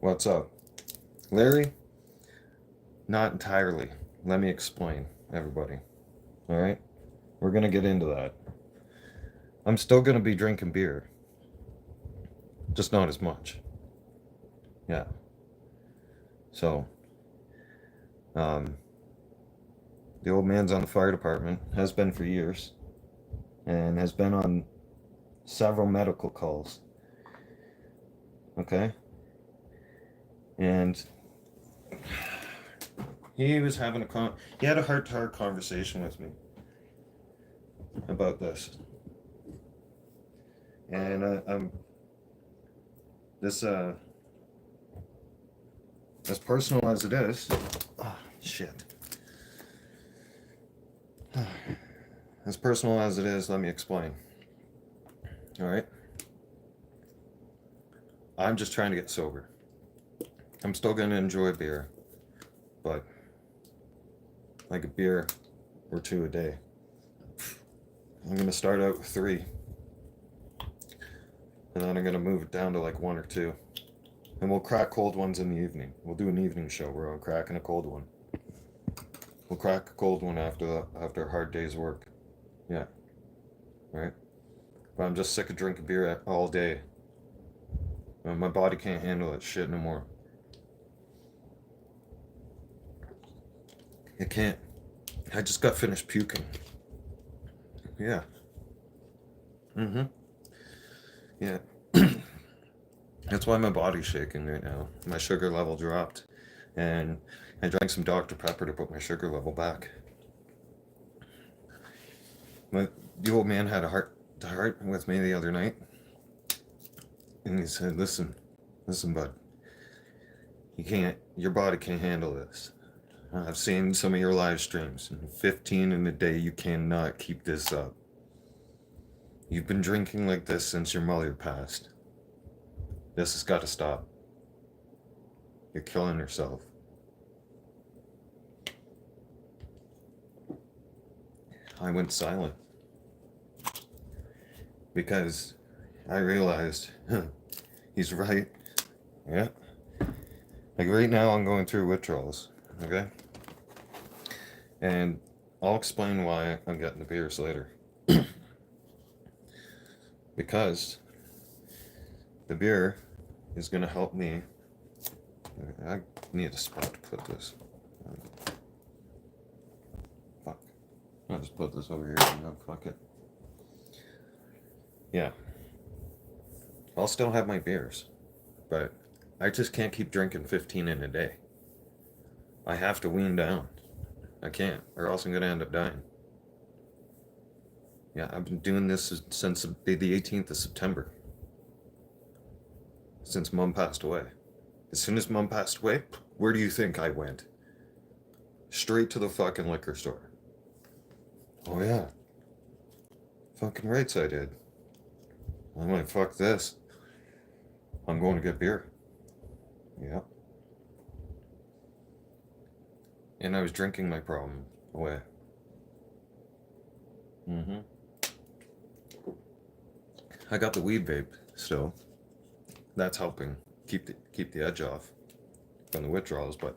What's up? Larry? Not entirely. Let me explain, everybody. Alright? We're gonna get into that. I'm still gonna be drinking beer, just not as much. Yeah. So, um, the old man's on the fire department, has been for years, and has been on several medical calls. Okay? And he was having he had a heart-to-heart conversation with me about this. And this, as personal as it is, shit. As personal as it is, let me explain. All right? I'm just trying to get sober. I'm still going to enjoy beer, but like a beer or two a day. I'm going to start out with 3, and then I'm going to move it down to like 1 or 2. And we'll crack cold ones in the evening. We'll do an evening show where I'm cracking a cold one. We'll crack a cold one after a hard day's work. Yeah. All right? But I'm just sick of drinking beer all day. My body can't handle that shit no more. It can't. I just got finished puking. Yeah. Mm-hmm. Yeah. That's why my body's shaking right now. My sugar level dropped. And I drank some Dr. Pepper to put my sugar level back. The old man had a heart to heart with me the other night. And he said, listen, bud. Your body can't handle this. I've seen some of your live streams. 15 in a day, you cannot keep this up. You've been drinking like this since your mother passed. This has got to stop. You're killing yourself. I went silent. Because I realized, he's right. Yeah. Like right now I'm going through withdrawals. Okay? And I'll explain why I'm getting the beers later. Because the beer is going to help me. I need a spot to put this. Fuck. I'll just put this over here. No, fuck it. Yeah. I'll still have my beers. But I just can't keep drinking 15 in a day. I have to wean down. I can't, or else I'm going to end up dying. Yeah, I've been doing this since the 18th of September. Since Mom passed away. As soon as Mom passed away, where do you think I went? Straight to the fucking liquor store. Oh yeah. Fucking rights I did. I'm like, fuck this. I'm going to get beer. Yeah. And I was drinking my problem away. Mm-hmm. I got the weed vape still. That's helping keep the edge off from the withdrawals, but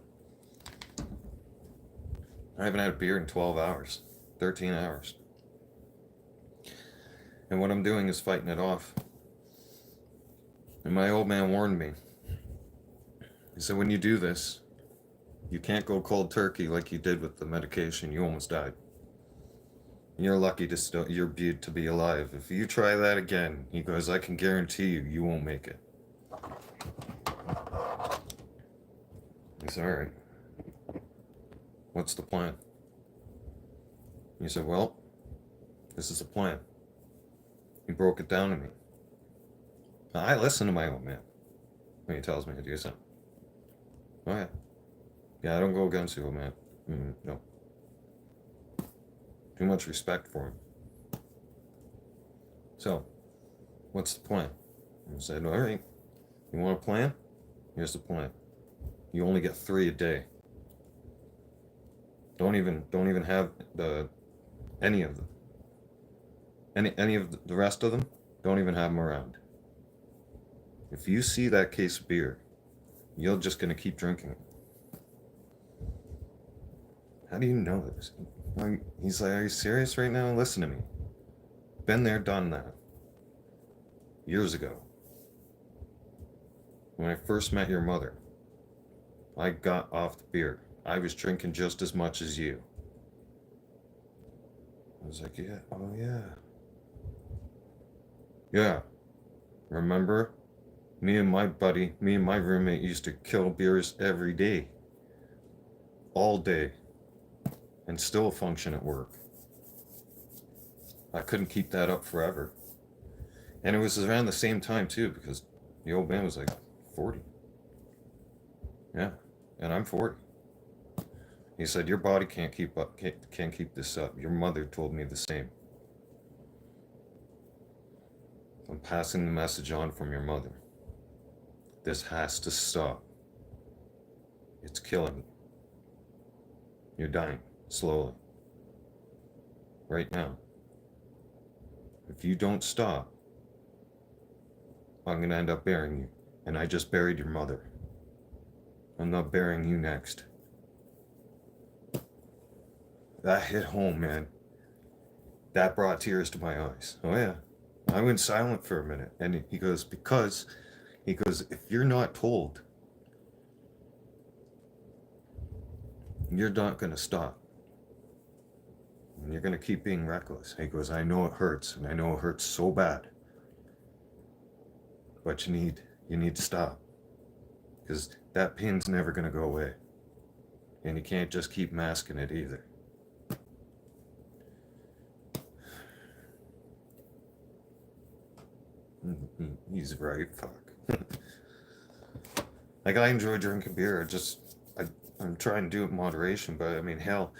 I haven't had a beer in 12 hours, 13 hours. And what I'm doing is fighting it off. And my old man warned me. He said, when you do this, you can't go cold turkey like you did with the medication. You almost died. And you're lucky you're to be alive. If you try that again, he goes, I can guarantee you won't make it. He said, all right. What's the plan? He said, well, this is the plan. He broke it down to me. I listen to my old man when he tells me to do something. Oh yeah. Yeah, I don't go against you, old man. No. Too much respect for him. So, what's the plan? I said, all right. You want a plan? Here's the plan. You only get 3 a day. Don't even have any of them. Any of the rest of them, don't even have them around. If you see that case of beer you're just going to keep drinking. How do you know this? He's like, are you serious right now? Listen to me. Been there, done that. Years ago. When I first met your mother, I got off the beer. I was drinking just as much as you. I was like, yeah, oh yeah. Yeah. Remember? Me and my roommate used to kill beers every day. All day. And still function at work. I couldn't keep that up forever. And it was around the same time too, because the old man was like 40. Yeah. And I'm 40. He said, your body can't keep this up. Your mother told me the same. I'm passing the message on from your mother. This has to stop. It's killing you. You're dying, slowly. Right now. If you don't stop, I'm going to end up burying you. And I just buried your mother. I'm not burying you next. That hit home, man. That brought tears to my eyes. Oh yeah. I went silent for a minute. And he goes, if you're not told, you're not going to stop. And you're going to keep being reckless. He goes, I know it hurts, and I know it hurts so bad. But you need to stop. Because that pain's never going to go away. And you can't just keep masking it either. He's right, fuck. Like, I enjoy drinking beer. I'm trying to do it in moderation, but I mean, hell,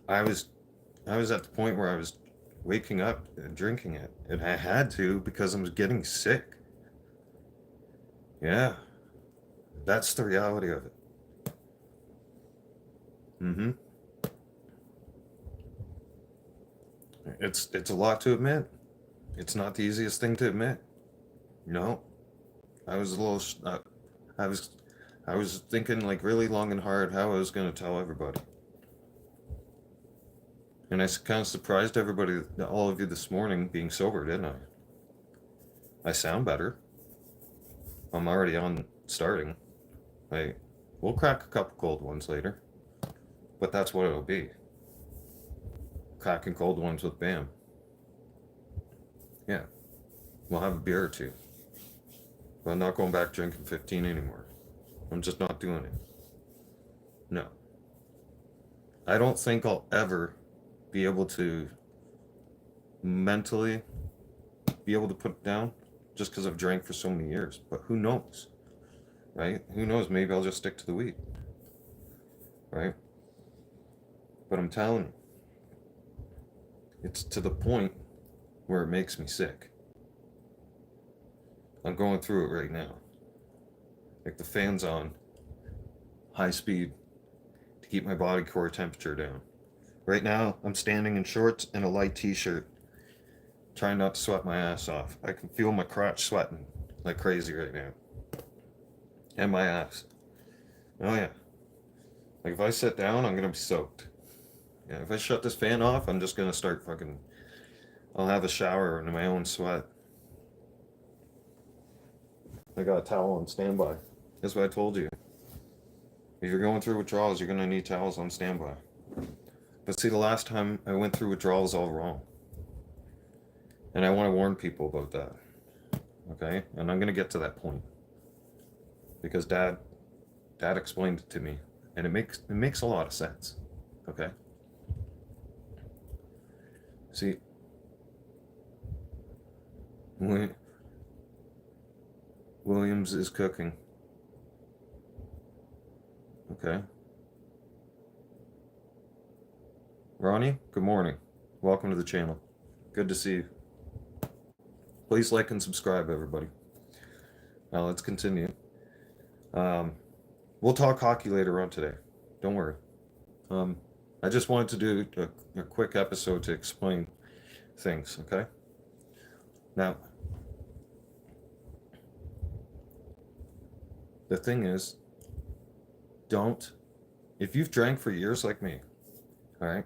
I was at the point where I was waking up and drinking it, and I had to because I was getting sick. Yeah, that's the reality of it. Mm-hmm. It's a lot to admit. It's not the easiest thing to admit. No, I was a little. I was I was thinking like really long and hard how I was going to tell everybody. And I kind of surprised everybody, all of you this morning being sober, didn't I? I sound better. I'm already on starting. We'll crack a couple cold ones later. But that's what it'll be. Cracking cold ones with Bam. Yeah. We'll have a beer or two. But I'm not going back drinking 15 anymore. I'm just not doing it. No. I don't think I'll ever be able to mentally be able to put it down just because I've drank for so many years. But who knows? Right? Who knows? Maybe I'll just stick to the weed. Right? But I'm telling you, it's to the point where it makes me sick. I'm going through it right now. Like the fan's on high speed to keep my body core temperature down. Right now, I'm standing in shorts and a light t-shirt, trying not to sweat my ass off. I can feel my crotch sweating like crazy right now. And my ass. Oh yeah. Like if I sit down, I'm gonna be soaked. Yeah, if I shut this fan off, I'm just gonna start fucking... I'll have a shower in my own sweat. I got a towel on standby. That's what I told you. If you're going through withdrawals, you're gonna need towels on standby. But see, the last time I went through withdrawals all wrong. And I want to warn people about that. Okay? And I'm going to get to that point. Because Dad explained it to me. And it makes a lot of sense. Okay? See, Williams is cooking. Okay. Ronnie, good morning. Welcome to the channel. Good to see you. Please like and subscribe, everybody. Now let's continue. We'll talk hockey later on today. Don't worry. I just wanted to do a quick episode to explain things, okay? Now, the thing is, don't, if you've drank for years like me, all right,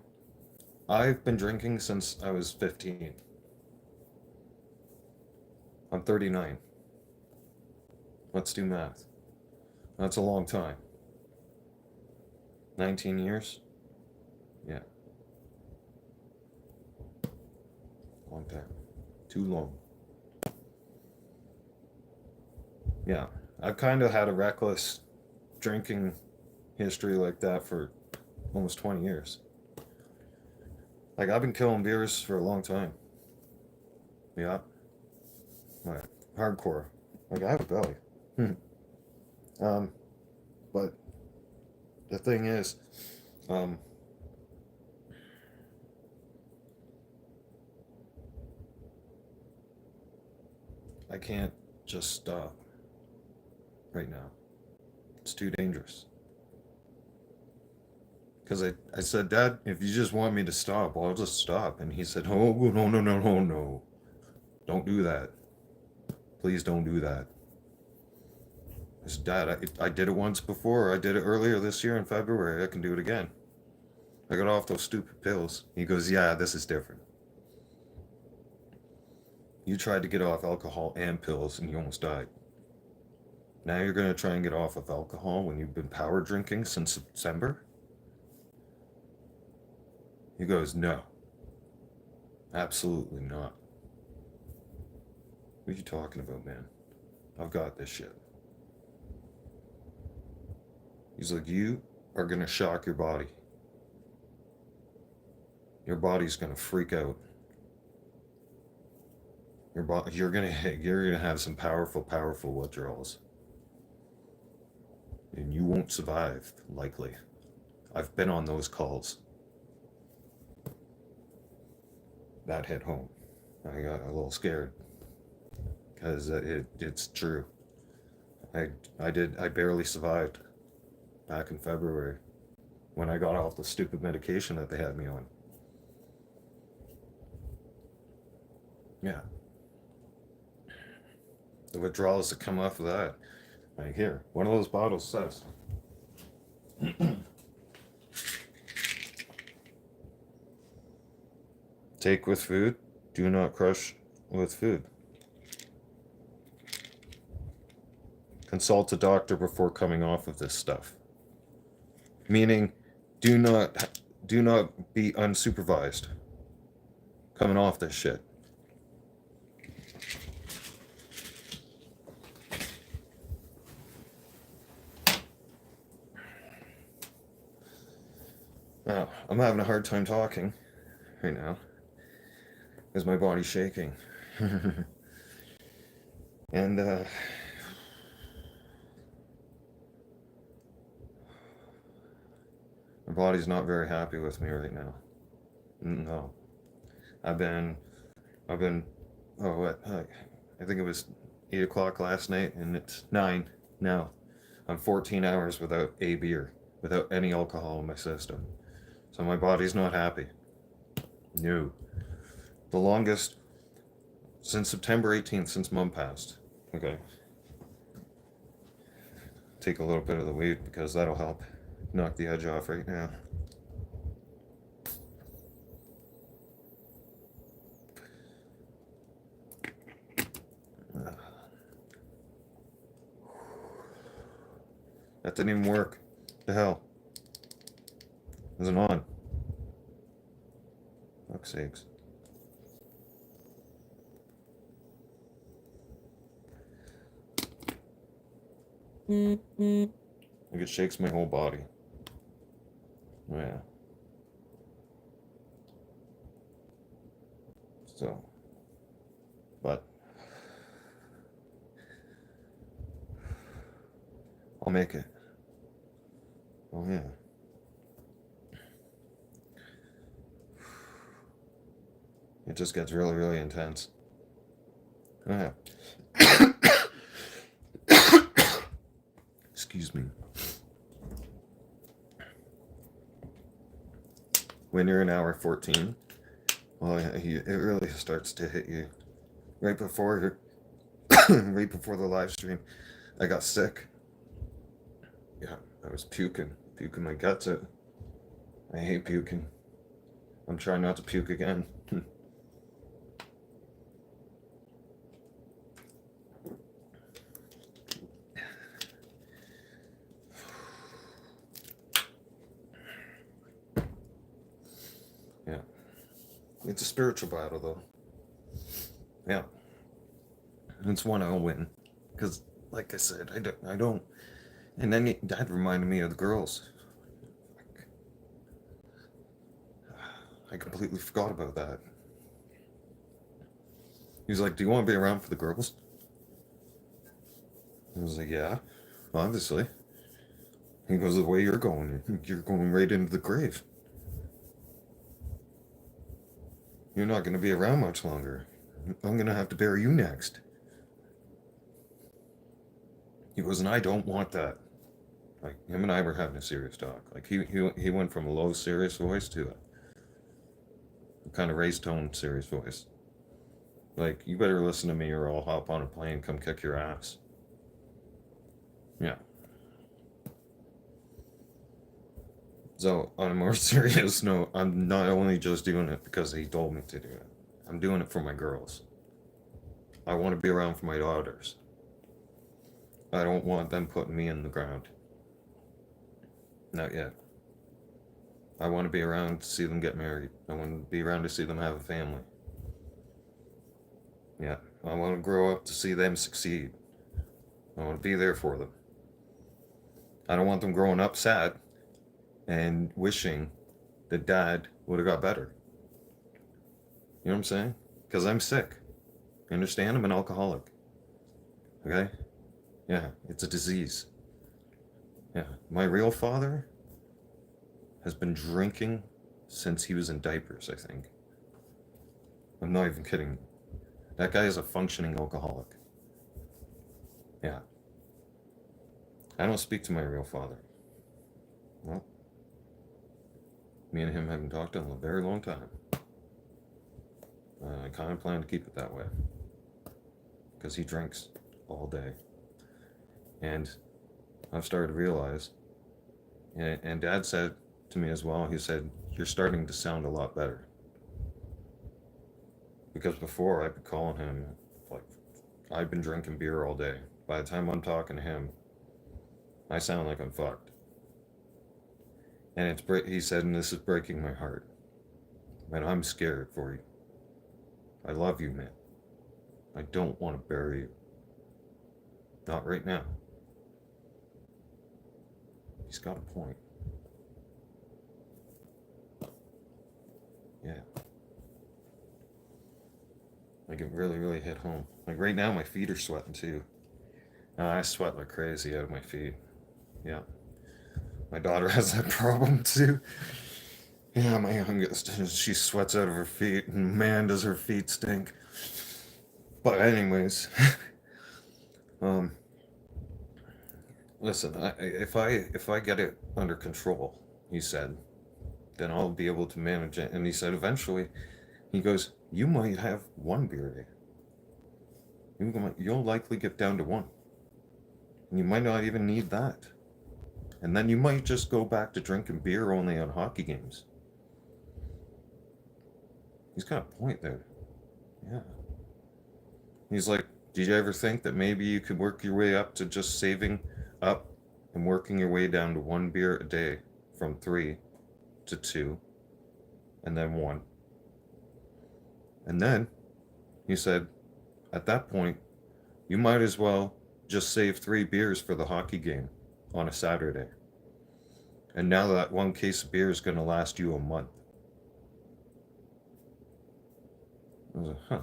I've been drinking since I was 15. I'm 39. Let's do math. That's a long time. 19 years? Yeah. Long time. Too long. Yeah. I've kind of had a reckless drinking history like that for almost 20 years. Like, I've been killing beers for a long time. Yeah. Like, hardcore. Like, I have a belly. But the thing is, um, I can't just stop right now. It's too dangerous. Because I said, Dad, if you just want me to stop, well, I'll just stop. And he said, oh, no, no, no, no, no. Don't do that. Please don't do that. I said, Dad, I did it once before. I did it earlier this year in February. I can do it again. I got off those stupid pills. He goes, yeah, this is different. You tried to get off alcohol and pills and you almost died. Now you're going to try and get off of alcohol when you've been power drinking since September? He goes, no. Absolutely not. What are you talking about, man? I've got this shit. He's like, you are going to shock your body. Your body's going to freak out. You're gonna have some powerful withdrawals. And you won't survive, likely. I've been on those calls. That hit home. I got a little scared. Because it's true. I barely survived back in February when I got off the stupid medication that they had me on. Yeah. The withdrawals that come off of that. Right here. One of those bottles says. Take with food. Do not crush with food. Consult a doctor before coming off of this stuff. Meaning, do not be unsupervised coming off this shit. Now, I'm having a hard time talking right now because my body's shaking. And my body's not very happy with me right now. No. I've been I think it was 8 o'clock last night and it's 9 now. I'm 14 hours without a beer, without any alcohol in my system. So my body's not happy. No. The longest since September 18th, since Mom passed. Okay. Take a little bit of the weed because that'll help knock the edge off right now. That didn't even work. The hell? It wasn't on. Fuck's sakes. Like it shakes my whole body. Yeah. So, but I'll make it. Oh yeah. It just gets really, really intense. Oh yeah. Excuse me. When you're in hour 14, well, it really starts to hit you. Right before right before the live stream, I got sick. Yeah, I was puking my guts out. I hate puking. I'm trying not to puke again. Yeah. It's a spiritual battle, though. Yeah. And it's one I'll win. Because, like I said, I don't. And then that reminded me of the girls. I completely forgot about that. He was like, "Do you want to be around for the girls?" I was like, "Yeah, obviously." He goes, "The way you're going right into the grave. You're not going to be around much longer. I'm going to have to bury you next." He goes, "And I don't want that." Like, him and I were having a serious talk. Like, he went from a low, serious voice to a kind of raised tone, serious voice. Like, "You better listen to me or I'll hop on a plane, come kick your ass." Yeah. So, on a more serious note, I'm not only just doing it because he told me to do it. I'm doing it for my girls. I want to be around for my daughters. I don't want them putting me in the ground. Not yet. I want to be around to see them get married. I want to be around to see them have a family. Yeah. I want to grow up to see them succeed. I want to be there for them. I don't want them growing up sad and wishing that dad would have got better. You know what I'm saying? Because I'm sick. You understand? I'm an alcoholic. Okay? Yeah, it's a disease. Yeah. My real father has been drinking since he was in diapers, I think. I'm not even kidding. That guy is a functioning alcoholic. Yeah. I don't speak to my real father. Well, me and him haven't talked in a very long time. I kind of plan to keep it that way. Because he drinks all day. And I've started to realize, and Dad said to me as well, he said, "You're starting to sound a lot better." Because before I'd be calling him, like, I've been drinking beer all day. By the time I'm talking to him, I sound like I'm fucked. And he said, "And this is breaking my heart. And I'm scared for you. I love you, man. I don't want to bury you. Not right now." He's got a point. Yeah. Like, it really, really hit home. Like, right now, my feet are sweating too. I sweat like crazy out of my feet. Yeah. My daughter has that problem too. Yeah, my youngest, she sweats out of her feet, and man, does her feet stink. But anyways, um, listen, if I get it under control, he said, then I'll be able to manage it. And he said eventually, he goes, "You might have one beer a day. You'll likely get down to one. And you might not even need that. And then you might just go back to drinking beer only on hockey games." He's got a point there. Yeah. He's like, "Did you ever think that maybe you could work your way up to just saving up and working your way down to one beer a day from 3 to 2 and then 1? And then he said, at that point, you might as well just save 3 beers for the hockey game on a Saturday. And now that one case of beer is going to last you a month." I was like, huh.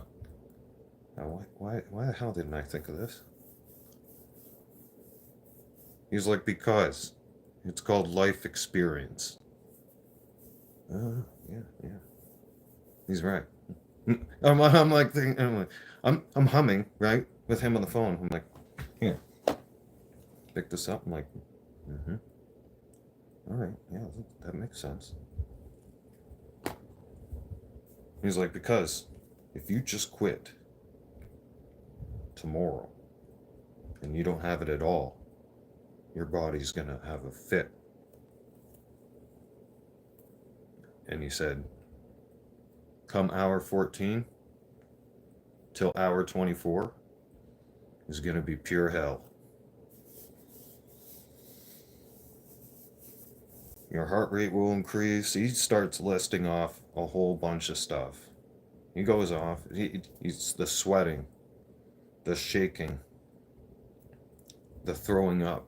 Now, why the hell didn't I think of this? He's like, "Because it's called life experience." Yeah. He's right. I'm like thinking, I'm humming, right, with him on the phone. I'm like, "Here, pick this up." I'm like, mm-hmm. All right, yeah, that makes sense. He's like, "Because if you just quit tomorrow and you don't have it at all, your body's going to have a fit. And he said, come hour 14 till hour 24 is going to be pure hell. Your heart rate will increase. He starts listing off a whole bunch of stuff. He goes off. He's the sweating, the shaking, the throwing up.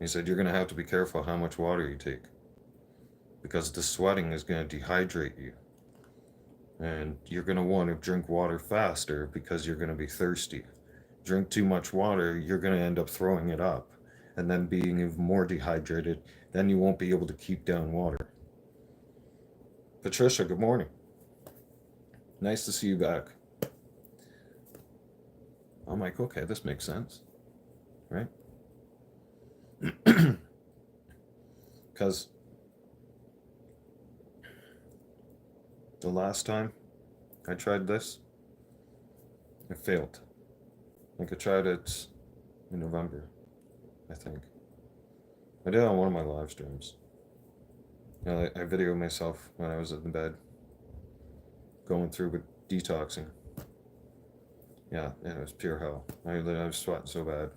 He said, you're going to have to be careful how much water you take, because the sweating is going to dehydrate you. And you're going to want to drink water faster because you're going to be thirsty. Drink too much water, you're going to end up throwing it up and then being even more dehydrated. Then you won't be able to keep down water. Patricia, good morning. Nice to see you back. I'm like, okay, this makes sense, right? Because the last time I tried this, it failed. Like I tried it in November, I think. I did it on one of my live streams. You know, I videoed myself when I was in bed, going through with detoxing. Yeah, and it was pure hell. I was sweating so bad.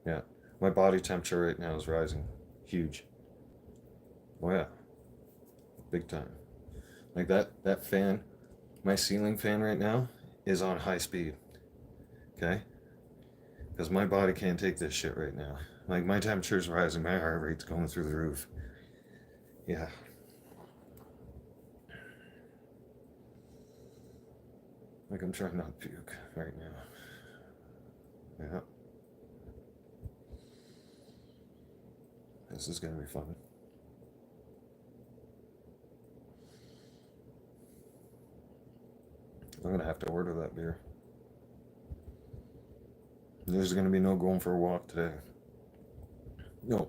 Yeah, my body temperature right now is rising, huge. Oh yeah, big time. Like that fan, my ceiling fan right now is on high speed. Okay, because my body can't take this shit right now. Like my temperature's rising, my heart rate's going through the roof. Yeah. Like I'm trying not to puke right now. Yeah. This is gonna be fun. I'm gonna have to order that beer. There's gonna be no going for a walk today. No.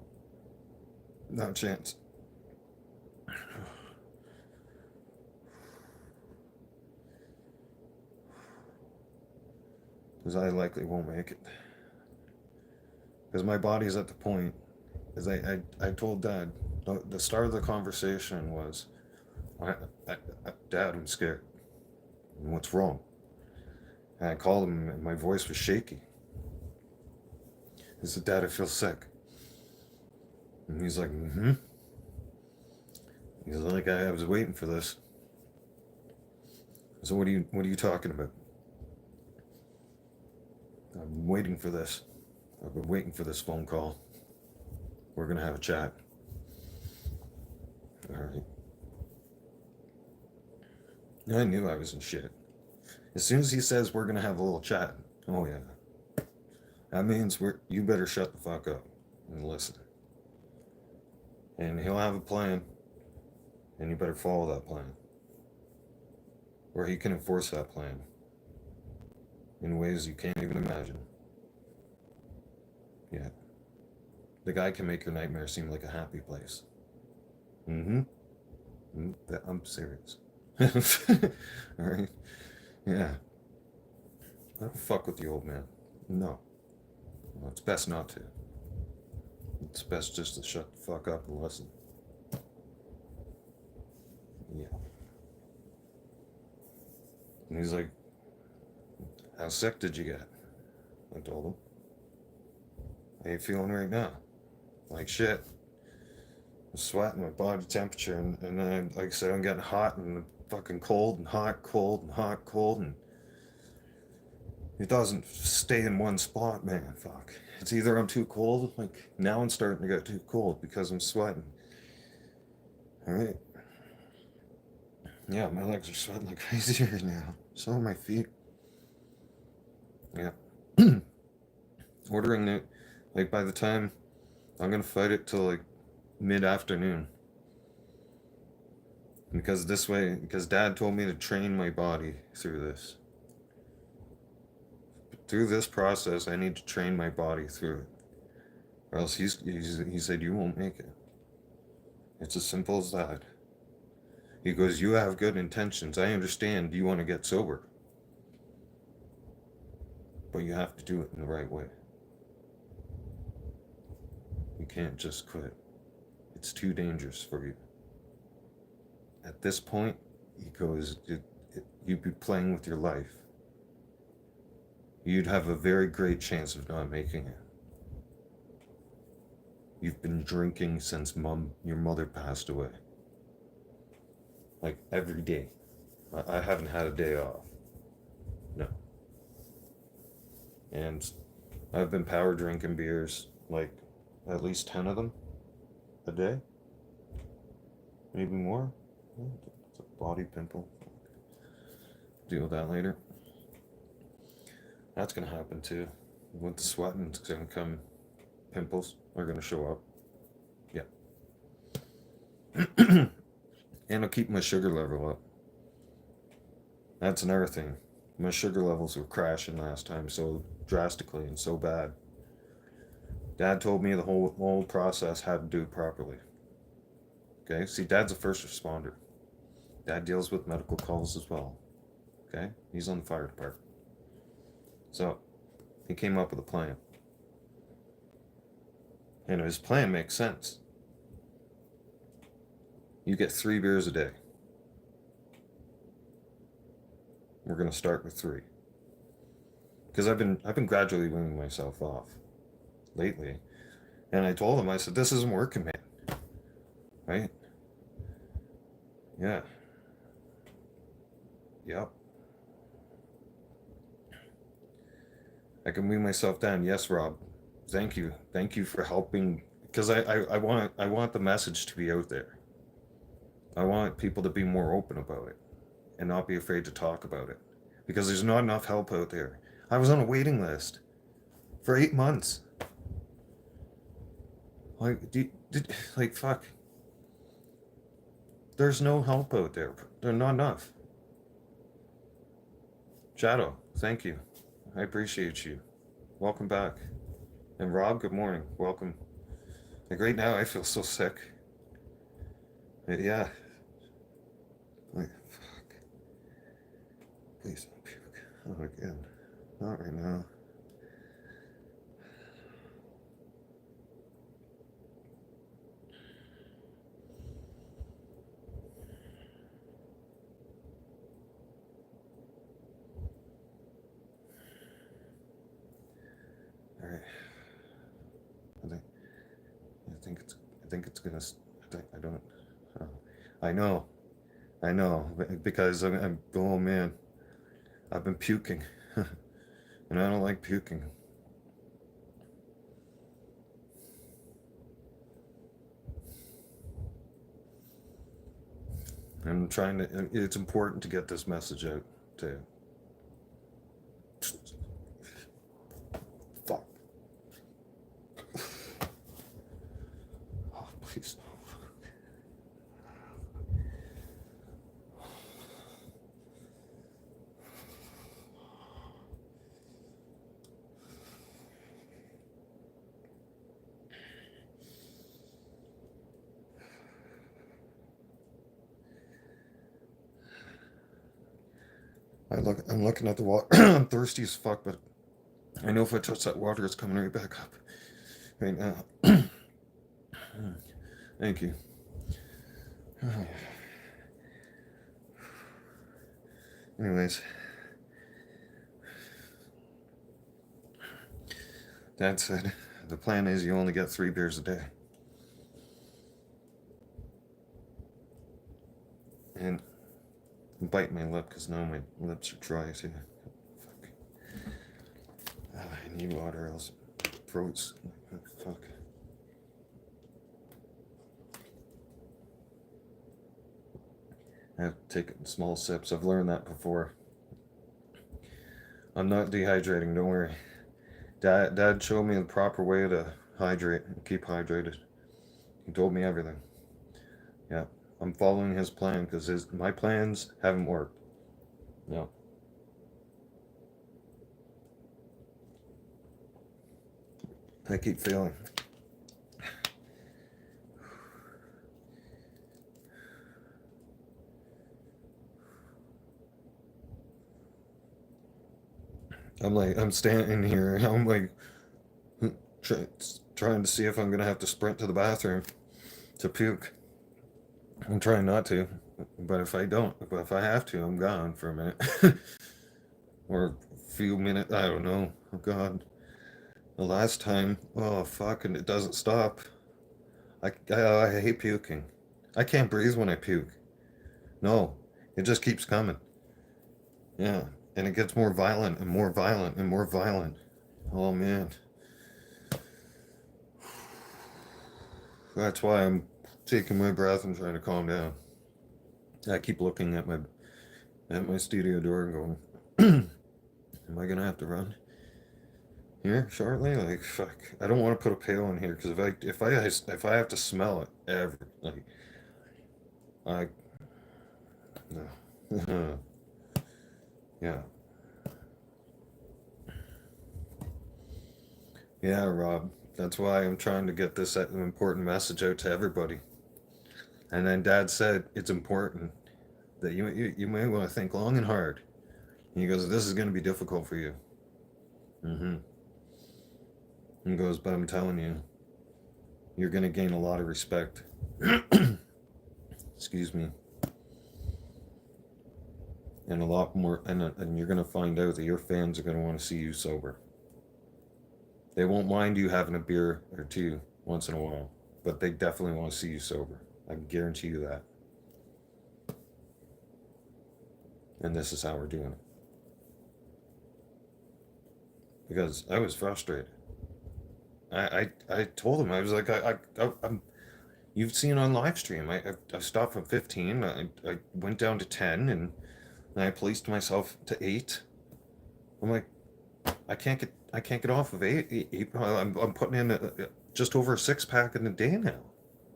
Not a chance. Because I likely won't make it. Because my body's at the point, as I told Dad, the start of the conversation was, Dad, I'm scared. What's wrong? And I called him and my voice was shaky. He said, Dad, I feel sick. And he's like, mm-hmm. He's like, I was waiting for this. So what are you talking about? I've been waiting for this. I've been waiting for this phone call. We're gonna have a chat. All right. I knew I was in shit. As soon as he says we're gonna have a little chat, oh yeah, that means you better shut the fuck up and listen. And he'll have a plan, and you better follow that plan, or he can enforce that plan in ways you can't even imagine. Yeah. The guy can make your nightmare seem like a happy place. Mm-hmm. I'm serious. Alright? Yeah. I don't fuck with the old man. No. Well, it's best not to. It's best just to shut the fuck up and listen. Yeah. And he's like, how sick did you get? I told him. How you feeling right now? Like shit. I'm sweating, my body temperature, and then, like I said, I'm getting hot and fucking cold and hot, cold and hot, cold, and it doesn't stay in one spot, man. Fuck. It's either I'm too cold, like now I'm starting to get too cold because I'm sweating. Alright? Yeah, my legs are sweating like crazy right now. So are my feet. Yeah. Ordering it, like by the time I'm gonna fight it till like mid-afternoon. Because Dad told me to train my body through this. Through this process, I need to train my body through it. Or else he said, you won't make it. It's as simple as that. He goes, you have good intentions. I understand you want to get sober. But you have to do it in the right way. You can't just quit. It's too dangerous for you. At this point, he goes, you'd be playing with your life. You'd have a very great chance of not making it. You've been drinking since your mother passed away. Like every day. I haven't had a day off. No. And I've been power drinking beers, like at least 10 of them a day. Maybe more. It's a body pimple. Deal with that later. That's going to happen too. With the sweating, it's going to come. Pimples are going to show up. Yeah. And I'll keep my sugar level up. That's another thing. My sugar levels were crashing last time so drastically and so bad. Dad told me the whole process had to do it properly. Okay? See, Dad's a first responder. Dad deals with medical calls as well. Okay? He's on the fire department. So, he came up with a plan. And his plan makes sense. You get 3 beers a day. We're going to start with 3. Because I've been gradually weaning myself off lately. And I told him, I said, this isn't working, man. Right? Yeah. Yep. I can wean myself down. Yes, Rob. Thank you. Thank you for helping. Because I want the message to be out there. I want people to be more open about it and not be afraid to talk about it. Because there's not enough help out there. I was on a waiting list for 8 months. Like, fuck. There's no help out there. There's not enough. Shadow, thank you. I appreciate you. Welcome back. And Rob, good morning. Welcome. Like right now, I feel so sick. Yeah. Like, fuck. Please don't puke. Oh, again. Not right now. All right. I think it's gonna. I don't. I know. I know because I'm. Oh man, I've been puking, and I don't like puking. I'm trying to. It's important to get this message out to. Fuck. Oh, please. I'm looking at the water. I'm thirsty as fuck, but I know if I touch that water, it's coming right back up. Right now. Thank you. Anyways. Dad said the plan is you only get 3 beers a day. And I'm biting my lip because now my lips are dry too. Fuck. I need water else. Throat's. Fuck. I have to take small sips. I've learned that before. I'm not dehydrating, don't worry. Dad showed me the proper way to hydrate and keep hydrated. He told me everything. Yeah, I'm following his plan because my plans haven't worked. No. I keep failing. I'm standing here and I'm like, trying to see if I'm going to have to sprint to the bathroom to puke. I'm trying not to, but if I have to, I'm gone for a minute. Or a few minutes, I don't know. Oh God. The last time, oh fuck, and it doesn't stop. I hate puking. I can't breathe when I puke. No, it just keeps coming. Yeah, and it gets more violent and more violent and more violent. Oh man. That's why I'm taking my breath and trying to calm down. I keep looking at my studio door and going, am I gonna have to run here shortly? Like fuck, I don't want to put a pail in here because if I have to smell it ever, like I no. Yeah, yeah, Rob. That's why I'm trying to get this important message out to everybody. And then Dad said it's important that you may want to think long and hard. And he goes, this is going to be difficult for you. Mm-hmm. He goes, but I'm telling you, you're going to gain a lot of respect. Excuse me. And a lot more, and you're going to find out that your fans are going to want to see you sober. They won't mind you having a beer or two once in a while, but they definitely want to see you sober. I can guarantee you that. And this is how we're doing it. Because I was frustrated. I told him, I was like, I'm you've seen on live stream. I stopped from 15. I went down to 10, and I policed myself to 8. I'm like, I can't get off of 8. I'm putting in just over a 6-pack in a day now,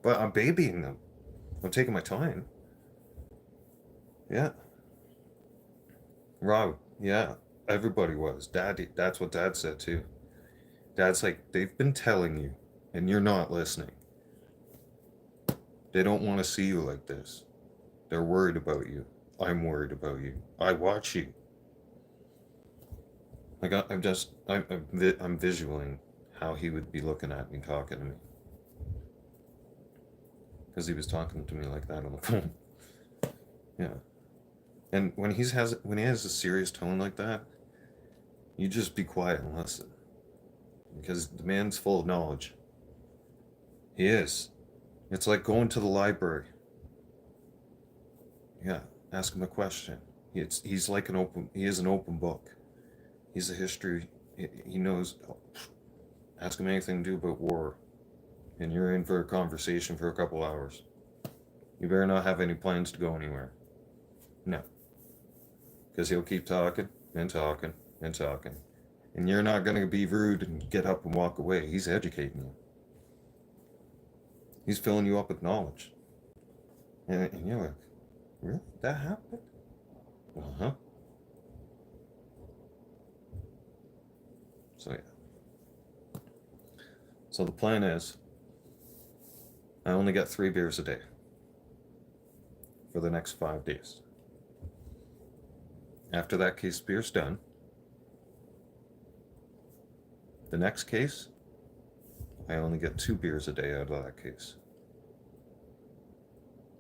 but I'm babying them. I'm taking my time. Yeah, Rob. Yeah, everybody was. Daddy, that's what Dad said too. Dad's like, they've been telling you, and you're not listening. They don't want to see you like this. They're worried about you. I'm worried about you. I watch you. Like I'm visualing how he would be looking at me, talking to me, because he was talking to me like that on the phone. Yeah, and when he has a serious tone like that, you just be quiet and listen, because the man's full of knowledge. He is. It's like going to the library. Yeah, ask him a question. He's like an open. He is an open book. He's a history. He knows. Ask him anything to do about war, and you're in for a conversation for a couple hours. You better not have any plans to go anywhere. No, because he'll keep talking and talking and talking, and you're not going to be rude and get up and walk away. He's educating you. He's filling you up with knowledge, and you're like, really? That happened? Uh huh. So yeah. So the plan is, I only get 3 beers a day for the next 5 days. After that case beer's done, the next case, I only get 2 beers a day out of that case.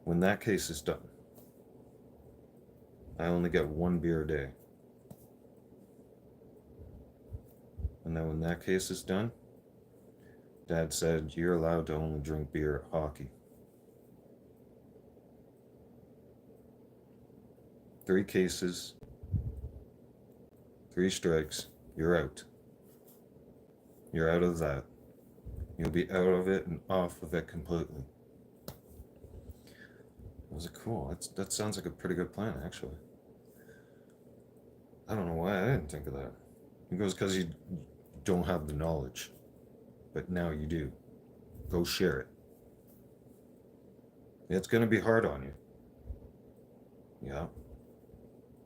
When that case is done, I only get 1 beer a day. And then when that case is done, Dad said, you're allowed to only drink beer at hockey. 3 cases, 3 strikes, you're out. You're out of that. You'll be out of it and off of it completely. I was like, cool. That sounds like a pretty good plan, actually. I don't know why I didn't think of that. He goes, because you don't have the knowledge. But now you do. Go share it. It's going to be hard on you. Yeah.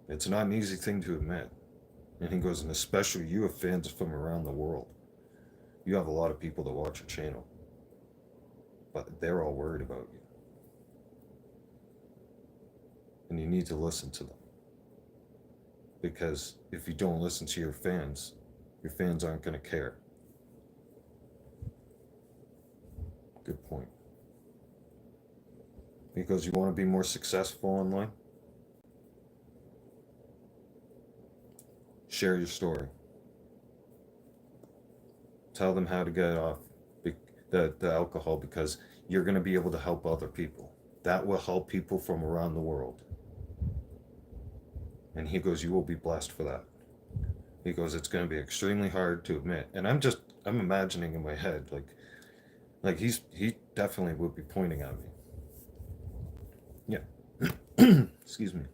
It's not an easy thing to admit. And he goes, and especially you have fans from around the world. You have a lot of people that watch your channel. But they're all worried about you. And you need to listen to them. Because if you don't listen to your fans aren't going to care. Because you want to be more successful online? Share your story. Tell them how to get off the alcohol, because you're going to be able to help other people. That will help people from around the world. And he goes, you will be blessed for that. He goes, it's going to be extremely hard to admit. And I'm imagining in my head, like he definitely would be pointing at me. Yeah. Excuse me.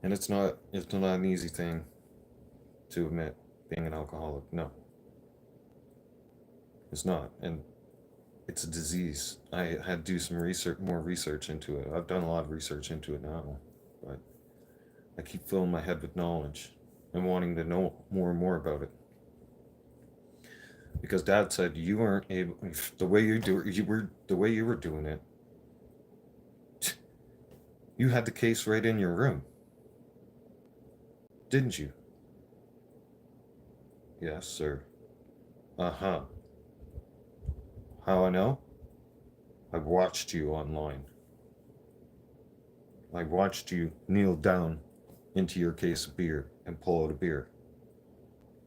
And it's not an easy thing to admit, being an alcoholic. No. It's not. And it's a disease. I had to do some more research into it. I've done a lot of research into it now, but I keep filling my head with knowledge and wanting to know more and more about it. Because Dad said you weren't able, the way you were doing it. You had the case right in your room, didn't you? Yes, sir. Uh huh. How I know? I watched you online. I watched you kneel down into your case of beer and pull out a beer.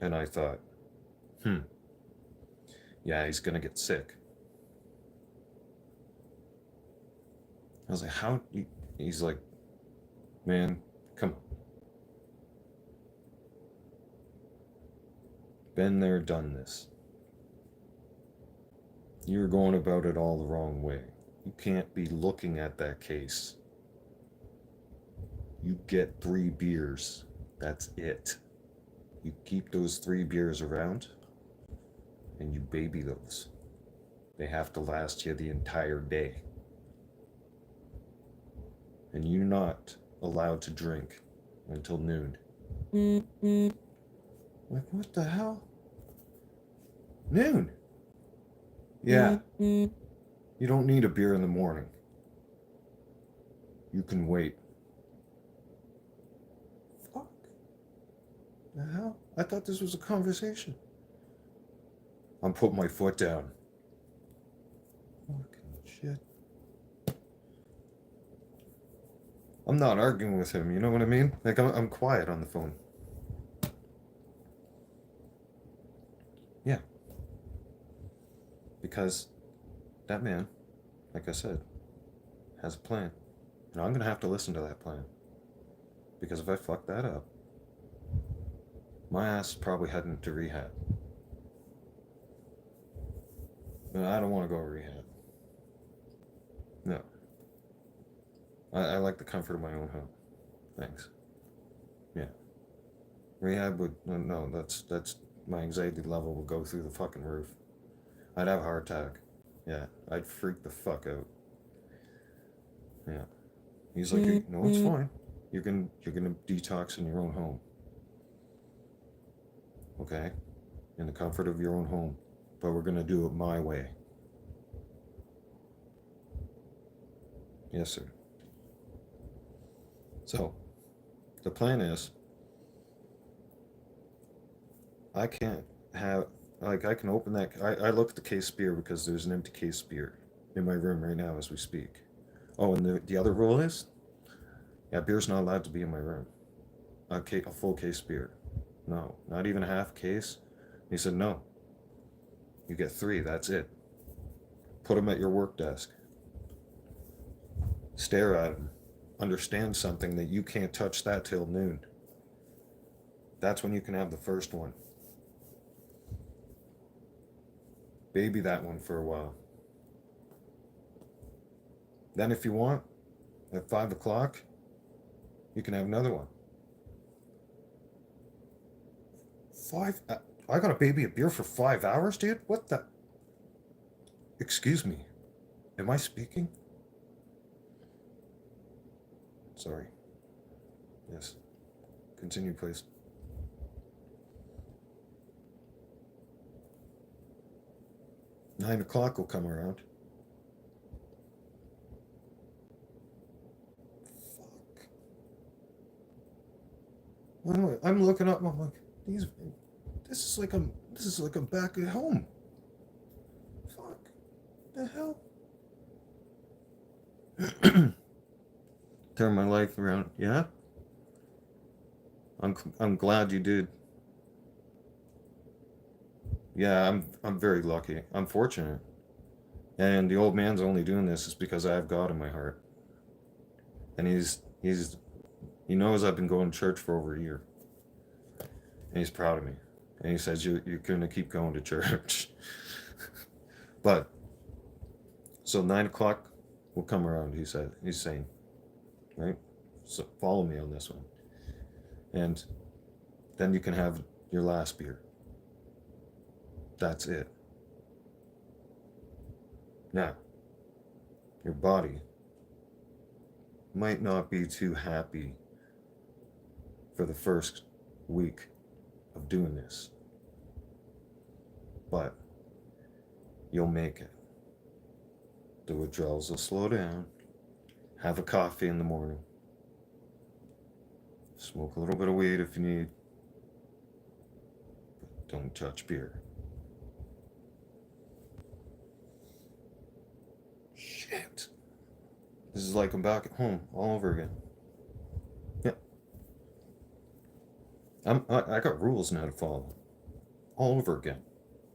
And I thought, yeah, he's gonna get sick. I was like, how? He's like, man, come on. Been there, done this. You're going about it all the wrong way. You can't be looking at that case. You get 3 beers. That's it. You keep those 3 beers around and you baby those. They have to last you the entire day. And you're not allowed to drink until noon. Like, what the hell? Noon? Yeah. You don't need a beer in the morning. You can wait. Fuck. The hell? I thought this was a conversation. I'm putting my foot down. Fucking shit. I'm not arguing with him, you know what I mean? Like, I'm quiet on the phone. Yeah. Because that man, like I said, has a plan. And I'm going to have to listen to that plan. Because if I fuck that up, my ass is probably heading to rehab. But I don't want to go to rehab. No. I like the comfort of my own home. Thanks. Yeah. Rehab would, no, that's my anxiety level would go through the fucking roof. I'd have a heart attack. Yeah, I'd freak the fuck out. Yeah. He's like, no, it's fine. You're gonna detox in your own home. Okay? In the comfort of your own home. But we're gonna do it my way. Yes, sir. So, the plan is, I can't have, like, I can open that, I look at the case beer because there's an empty case beer in my room right now as we speak. Oh, and the other rule is, yeah, beer's not allowed to be in my room. A full case beer. No, not even a half case. He said, no. You get 3, that's it. Put them at your work desk. Stare at them. Understand something that you can't touch that till noon. That's when you can have the first one. Baby that one for a while. Then if you want, at 5 o'clock, you can have another one. 5? I gotta baby a beer for 5 hours, dude? What the? Excuse me. Am I speaking? Sorry. Yes. Continue, please. Nine o'clock will come around. Fuck. Anyway, I'm looking up. I'm like, this is like I'm back at home. Fuck. The hell? Turn my life around. Yeah, I'm glad you did. Yeah, I'm very lucky. I'm fortunate. And the old man's only doing this is because I have God in my heart. And he knows I've been going to church for over a year. And he's proud of me. And he says you're gonna keep going to church. But so 9 o'clock will come around, he's saying, right? So follow me on this one. And then you can have your last beer. That's it. Now, your body might not be too happy for the first week of doing this, but you'll make it. The withdrawals will slow down. Have a coffee in the morning. Smoke a little bit of weed if you need. But don't touch beer. Shit. This is like I'm back at home all over again. Yeah. I got rules now to follow. All over again.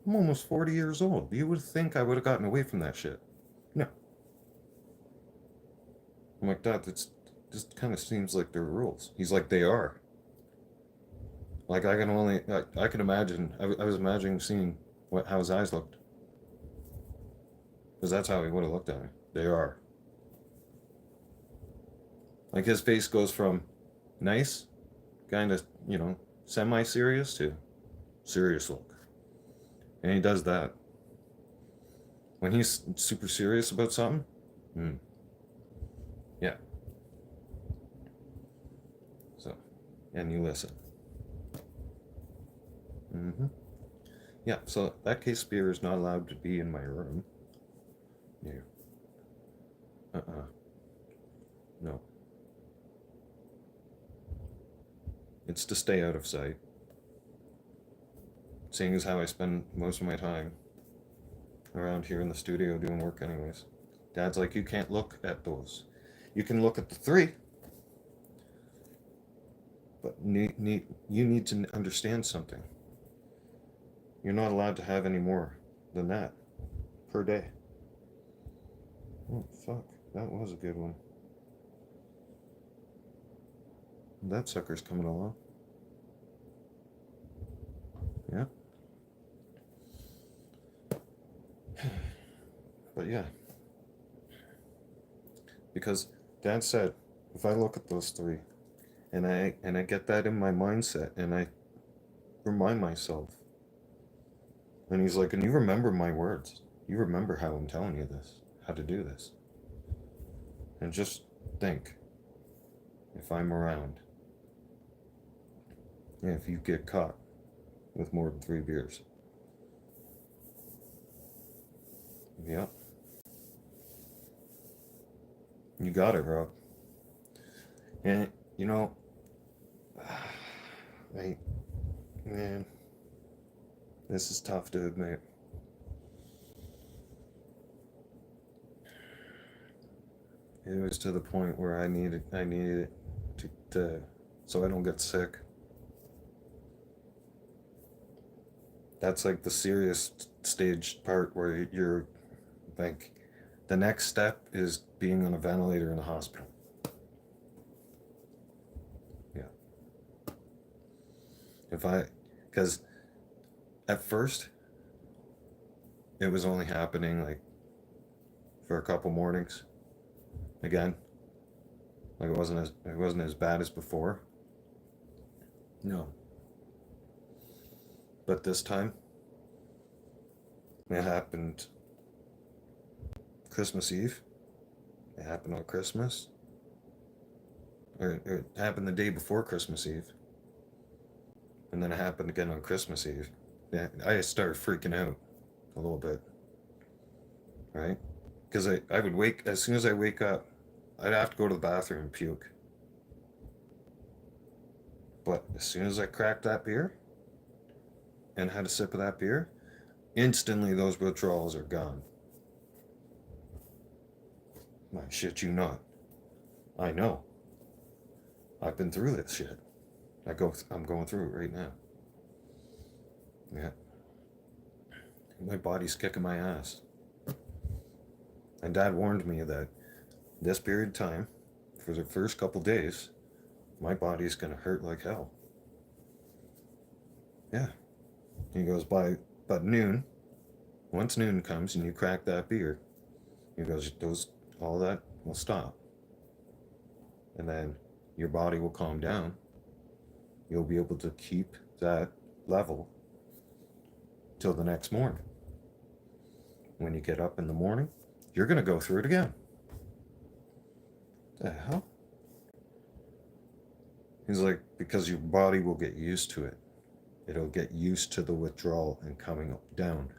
I'm almost 40 years old. You would think I would have gotten away from that shit. No. I'm like, Dad, that's just kind of seems like they're rules. He's like, they are. Like, I can imagine, I was imagining seeing how his eyes looked. Because that's how he would have looked at me. They are. Like, his face goes from nice, kind of, semi-serious to serious look. And he does that. When he's super serious about something, yeah. So, and you listen. Yeah, so that case beer is not allowed to be in my room. Yeah. No. It's to stay out of sight. Seeing as how I spend most of my time around here in the studio doing work anyways. Dad's like, you can't look at those. You can look at the three, but you need to understand something. You're not allowed to have any more than that per day. Oh, fuck. That was a good one. That sucker's coming along. Yeah. But yeah. Because Dad said, if I look at those three and I get that in my mindset and I remind myself, and he's like, and you remember my words. You remember how I'm telling you this, how to do this. And just think, if I'm around, and if you get caught with more than 3 beers. Yep. You got it, Rob. And, man, this is tough to admit. It was to the point where I needed it to so I don't get sick. That's like the serious stage part where you're like, the next step is being on a ventilator in the hospital. Yeah. Because at first, it was only happening like for a couple mornings. Again, like it wasn't as bad as before. No. But this time, it happened Christmas Eve. It happened on Christmas. Or it happened the day before Christmas Eve. And then it happened again on Christmas Eve. Yeah, I started freaking out a little bit. Right? Because I would as soon as I wake up, I'd have to go to the bathroom and puke. But as soon as I cracked that beer and had a sip of that beer, instantly those withdrawals are gone. I shit you not. I know. I've been through this shit. I'm going through it right now. Yeah. My body's kicking my ass. And Dad warned me that this period of time, for the first couple days, my body's gonna hurt like hell. Yeah. He goes, by noon, once noon comes and you crack that beer, he goes, all that will stop. And then your body will calm down. You'll be able to keep that level till the next morning. When you get up in the morning, you're going to go through it again. The hell? He's like, because your body will get used to it. It'll get used to the withdrawal and coming down.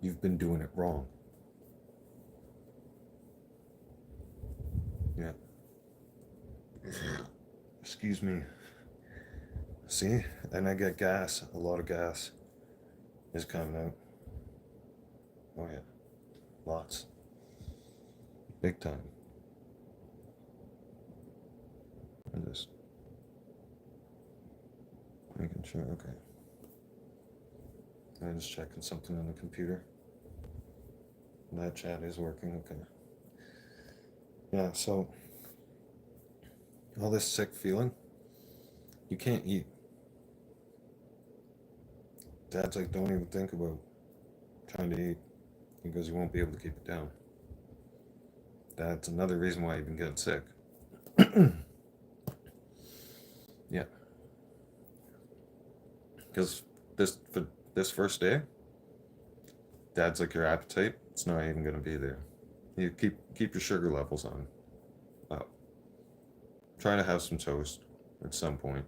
You've been doing it wrong. Yeah. Excuse me. See? And I get gas. A lot of gas is coming out. Oh yeah. Lots. Big time. I'm just making sure. Okay. I'm just checking something on the computer. That chat is working. Okay. Yeah, so all this sick feeling, you can't eat. Dad's like, don't even think about trying to eat because you won't be able to keep it down. That's another reason why you've been getting sick. Yeah. Because this first day, Dad's like, your appetite, it's not even going to be there. You keep your sugar levels on up. Try to have some toast at some point,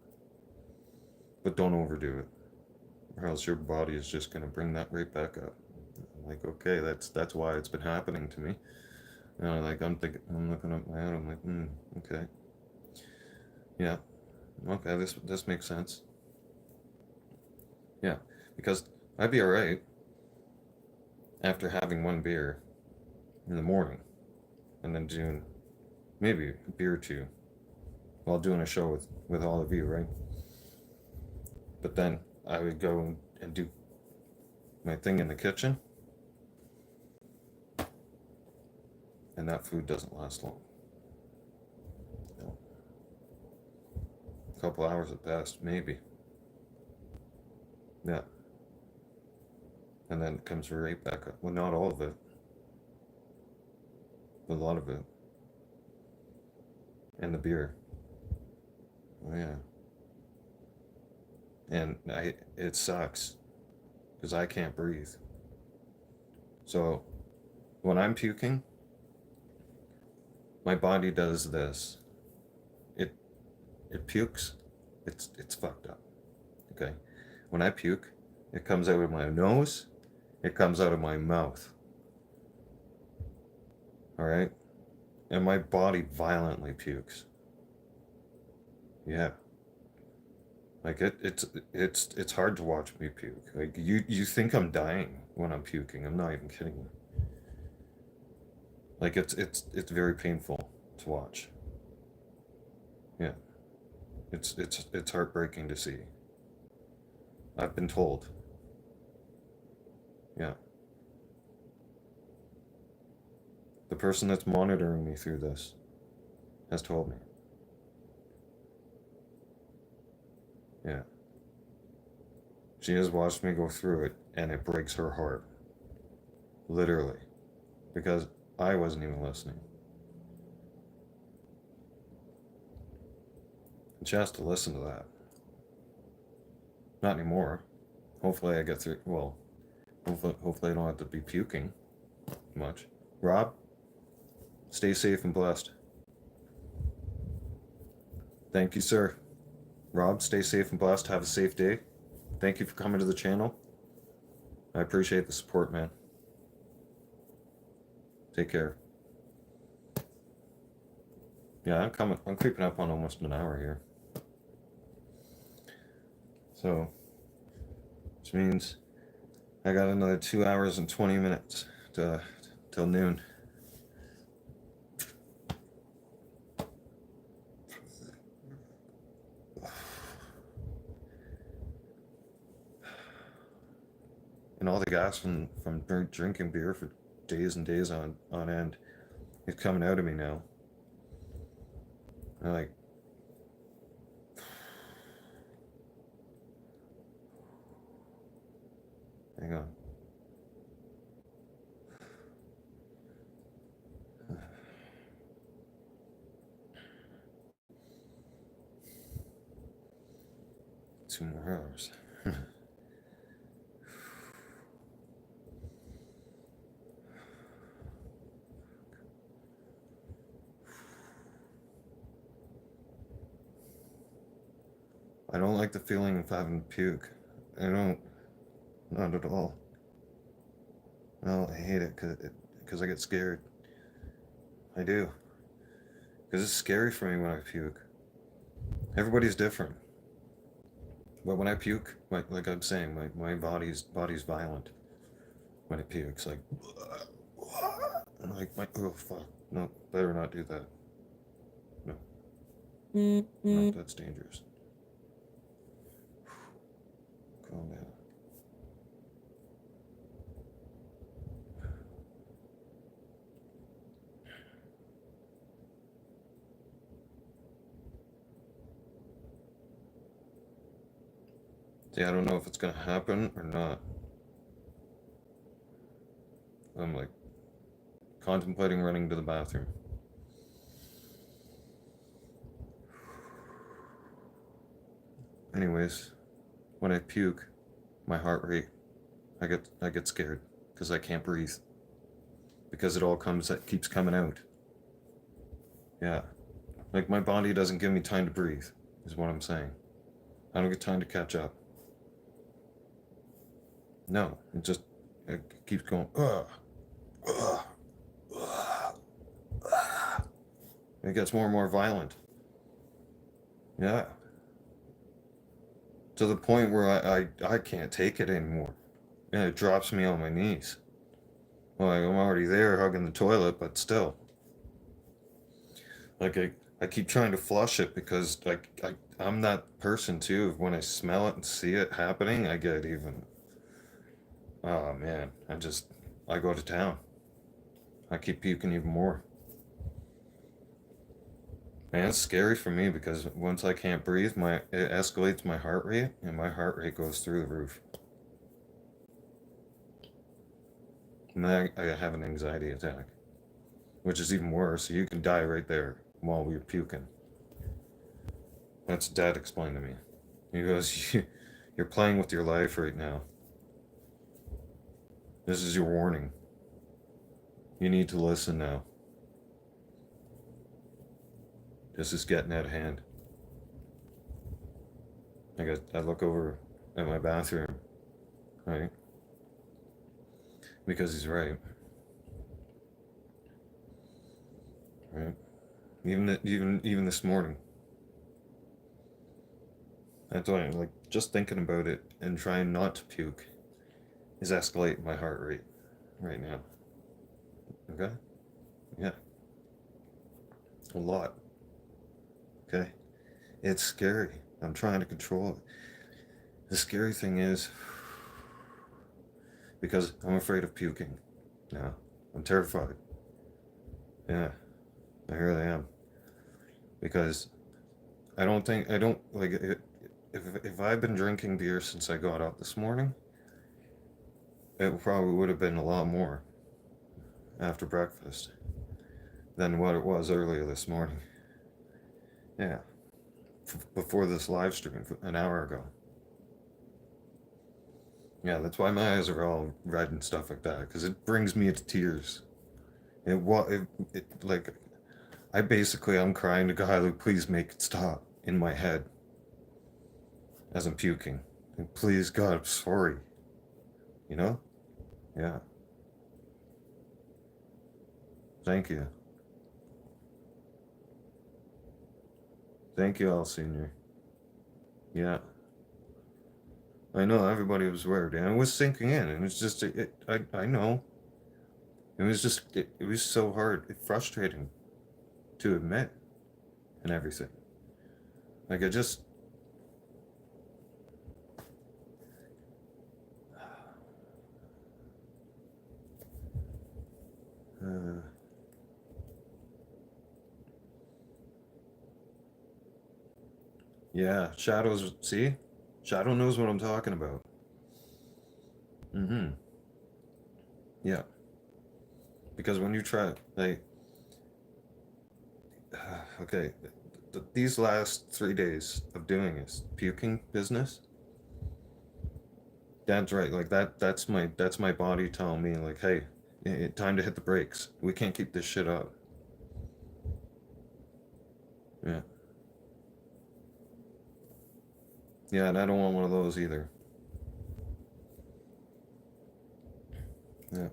but don't overdo it, or else your body is just going to bring that right back up. I'm like, okay, that's why it's been happening to me. And I'm looking at my head. I'm like, okay, yeah, okay, this makes sense. Yeah, because I'd be all right after having one beer in the morning, and then doing maybe a beer or two while doing a show with all of you, right? But then I would go and do my thing in the kitchen, and that food doesn't last long. No. A couple hours at best, maybe. Yeah. And then it comes right back up. Well, not all of it, but a lot of it. And the beer. Oh yeah. And it sucks because I can't breathe. So when I'm puking, my body does this. It pukes. It's fucked up. Okay. When I puke, it comes out of my nose. It comes out of my mouth. All right. And my body violently pukes. Yeah. Like it's hard to watch me puke. Like you think I'm dying when I'm puking. I'm not even kidding you. Like it's very painful to watch. Yeah. It's heartbreaking to see. I've been told. Yeah. The person that's monitoring me through this has told me. Yeah. She has watched me go through it and it breaks her heart. Literally. Because I wasn't even listening. And she has to listen to that. Not anymore. Hopefully I get through. Well, hopefully I don't have to be puking much. Rob, stay safe and blessed. Thank you, sir. Rob, stay safe and blessed. Have a safe day. Thank you for coming to the channel. I appreciate the support, man. Take care. Yeah, I'm coming. I'm creeping up on almost an hour here. So, which means I got another 2 hours and 20 minutes till noon. all the gas from drinking beer for days and days on end is coming out of me now. I'm like, hang on. Two more hours. I don't like the feeling of having puke. I don't. Not at all. No, I hate it because I get scared. I do. Because it's scary for me when I puke. Everybody's different. But when I puke, like I'm saying, my body's violent when it pukes. Like, I'm like, oh fuck, no, better not do that. No, no, that's dangerous. Calm down. See, I don't know if it's gonna happen or not. I'm like contemplating running to the bathroom. Anyways, when I puke, my heart rate, I get scared because I can't breathe because it keeps coming out. Yeah, like my body doesn't give me time to breathe, is what I'm saying. I don't get time to catch up. No, it keeps going. Ugh, ugh. It gets more and more violent. Yeah, to the point where I can't take it anymore, and it drops me on my knees. Like I'm already there hugging the toilet, but still, like I keep trying to flush it because I'm that person too. When I smell it and see it happening, I get even. Oh man, I go to town. I keep puking even more. Man, it's scary for me because once I can't breathe, it escalates my heart rate, and my heart rate goes through the roof. And then I have an anxiety attack, which is even worse. You can die right there while we're puking. That's Dad explained to me. He goes, "You're playing with your life right now. This is your warning. You need to listen now. This is getting out of hand." I look over at my bathroom, right? Because he's right. Right? Even this morning. That's why I'm like just thinking about it and trying not to puke is escalating my heart rate right now. Okay? Yeah. A lot. Okay? It's scary. I'm trying to control it. The scary thing is because I'm afraid of puking now. I'm terrified. Yeah, I really am. Because I don't like it. If I've been drinking beer since I got up this morning, it probably would have been a lot more after breakfast than what it was earlier this morning. Yeah, before this live stream an hour ago. Yeah, that's why my eyes are all red and stuff like that, because it brings me to tears. Like, I'm crying to God, like, please make it stop in my head as I'm puking. And please, God, I'm sorry. You know? Yeah. Thank you. Thank you all, Senior. Yeah. I know everybody was worried, and it was sinking in. It was just, I know. It was so hard, frustrating to admit and everything. Like, I just, Yeah, Shadow's, see? Shadow knows what I'm talking about. Mm-hmm. Yeah. Because when you try, like, okay, these last 3 days of doing this puking business, that's right. Like that's my body telling me like, hey, time to hit the brakes. We can't keep this shit up. Yeah. Yeah, and I don't want one of those either. Yeah.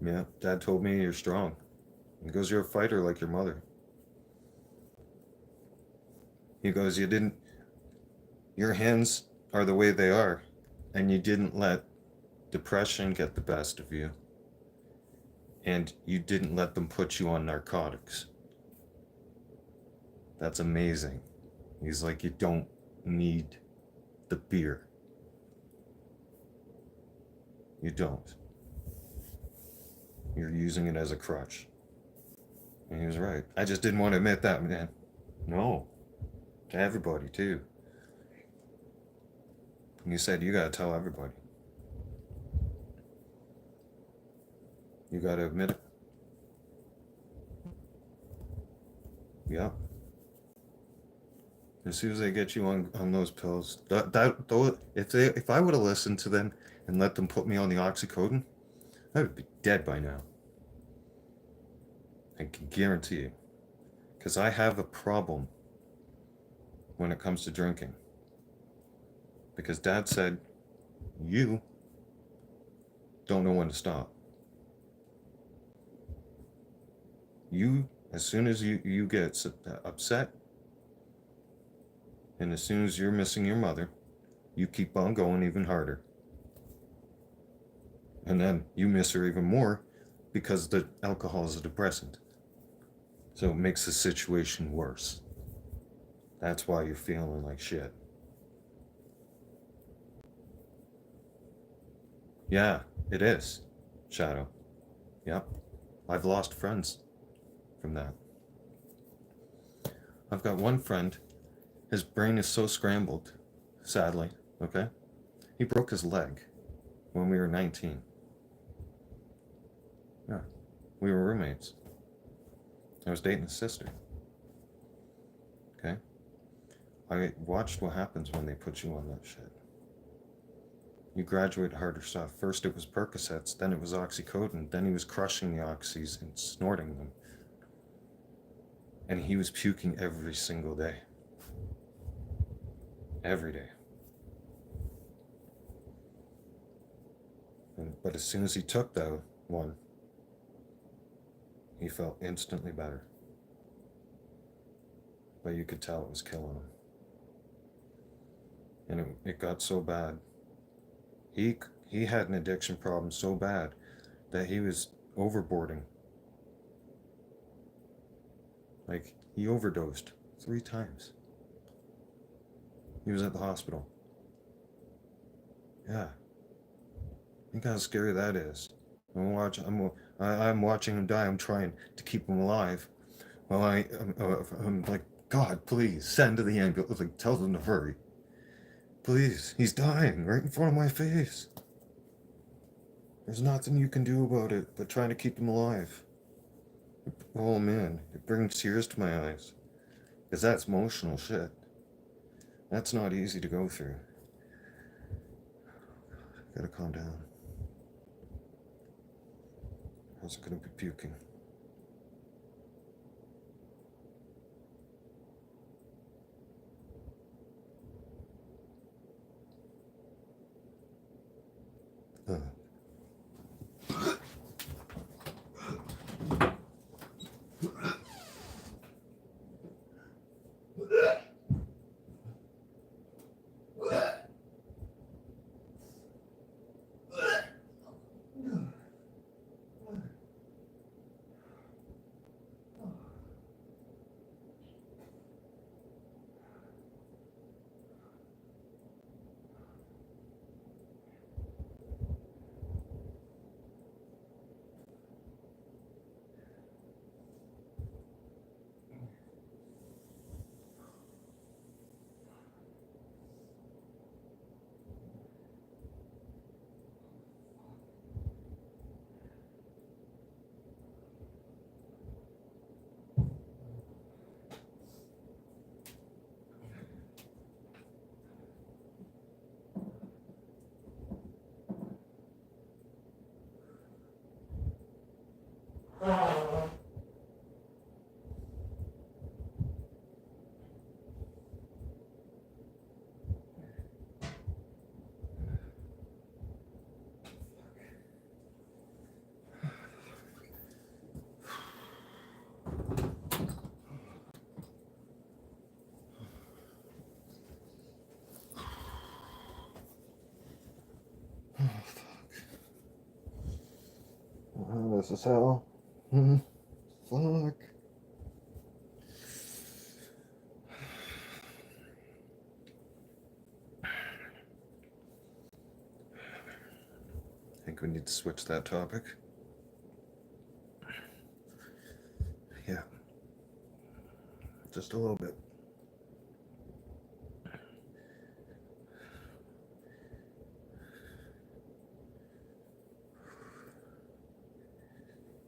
Yeah. Dad told me you're strong. He goes, you're a fighter like your mother. He goes, you didn't, your hands are the way they are, and you didn't let depression get the best of you, and you didn't let them put you on narcotics. That's amazing. He's like, you don't need the beer. You don't. You're using it as a crutch. And he was right. I just didn't want to admit that, man. No. To everybody, too. And you said you gotta tell everybody. You gotta admit it. Yep. As soon as they get you on those pills, if I would have listened to them and let them put me on the oxycodone, I would be dead by now. I can guarantee you. Because I have a problem when it comes to drinking. Because Dad said, you don't know when to stop. You, as soon as you get upset, and as soon as you're missing your mother, you keep on going even harder. And then you miss her even more because the alcohol is a depressant. So it makes the situation worse. That's why you're feeling like shit. Yeah, it is. Shadow. Yep. I've lost friends from that. I've got one friend, his brain is so scrambled, sadly, okay? He broke his leg when we were 19. Yeah. We were roommates. I was dating his sister. Okay? I watched what happens when they put you on that shit. You graduate harder stuff. First it was Percocets, then it was oxycodone, then he was crushing the oxys and snorting them. And he was puking every single day. Every day. But as soon as he took that one, he felt instantly better. But you could tell it was killing him. And it got so bad. He had an addiction problem so bad that he was overboarding. Like, he overdosed 3 times. He was at the hospital. Yeah. Think how scary that is. I'm watching him die. I'm trying to keep him alive. Well, I'm like, God, please send to the ambulance. Like, tell them to hurry. Please, he's dying right in front of my face. There's nothing you can do about it but trying to keep him alive. Oh man, it brings tears to my eyes. Because that's emotional shit. That's not easy to go through. Gotta calm down. How's it gonna be puking? Uh. this is hell. Fuck. I think we need to switch that topic. Yeah. Just a little bit.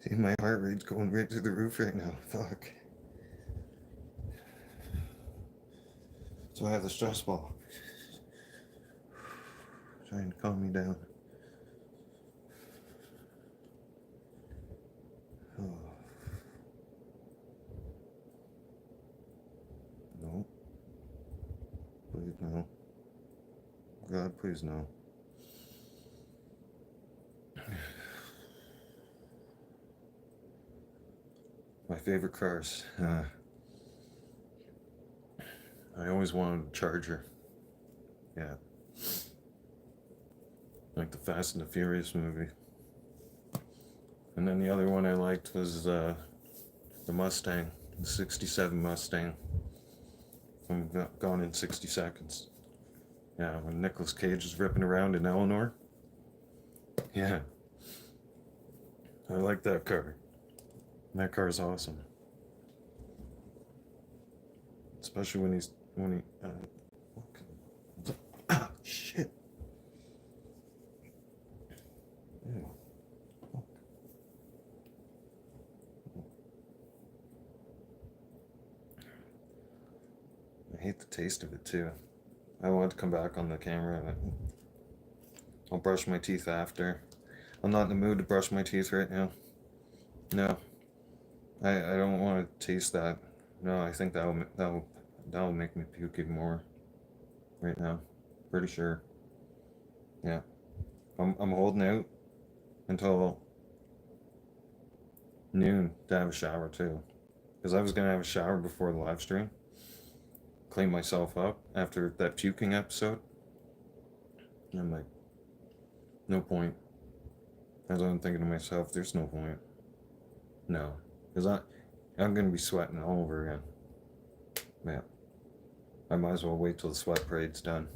See, my heart rate's going right through the roof right now. Fuck. So I have the stress ball. Trying to calm me down. Oh. No. Please no. God, please no. My favorite cars. I always wanted a Charger. Yeah. Like the Fast and the Furious movie. And then the other one I liked was the Mustang, the 67 Mustang from Gone in 60 Seconds. Yeah, when Nicolas Cage is ripping around in Eleanor. Yeah. I like that car. That car is awesome. Especially when he ah, shit. Ew. I hate the taste of it too. I want to come back on the camera and I'll brush my teeth after. I'm not in the mood to brush my teeth right now. No. I don't want to taste that. No, I think that'll make me puke even more right now. Pretty sure. Yeah. I'm holding out until noon to have a shower too. Because I was gonna have a shower before the live stream. Clean myself up after that puking episode. And I'm like, no point. As I'm thinking to myself, there's no point. No. Because I'm gonna be sweating all over again. Yeah. I might as well wait till the sweat parade's done.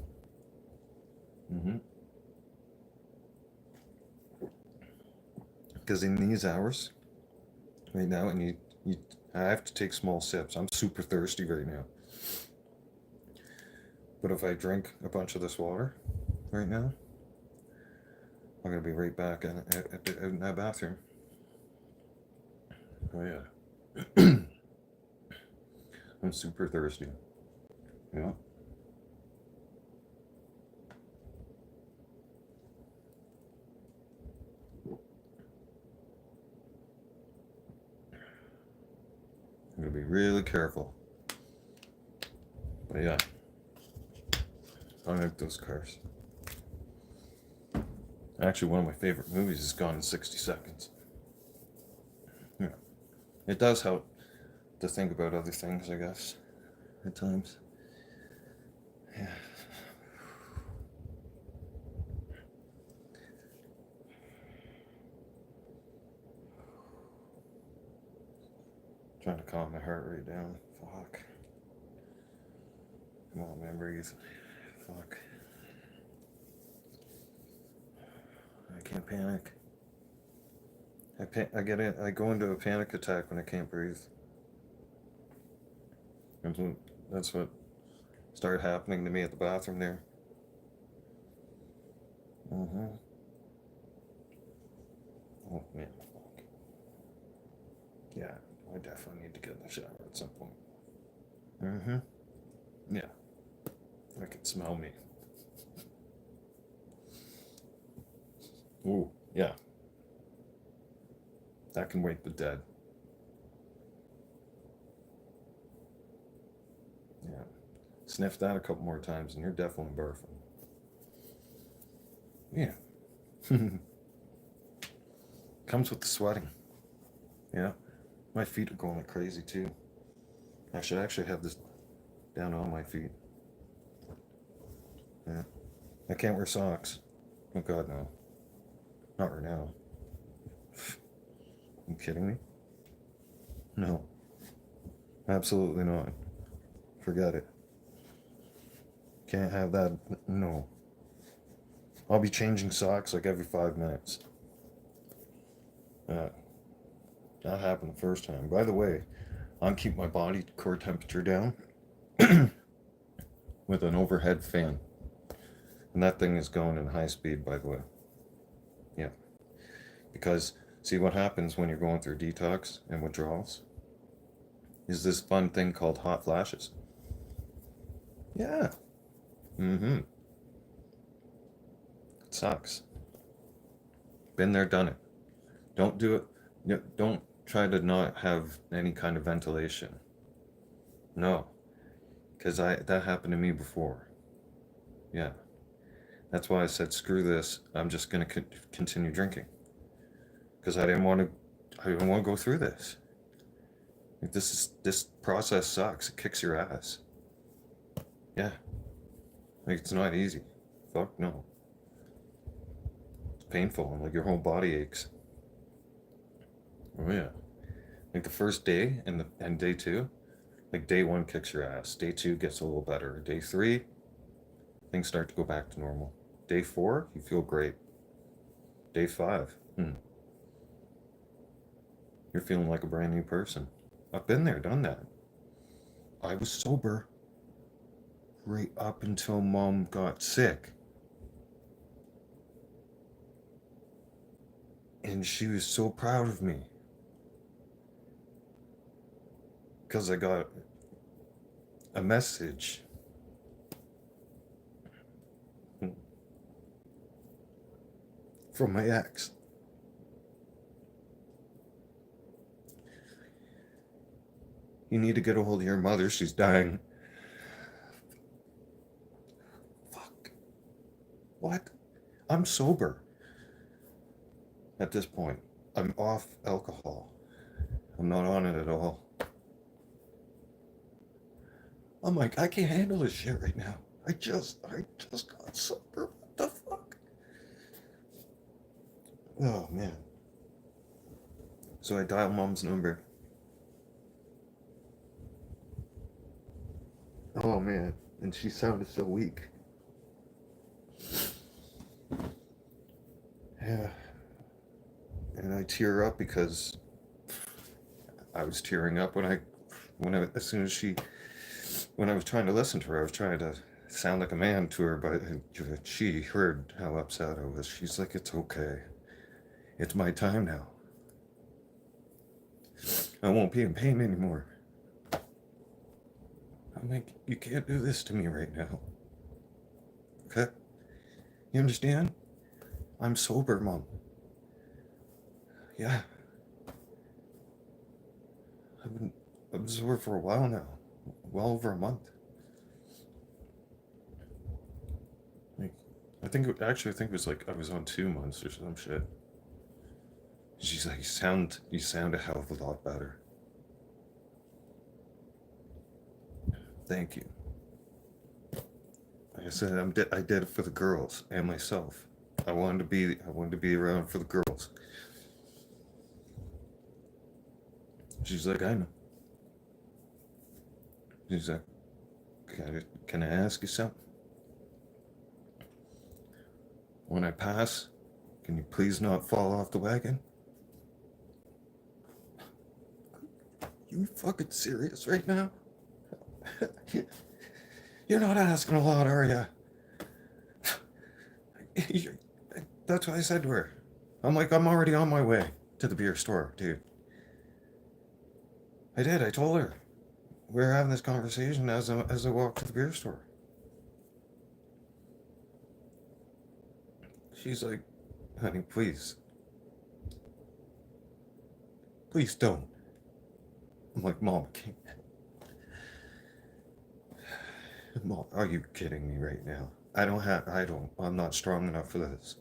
Because in these hours, right now, and I have to take small sips. I'm super thirsty right now. But if I drink a bunch of this water right now, I'm gonna be right back out in that bathroom. Oh yeah. I'm super thirsty. Yeah. I'm gonna be really careful. But yeah. I like those cars. Actually, one of my favorite movies is Gone in 60 Seconds. Yeah. It does help to think about other things, I guess, at times. Yeah. Trying to calm my heart rate down. Fuck. Come on, man, breathe. Fuck. I can't panic. I go into a panic attack when I can't breathe. And that's what started happening to me at the bathroom there. Oh man, fuck. Yeah, I definitely need to get in the shower at some point. Yeah. I can smell me. Ooh, yeah. That can wake the dead. Yeah. Sniff that a couple more times and you're definitely barfing. Yeah. Comes with the sweating. Yeah. My feet are going like crazy too. I should actually have this down on my feet. Yeah. I can't wear socks. Oh god, no. Not right now. You kidding me? No. Absolutely not. Forget it. Can't have that. No. I'll be changing socks like every 5 minutes. That happened the first time. By the way, I'm keeping my body core temperature down with an overhead fan. And that thing is going in high speed, by the way. Yeah. Because, see what happens when you're going through detox and withdrawals? Is this fun thing called hot flashes. Yeah. Mm-hmm. It sucks. Been there, done it. Don't do it. Don't try to not have any kind of ventilation. No. Because that happened to me before. Yeah. That's why I said, screw this. I'm just going to continue drinking. Because I didn't want to go through this. This process sucks. It kicks your ass. Yeah. Like, it's not easy. Fuck no. It's painful. Like, your whole body aches. Oh yeah. Like the first day and day two, like day one kicks your ass. Day two gets a little better. Day three, things start to go back to normal. Day four, you feel great. Day five, you're feeling like a brand new person. I've been there, done that. I was sober right up until Mom got sick. And she was so proud of me. Because I got a message from my ex. You need to get a hold of your mother. She's dying. Fuck. What? I'm sober. At this point, I'm off alcohol. I'm not on it at all. I'm like, I can't handle this shit right now. I just got sober. What the fuck? Oh man. So I dial Mom's number. Oh man. And she sounded so weak. Yeah. And I tear up because I was tearing up when I as soon as when I was trying to listen to her, I was trying to sound like a man to her, but she heard how upset I was. She's like, it's okay. It's my time now. I won't be in pain anymore. I'm like, you can't do this to me right now. Okay? You understand? I'm sober, Mom. Yeah. I've been sober for a while now. Well over a month. Like, I think it was like I was on 2 months or some shit. She's like, you sound a hell of a lot better. Thank you. Like I said, I did it for the girls and myself. I wanted to be around for the girls. She's like, I know. She's like, can I ask you something? When I pass, can you please not fall off the wagon? You fucking serious right now? You're not asking a lot, are you? That's what I said to her. I'm like, I'm already on my way to the beer store, dude. I did. I told her. We were having this conversation as I walked to the beer store. She's like, honey, please. Please don't. I'm like, Mom, Mom, are you kidding me right now? I'm not strong enough for this.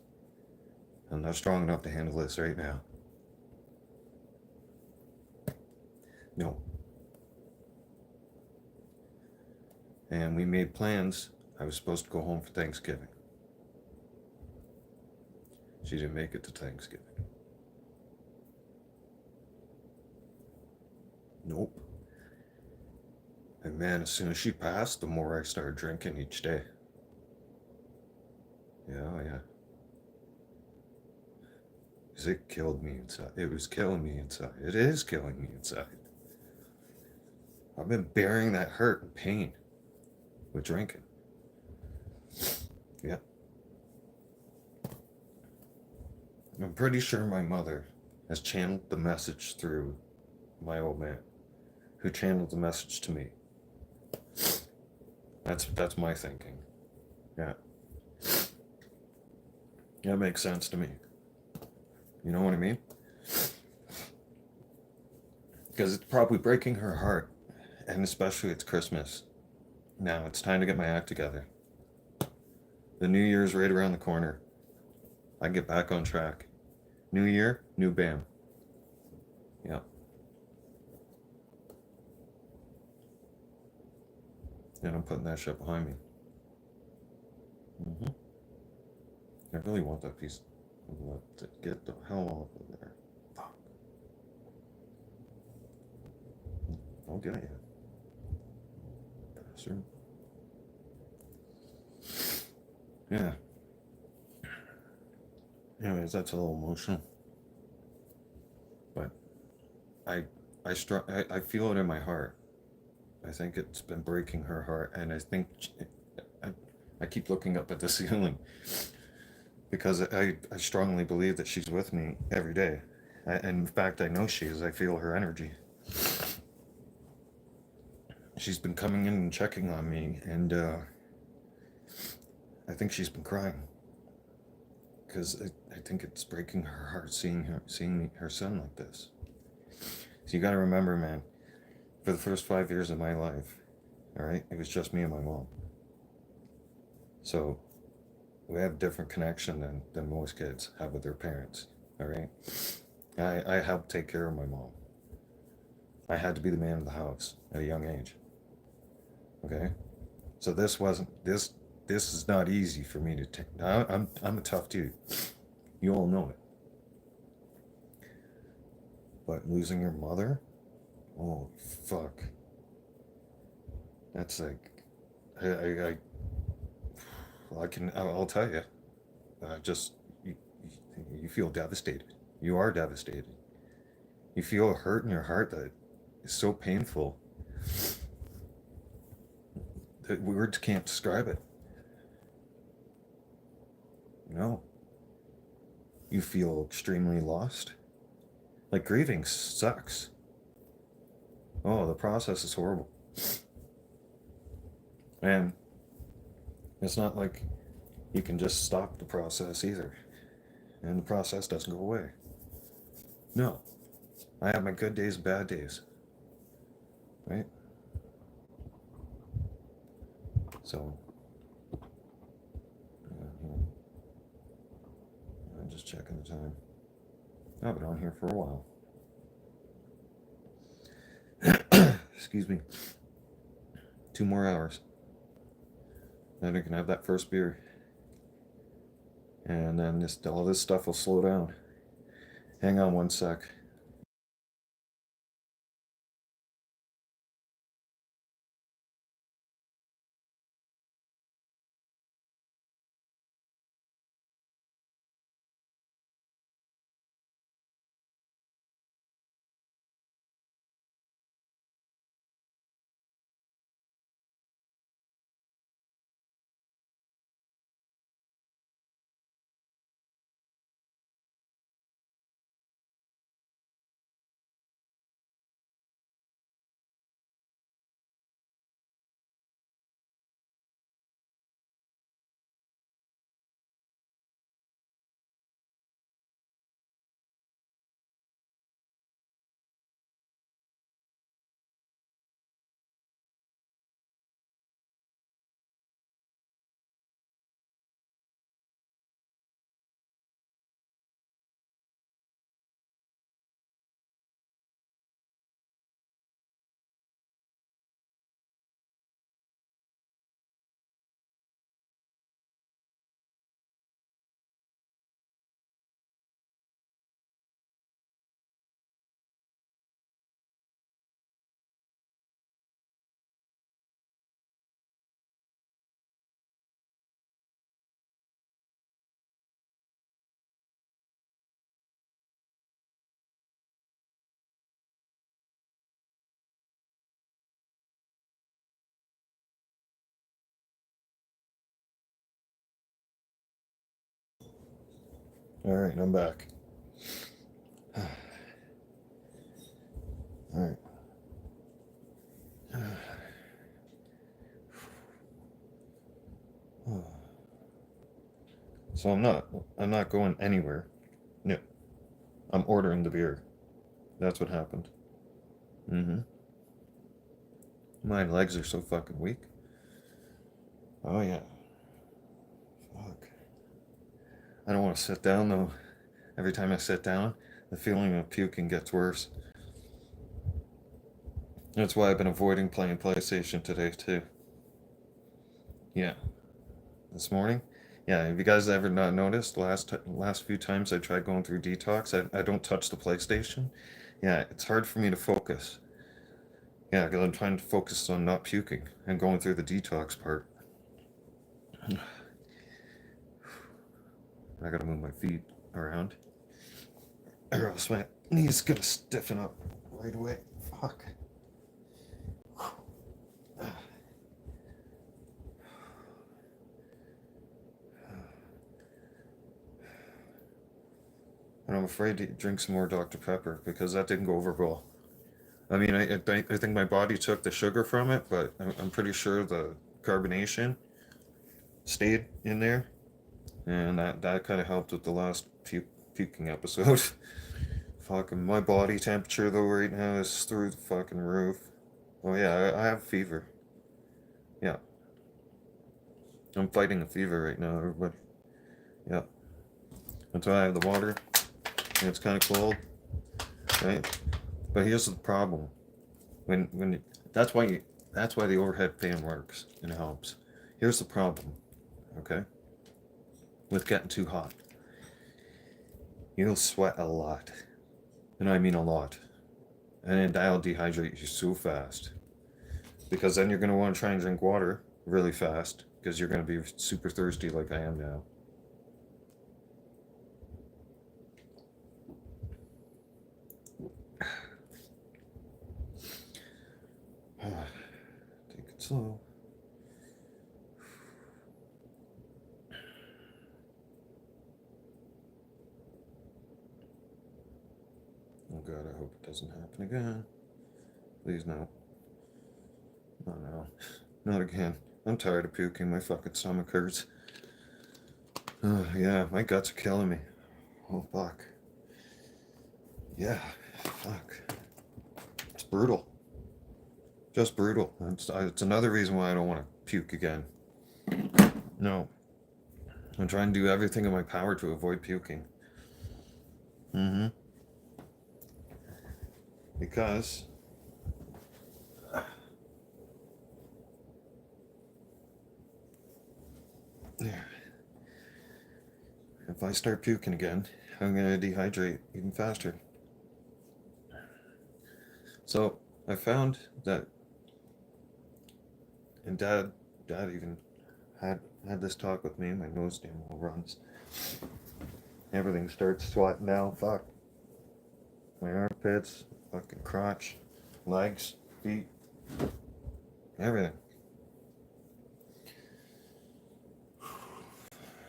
I'm not strong enough to handle this right now. No. And we made plans. I was supposed to go home for Thanksgiving. She didn't make it to Thanksgiving. Nope. And man, as soon as she passed, the more I started drinking each day. Yeah, oh yeah. 'Cause it killed me inside. It was killing me inside. It is killing me inside. I've been bearing that hurt and pain with drinking. Yeah. I'm pretty sure my mother has channeled the message through my old man, who channeled the message to me. That's my thinking. Yeah. That makes sense to me. You know what I mean? Because it's probably breaking her heart, and especially it's Christmas. Now it's time to get my act together. The New Year's right around the corner. I get back on track. New Year, new bam. Yeah. And I'm putting that shit behind me. hmm I really want that piece. Get the hell off of there. Fuck. I'll get it. Bastard. Yeah. Anyways, that's a little emotional. But I I feel it in my heart. I think it's been breaking her heart, and I think I, I keep looking up at the ceiling because I strongly believe that she's with me every day. And in fact, I know she is. I feel her energy. She's been coming in and checking on me, and I think she's been crying because I think it's breaking her heart seeing me, her son like this. So you got to remember, man, for the first 5 years of my life, all right, it was just me and my mom. So we have a different connection than most kids have with their parents. All right, I helped take care of my mom. I had to be the man of the house at a young age. Okay, so this wasn't this. This is not easy for me to take. I'm a tough dude. You all know it. But losing your mother, oh fuck, that's like I can I'll tell you. Just you, you feel devastated. You are devastated. You feel a hurt in your heart that is so painful that words can't describe it. No, you feel extremely lost. Like grieving sucks. Oh, the process is horrible. And it's not like you can just stop the process either. And the process doesn't go away. No. I have my good days and bad days. Right? So, I'm just checking the time. I've been on here for a while. Excuse me. 2 more hours. Then I can have that first beer. And then all this stuff will slow down. Hang on one sec. Alright, I'm back. Alright. So I'm not going anywhere. No. I'm ordering the beer. That's what happened. Mm-hmm. My legs are so fucking weak. Oh yeah. Fuck. I don't want to sit down though. Every time I sit down, the feeling of puking gets worse. That's why I've been avoiding playing PlayStation today too. Yeah. This morning? Yeah, have you guys ever not noticed last few times I tried going through detox, I don't touch the PlayStation? Yeah, it's hard for me to focus. Yeah, because I'm trying to focus on not puking and going through the detox part. I gotta move my feet around, or else my knees gonna stiffen up right away. Fuck. And I'm afraid to drink some more Dr. Pepper because that didn't go over well. I mean, I think my body took the sugar from it, but I'm pretty sure the carbonation stayed in there, and that kind of helped with the last puking episode. Fucking my body temperature though right now is through the fucking roof. Oh yeah, I have fever. Yeah, I'm fighting a fever right now, everybody. Yeah, that's why I have the water. And it's kind of cold, right? But here's the problem: when that's why the overhead fan works and helps. Here's the problem, okay? With getting too hot, you'll sweat a lot, and I mean a lot, and then that'll dehydrate you so fast. Because then you're gonna want to try and drink water really fast because you're gonna be super thirsty like I am now. Take it slow. Oh god, I hope it doesn't happen again. Please no. Oh no. Not again. I'm tired of puking. My fucking stomach hurts. Oh yeah, my guts are killing me. Oh fuck. Yeah, fuck. It's brutal. Just brutal. It's another reason why I don't want to puke again. No. I'm trying to do everything in my power to avoid puking. Mm-hmm. Because if I start puking again, I'm gonna dehydrate even faster. So I found that, and Dad even had this talk with me. My nose damn well runs. Everything starts swatting down. Fuck. My armpits, fucking crotch, legs, feet, everything.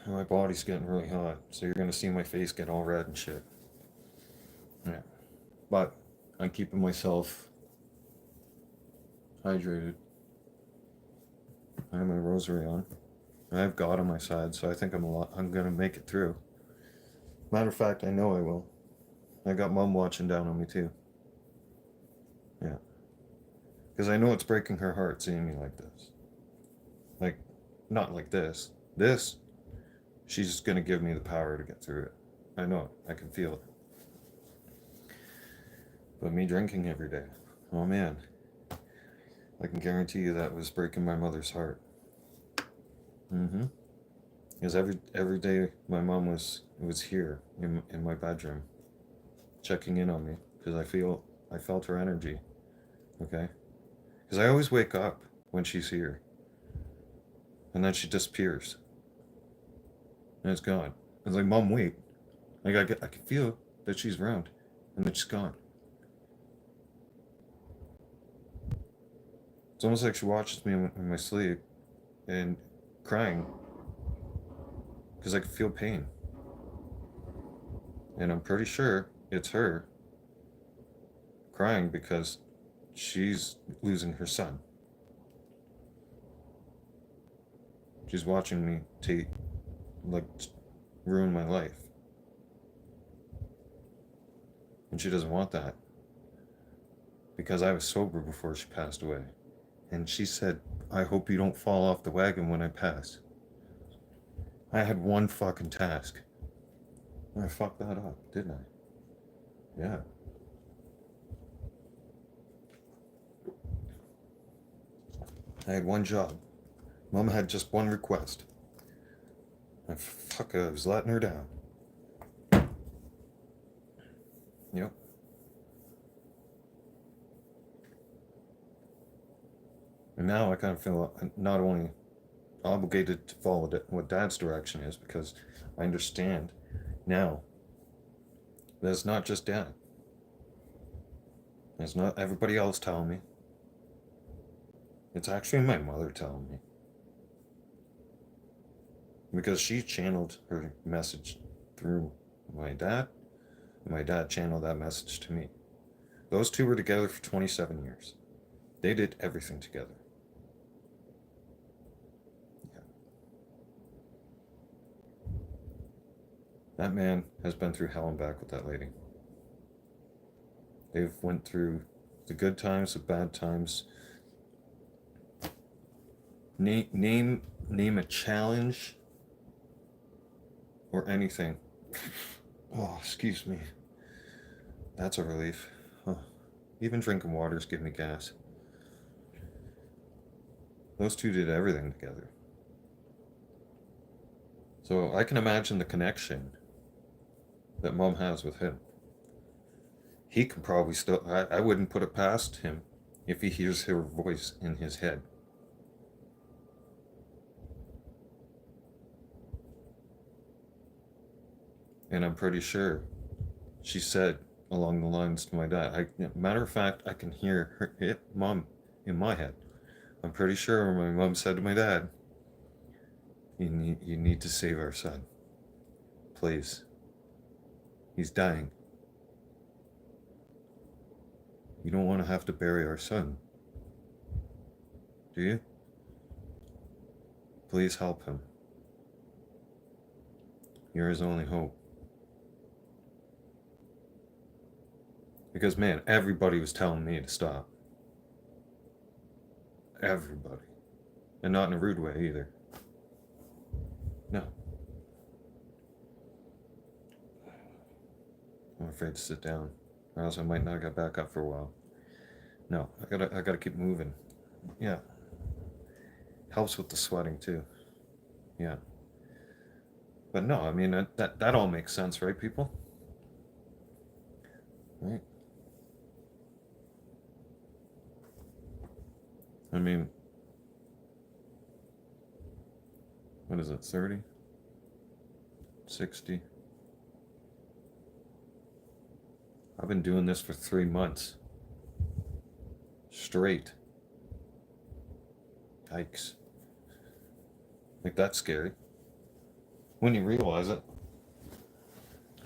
My body's getting really hot, so you're gonna see my face get all red and shit. Yeah. But I'm keeping myself hydrated. I have my rosary on. I have God on my side, so I think I'm gonna make it through. Matter of fact, I know I will. I got Mom watching down on me too. Yeah. Because I know it's breaking her heart seeing me like this. Like, not like this. This, she's just gonna give me the power to get through it. I know it. I can feel it. But me drinking every day, oh man, I can guarantee you that was breaking my mother's heart. Mm-hmm. Because every day my mom was here in my bedroom, checking in on me because I felt her energy. Okay. Because I always wake up when she's here, and then she disappears, and it's gone. It's like, Mom, wait. Like I can feel that she's around, and then she's gone. It's almost like she watches me in my sleep, and crying because I can feel pain. And I'm pretty sure it's her crying because she's losing her son. She's watching me like, ruin my life. And she doesn't want that. Because I was sober before she passed away. And she said, I hope you don't fall off the wagon when I pass. I had one fucking task. I fucked that up, didn't I? Yeah. I had one job. Mom had just one request. I was letting her down. Yep. And now I kind of feel not only obligated to follow what Dad's direction is, because I understand now that it's not just Dad. It's not everybody else telling me. It's actually my mother telling me. Because she channeled her message through my dad, and my dad channeled that message to me. Those two were together for 27 years. They did everything together. Yeah. That man has been through hell and back with that lady. They've went through the good times, the bad times. Name a challenge or anything. Oh, excuse me. That's a relief. Huh. Even drinking water's giving me gas. Those two did everything together. So I can imagine the connection that Mom has with him. He can probably still, I wouldn't put it past him if he hears her voice in his head. And I'm pretty sure she said along the lines to my dad. Matter of fact, I can hear Mom in my head. I'm pretty sure my mom said to my dad, you need to save our son. Please. He's dying. You don't want to have to bury our son. Do you? Please help him. You're his only hope. Because, man, everybody was telling me to stop. Everybody. And not in a rude way either. No. I'm afraid to sit down, or else I might not get back up for a while. No, I gotta keep moving. Yeah. Helps with the sweating too. Yeah. But no, I mean that all makes sense, right, people? Right? I mean, what is it, 30? 60? I've been doing this for 3 months. Straight. Yikes. Like, that's scary. When you realize it,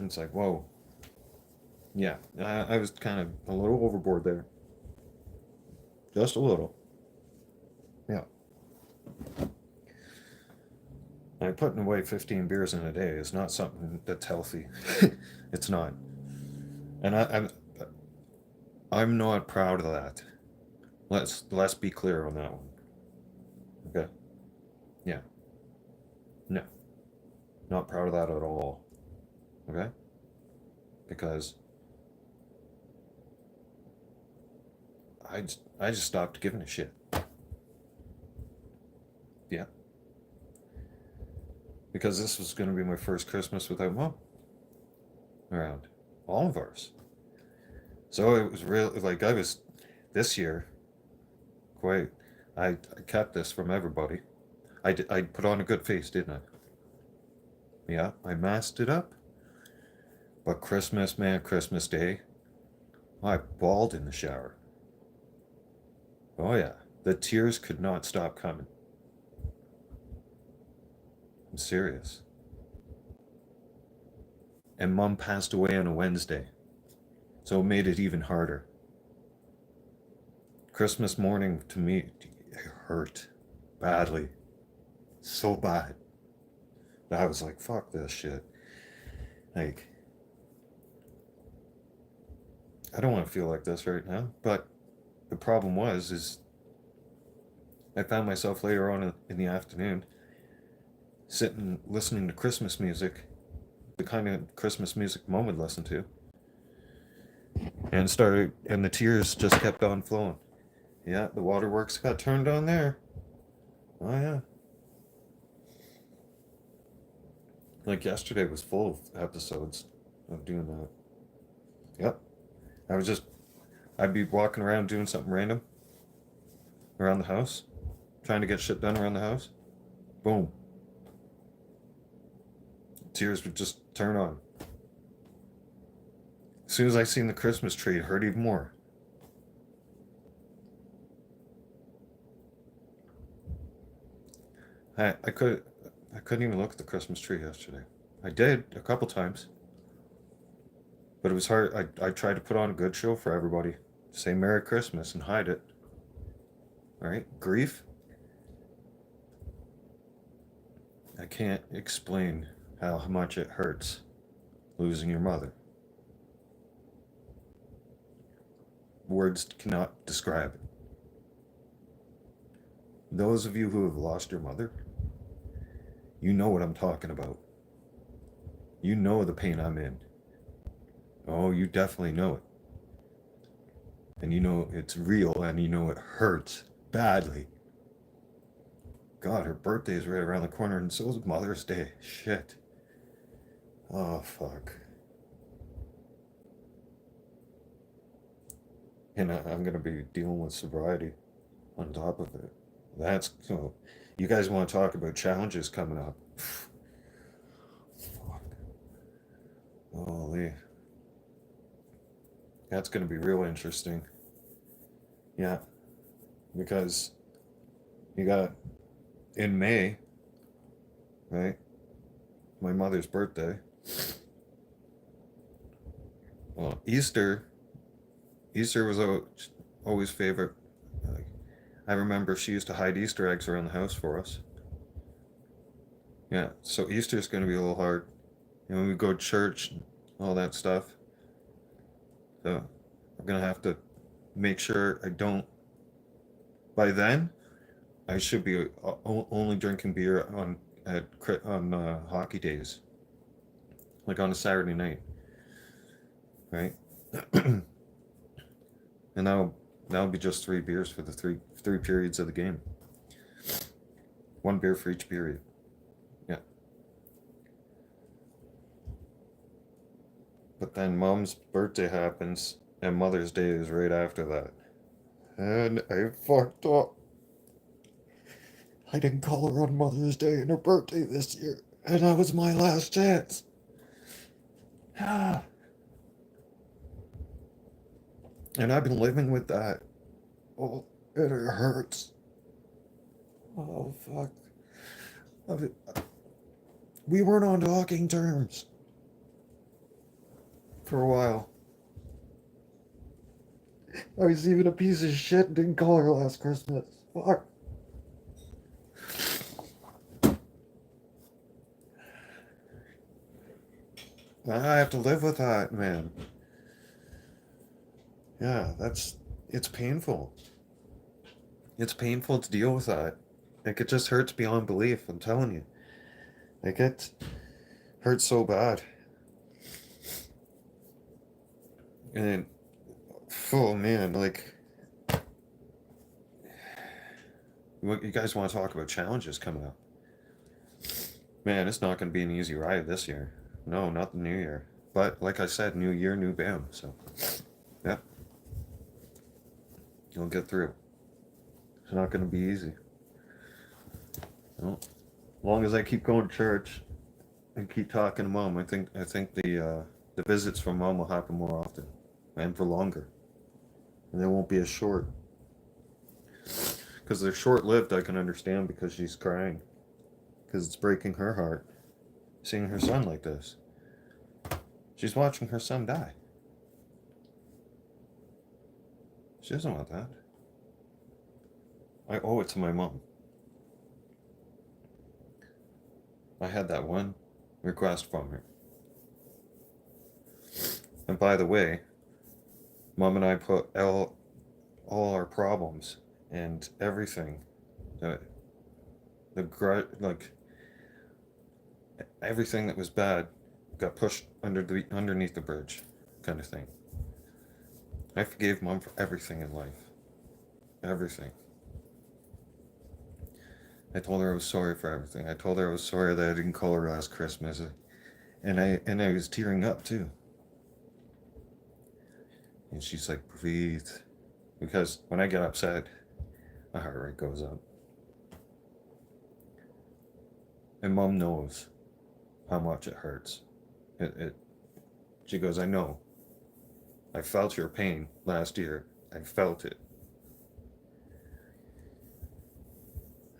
it's like, whoa. Yeah, I was kind of a little overboard there. Just a little. Yeah. Like, putting away 15 beers in a day is not something that's healthy. It's not. And I'm not proud of that. Let's be clear on that one. Okay? Yeah. No. Not proud of that at all. Okay? Because I just stopped giving a shit. Yeah. Because this was going to be my first Christmas without Mom around. All of ours. So it was really like this year, quite, I kept this from everybody. I put on a good face, didn't I? Yeah, I masked it up. But Christmas, man, Christmas Day, I bawled in the shower. Oh yeah, the tears could not stop coming. I'm serious. And Mom passed away on a Wednesday. So it made it even harder. Christmas morning to me, it hurt badly. So bad. I was like, fuck this shit. Like, I don't want to feel like this right now. But the problem is I found myself later on in the afternoon sitting listening to Christmas music, the kind of Christmas music Mom would listen to, and the tears just kept on flowing. Yeah, the waterworks got turned on there. Oh yeah. Like yesterday was full of episodes of doing that. Yep. I'd be walking around doing something random around the house, trying to get shit done around the house. Boom. Tears would just turn on. As soon as I seen the Christmas tree, it hurt even more. I couldn't even look at the Christmas tree yesterday. I did a couple times, but it was hard. I tried to put on a good show for everybody, say Merry Christmas and hide it. Right? Grief. I can't explain how much it hurts losing your mother. Words cannot describe it. Those of you who have lost your mother, you know what I'm talking about. You know the pain I'm in. Oh, you definitely know it. And you know it's real and you know it hurts badly. God, her birthday is right around the corner and so is Mother's Day. Shit. Oh, fuck. And I'm going to be dealing with sobriety on top of it. That's so. You guys want to talk about challenges coming up? Fuck. Holy. That's going to be real interesting. Yeah. Because you got in May, right? My mother's birthday. Well, Easter was always favorite. Like, I remember she used to hide Easter eggs around the house for us. Yeah, so Easter's going to be a little hard. You know, we go to church and all that stuff. So I'm going to have to make sure I don't. By then, I should be only drinking beer on hockey days, like on a Saturday night, right? And that'll be just 3 beers for the three periods of the game. 1 beer for each period. Yeah. But then Mom's birthday happens, and Mother's Day is right after that. And I fucked up. I didn't call her on Mother's Day and her birthday this year, and that was my last chance. Ah. And I've been living with that. Oh, it hurts. Oh, fuck. We weren't on talking terms for a while. I was even a piece of shit and didn't call her last Christmas. Fuck. I have to live with that, man. Yeah, it's painful. It's painful to deal with that. Like, it just hurts beyond belief, I'm telling you. Like, it hurts so bad. And, oh man, like, you guys want to talk about challenges coming up? Man, it's not going to be an easy ride this year. No, not the new year. But, like I said, new year, new BAM. So, yeah. You'll get through. It's not going to be easy. Well, as long as I keep going to church and keep talking to Mom, I think the visits from Mom will happen more often and for longer, and they won't be as short. Because they're short-lived, I can understand because she's crying, because it's breaking her heart seeing her son like this. She's watching her son die. She doesn't want that. I owe it to my mom. I had that one request from her. And by the way, Mom and I put all our problems and everything, like everything that was bad, got pushed underneath the bridge, kind of thing. I forgave Mom for everything in life, everything. I told her I was sorry for everything. I told her I was sorry that I didn't call her last Christmas, and I was tearing up too. And she's like, breathe, because when I get upset, my heart rate goes up. And Mom knows how much it hurts. She goes, I know. I felt your pain last year. I felt it.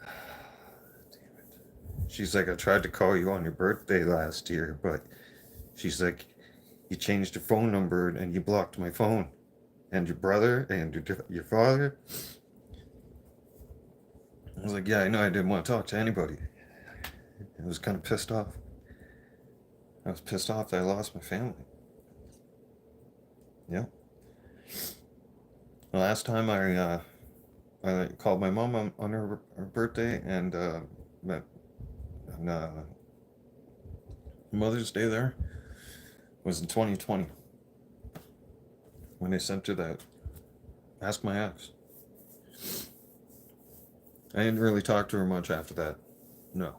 Damn it. She's like, I tried to call you on your birthday last year, but she's like, you changed your phone number and you blocked my phone. And your brother and your father. I was like, yeah, I know, I didn't want to talk to anybody. I was kind of pissed off. I was pissed off that I lost my family. Yeah. The last time I called my mom on her birthday and on Mother's Day there was in 2020 when they sent her that Ask My Ex. I didn't really talk to her much after that. No.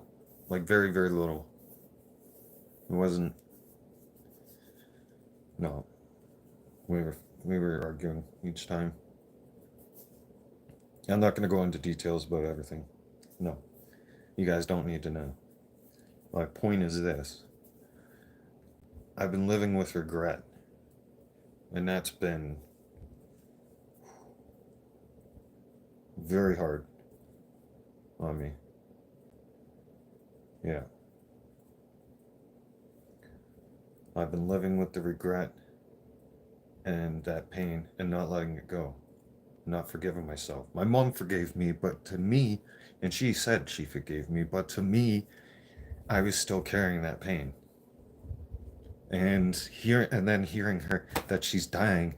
Like very, very little. It wasn't. No. We were arguing each time. I'm not going to go into details about everything. No. You guys don't need to know. My point is this. I've been living with regret. And that's been very hard on me. Yeah. I've been living with the regret and that pain and not letting it go. Not forgiving myself. My mom forgave me, but to me, and she said she forgave me, but to me, I was still carrying that pain. And then hearing her that she's dying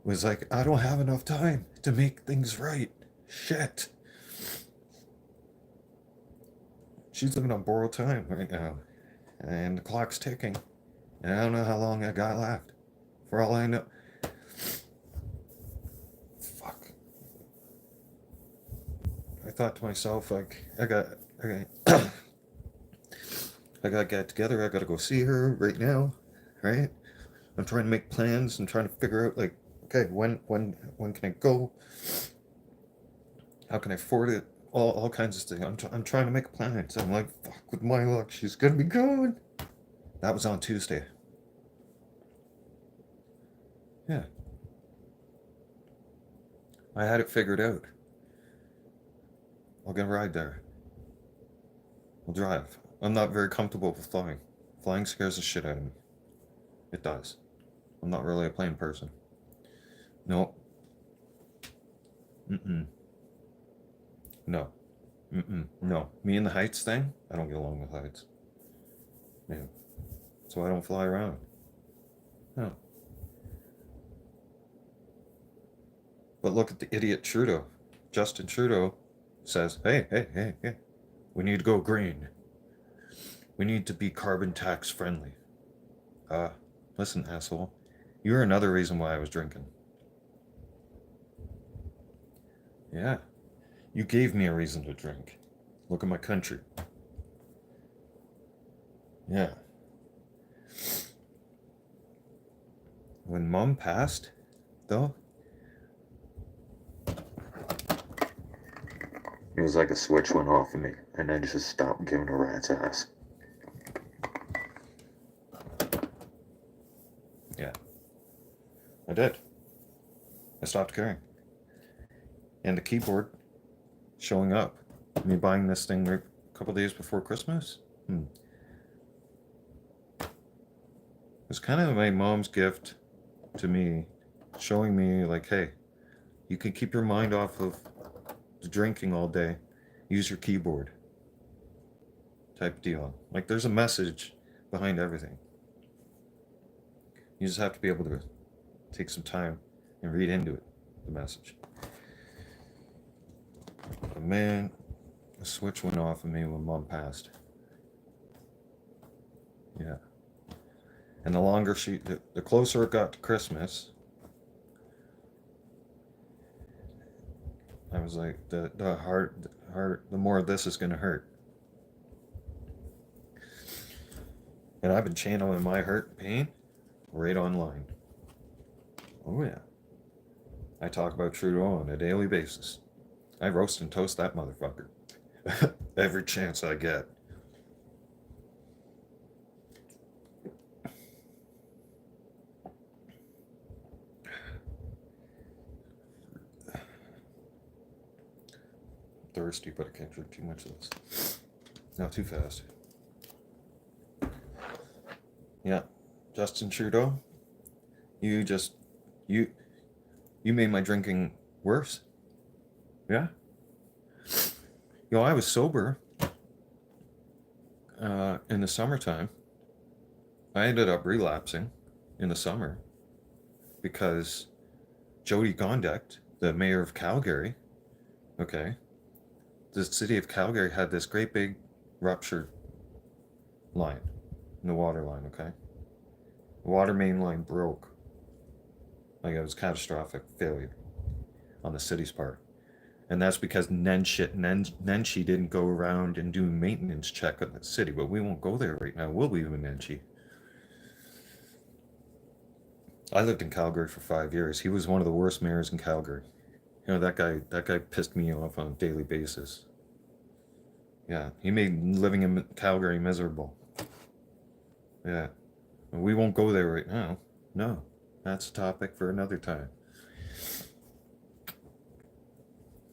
was like, I don't have enough time to make things right. Shit. She's living on borrowed time right now. And the clock's ticking. And I don't know how long I got left. For all I know. Fuck. I thought to myself, like, I gotta get together. I gotta go see her right now. Right? I'm trying to make plans. I'm trying to figure out, like, okay, when can I go? How can I afford it? All kinds of things. I'm trying to make plans. I'm like, fuck, with my luck, she's gonna be gone. That was on Tuesday. Yeah. I had it figured out. I'll get a ride there. I'll drive. I'm not very comfortable with flying. Flying scares the shit out of me. It does. I'm not really a plane person. No. Mm-mm. No. Mm-mm. No. Me and the heights thing, I don't get along with heights. Yeah. So I don't fly around. No. But look at the idiot Trudeau. Justin Trudeau says, hey, we need to go green. We need to be carbon tax friendly. Listen, asshole. You're another reason why I was drinking. Yeah. You gave me a reason to drink. Look at my country. Yeah. When Mom passed, though, it was like a switch went off in me, and I just stopped giving a rat's ass. Yeah. I did. I stopped caring. And the keyboard showing up. Me buying this thing a couple days before Christmas. was kind of my mom's gift to me, showing me like, hey, you can keep your mind off of the drinking all day. Use your keyboard. Type deal. Like there's a message behind everything. You just have to be able to take some time and read into it, the message. But man, a switch went off of me when Mom passed. Yeah. And the longer the closer it got to Christmas, I was like, the more this is gonna hurt. And I've been channeling my hurt and pain right online. Oh yeah. I talk about Trudeau on a daily basis. I roast and toast that motherfucker. Every chance I get. Thirsty, but I can't drink too much of this. Not too fast. Yeah, Justin Trudeau, you made my drinking worse. Yeah. I was sober in the summertime. I ended up relapsing in the summer because Jody Gondek, the mayor of Calgary, okay, the city of Calgary had this great big ruptured line in the water line, okay? The water main line broke. Like it was catastrophic failure on the city's part. And that's because Nenshi didn't go around and do a maintenance check on the city. But we won't go there right now, will we, with Nenshi? I lived in Calgary for 5 years. He was one of the worst mayors in Calgary. That guy pissed me off on a daily basis. Yeah, he made living in Calgary miserable. Yeah, we won't go there right now. No, that's a topic for another time.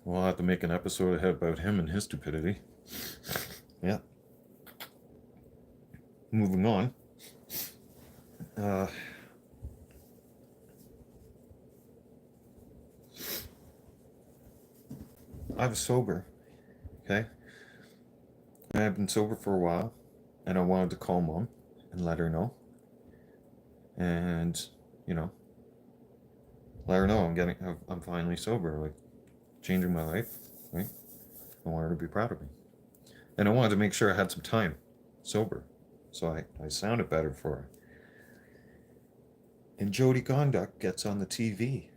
We'll have to make an episode ahead about him and his stupidity. Yeah. Moving on. I was sober. Okay. I've been sober for a while, and I wanted to call Mom and let her know. And let her know I'm finally sober, like changing my life, right? I want her to be proud of me. And I wanted to make sure I had some time sober, so I sounded better for her. And Jody Gondek gets on the TV,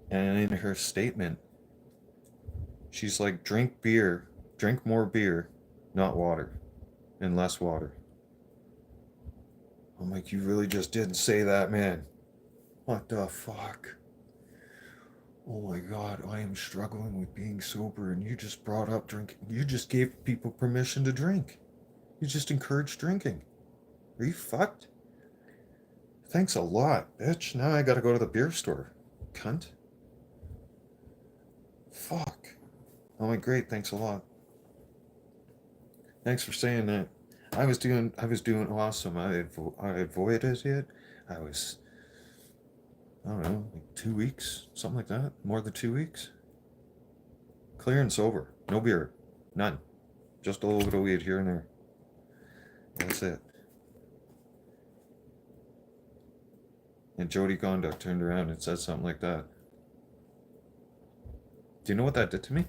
and in her statement, she's like, drink more beer, not water, and less water. I'm like, you really just didn't say that, man. What the fuck? Oh my God, I am struggling with being sober, and you just brought up drinking. You just gave people permission to drink. You just encouraged drinking. Are you fucked? Thanks a lot, bitch. Now I gotta go to the beer store. Cunt. Fuck. I'm like, great, thanks a lot. Thanks for saying that. I was doing awesome. I avoided it. I don't know, like 2 weeks, something like that. More than 2 weeks. Clear and sober. No beer. None. Just a little bit of weed here and there. That's it. And Jody Gondek turned around and said something like that. Do you know what that did to me?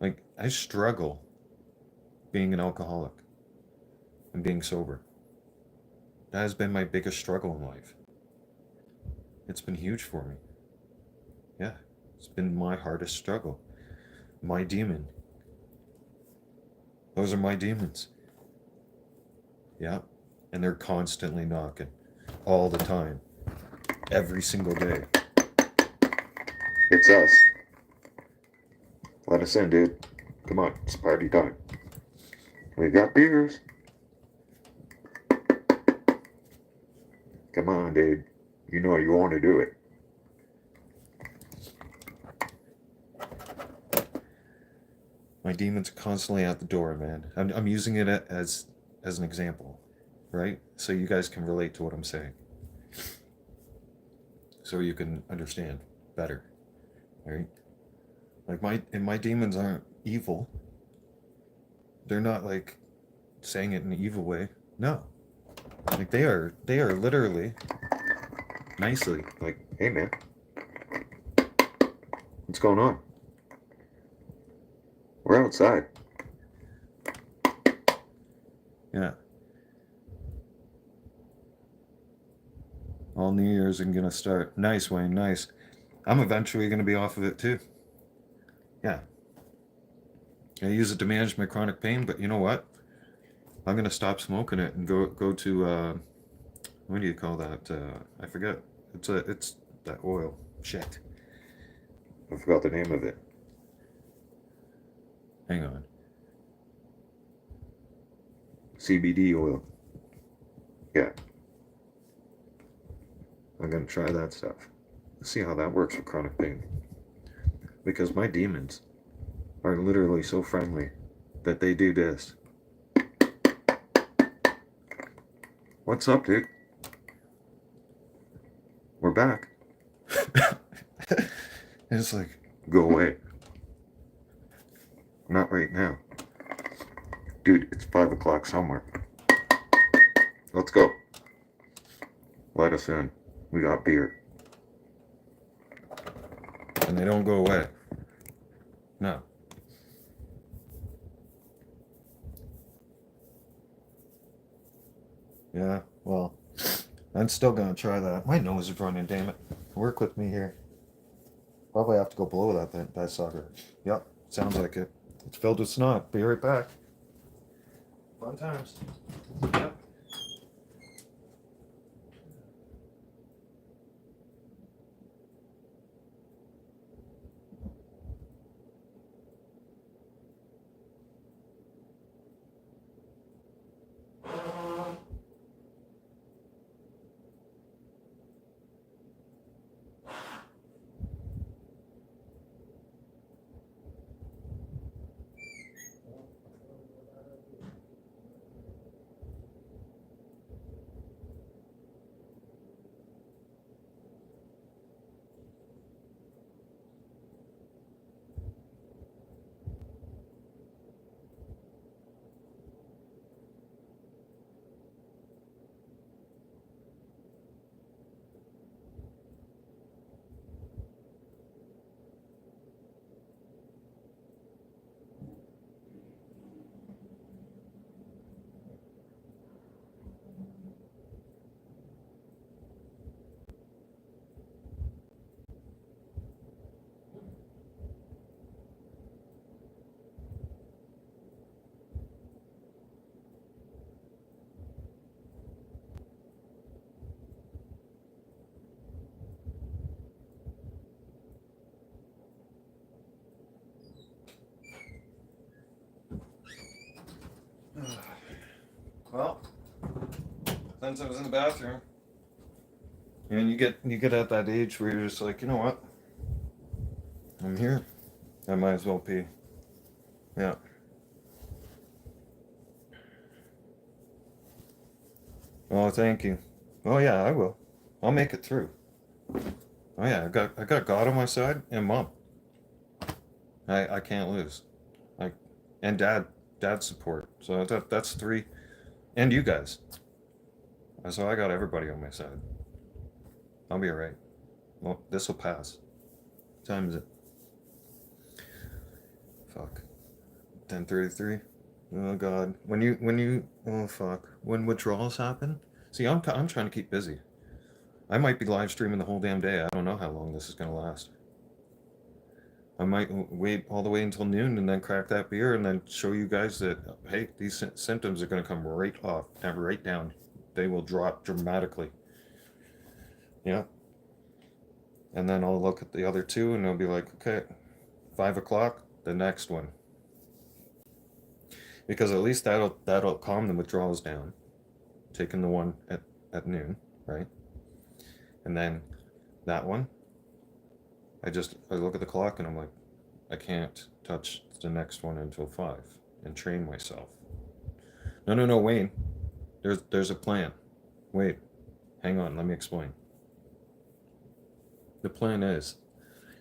Like, I struggle being an alcoholic and being sober. That has been my biggest struggle in life. It's been huge for me. Yeah, it's been my hardest struggle. My demon. Those are my demons. Yeah, and they're constantly knocking. All the time. Every single day. It's us. Let us in, dude. Come on, it's party time. We got beers. Come on, dude. You know you want to do it. My demons are constantly at the door, man. I'm using it as an example. right? So you guys can relate to what I'm saying. So you can understand better, right? Like my demons aren't evil. They're not like saying it in an evil way. No. Like they are literally nicely like, hey man, what's going on? We're outside. Yeah. All New Year's I'm gonna start. Nice, Wayne, nice. I'm eventually gonna be off of it too. Yeah. I use it to manage my chronic pain, but you know what? I'm gonna stop smoking it and go to what do you call that? I forget. It's that oil. Shit. I forgot the name of it. Hang on. CBD oil. Yeah. I'm gonna try that stuff. See how that works with chronic pain. Because my demons are literally so friendly that they do this. What's up, dude? We're back. And it's like, go away. Not right now. Dude, it's 5 o'clock somewhere. Let's go. Let us in. We got beer. And they don't go away. No. Yeah, well, I'm still gonna try that. My nose is running, damn it. Work with me here. Probably have to go blow that sucker. Yep, sounds like it. It's filled with snot. Be right back. Fun times. Yep. Well, since I was in the bathroom, and you get at that age where you're just like, you know what? I'm here. I might as well pee. Yeah. Oh, thank you. Oh yeah, I will. I'll make it through. Oh yeah, I got God on my side and mom. I can't lose. Like, and dad support. So that's three, and you guys. So I got everybody on my side. I'll be alright. Well, this will pass. What time is it? Fuck. 10:33. Oh God. When you oh fuck. When withdrawals happen. See, I'm trying to keep busy. I might be live streaming the whole damn day. I don't know how long this is gonna last. I might wait all the way until noon and then crack that beer and then show you guys that, hey, these symptoms are going to come right off, right down. They will drop dramatically. Yeah. And then I'll look at the other two and I'll be like, okay, 5 o'clock, the next one. Because at least that'll calm the withdrawals down. Taking the one at noon, right? And then that one, I look at the clock and I'm like, I can't touch the next one until 5 and train myself. No, Wayne. There's a plan. Wait, hang on, let me explain. The plan is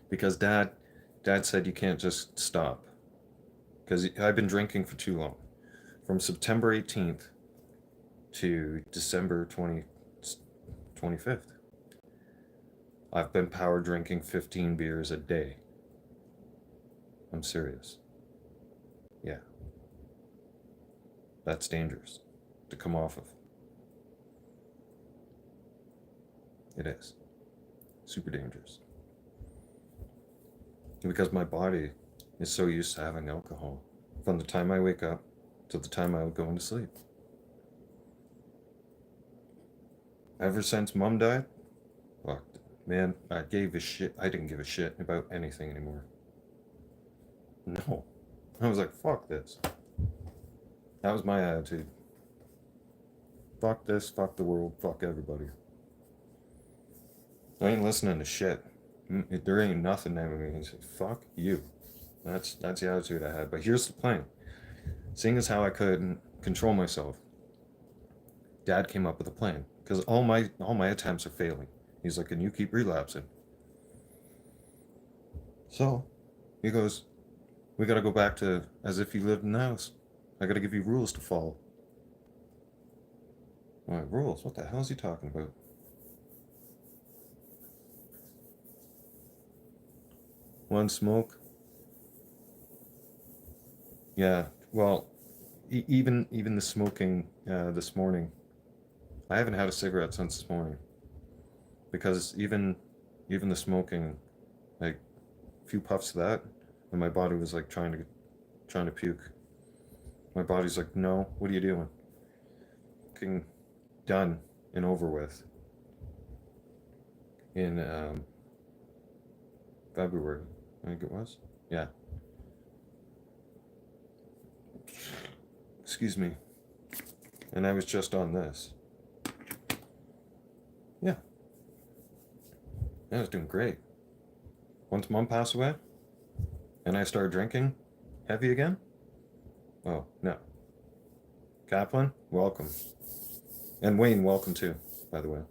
because dad said you can't just stop because I've been drinking for too long. From September 18th to December 25th. I've been power drinking 15 beers a day. I'm serious. Yeah, that's dangerous to come off of. It is. Super dangerous. Because my body is so used to having alcohol from the time I wake up to the time I would go into sleep. Ever since mom died, fuck, man, I gave a shit. I didn't give a shit about anything anymore. No. I was like, fuck this. That was my attitude. Fuck this, fuck the world, fuck everybody. I ain't listening to shit. There ain't nothing that means fuck you. That's the attitude I had. But here's the plan. Seeing as how I couldn't control myself, Dad came up with a plan. Because all my attempts are failing. He's like, and you keep relapsing. So he goes, we gotta go back to as if you lived in the house. I gotta give you rules to follow. I'm like, rules? What the hell is he talking about? One smoke? Yeah. Well, even the smoking this morning. I haven't had a cigarette since this morning because even the smoking, like a few puffs of that, and my body was like trying to puke. My body's like, no, what are you doing? Fucking done and over with in February, I think it was. Yeah. Excuse me. And I was just on this. Yeah, I was doing great. Once mom passed away and I started drinking heavy again, oh no. Kaplan, welcome. And Wayne, welcome too, by the way.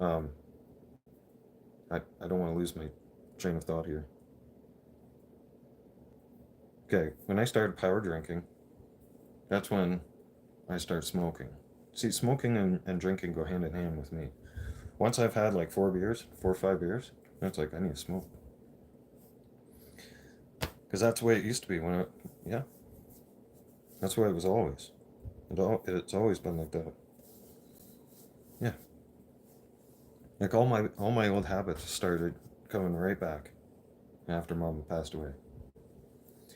Um, I don't want to lose my train of thought here. Okay, when I started power drinking, that's when I started smoking. See, smoking and drinking go hand in hand with me. Once I've had like 4 or 5 beers, that's like, I need to smoke. Because that's the way it used to be yeah, that's the way it was always. It's always been like that. Yeah. Like all my old habits started coming right back after mom passed away.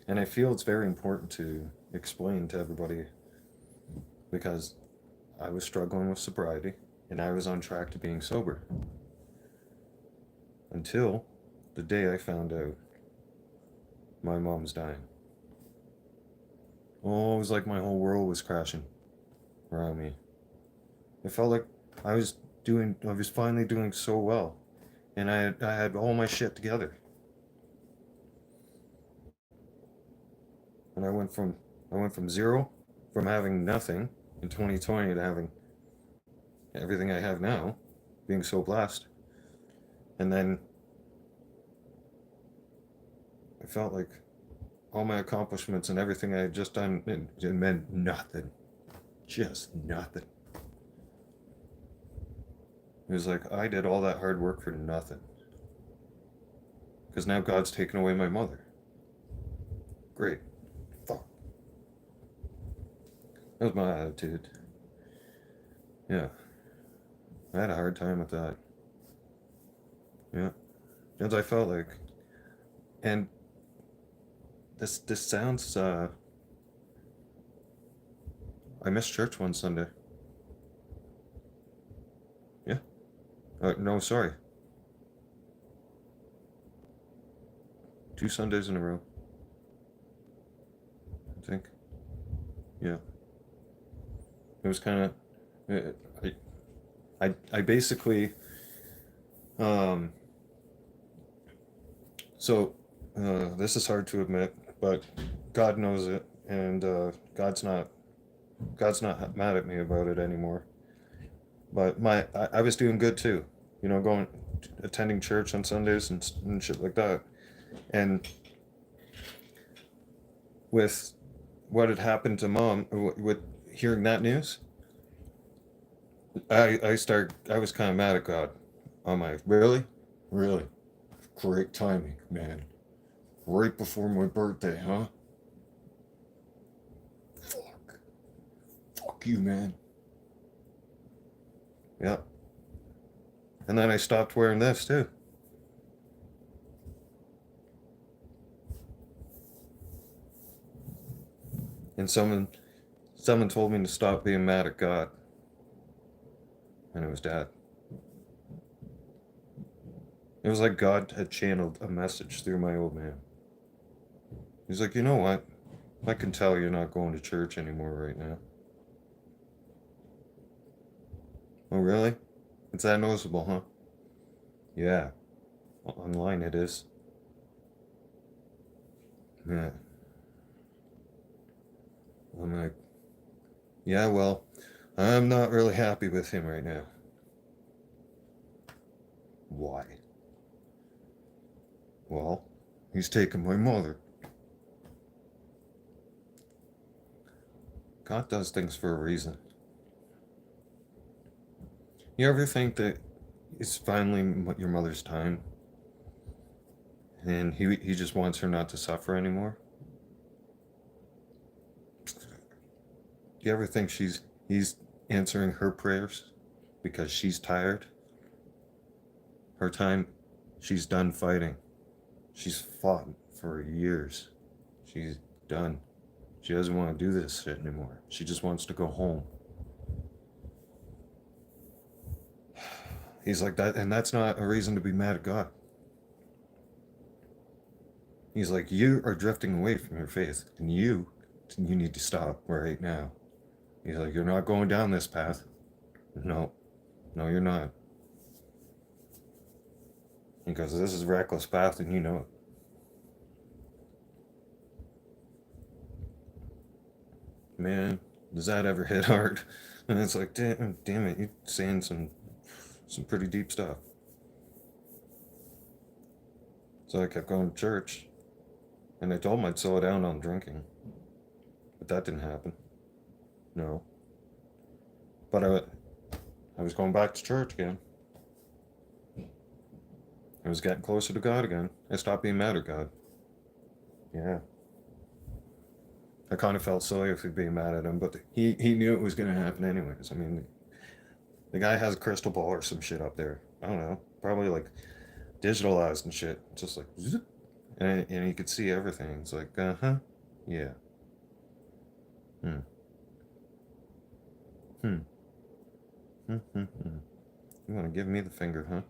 And I feel it's very important to explain to everybody because I was struggling with sobriety and I was on track to being sober until the day I found out my mom's dying. Oh, it was like my whole world was crashing around me. It felt like I was I was finally doing so well, and I had all my shit together, and I went from zero, from having nothing in 2020 to having everything I have now, being so blessed, and then I felt like all my accomplishments and everything I had just done it meant nothing, just nothing. It was like I did all that hard work for nothing. Because now God's taken away my mother. Great. Fuck. That was my attitude. Yeah. I had a hard time with that. Yeah. As I felt like. And this sounds I missed church one Sunday. Yeah. No, sorry. 2 Sundays in a row, I think. Yeah. It was kind of. I basically. Um, so, this is hard to admit, but God knows it, and God's not God's not mad at me about it anymore. But I was doing good too, you know, going attending church on Sundays and shit like that. And with what had happened to mom, with hearing that news, I was kind of mad at God. I'm like, really, really, great timing, man. Right before my birthday, huh? Fuck, fuck you, man. Yep. And then I stopped wearing this too. And someone told me to stop being mad at God, and it was Dad. It was like God had channeled a message through my old man. He's like, you know what? I can tell you're not going to church anymore right now. Oh, really? It's that noticeable, huh? Yeah. Online it is. Yeah. I'm like, yeah, well, I'm not really happy with him right now. Why? Well, he's taken my mother. God does things for a reason. You ever think that it's finally your mother's time and he just wants her not to suffer anymore? Do you ever think he's answering her prayers because she's tired? Her time, she's done fighting. She's fought for years. She's done. She doesn't want to do this shit anymore. She just wants to go home. He's like that, and that's not a reason to be mad at God. He's like, you are drifting away from your faith, and you need to stop right now. He's like, you're not going down this path. No, no, you're not. Because this is a reckless path, and you know it. Man, does that ever hit hard? And it's like, damn it, you're saying some pretty deep stuff. So I kept going to church, and I told him I'd slow down on drinking, but that didn't happen. No, but I was going back to church again. I was getting closer to God again. I stopped being mad at God. Yeah, I kind of felt silly for being mad at him, but he knew it was going to happen anyways. I mean, the guy has a crystal ball or some shit up there. I don't know, probably like digitalized and shit. Just like, zoop, and he could see everything. It's like, yeah, hmm, hmm, hmm. You want to give me the finger, huh?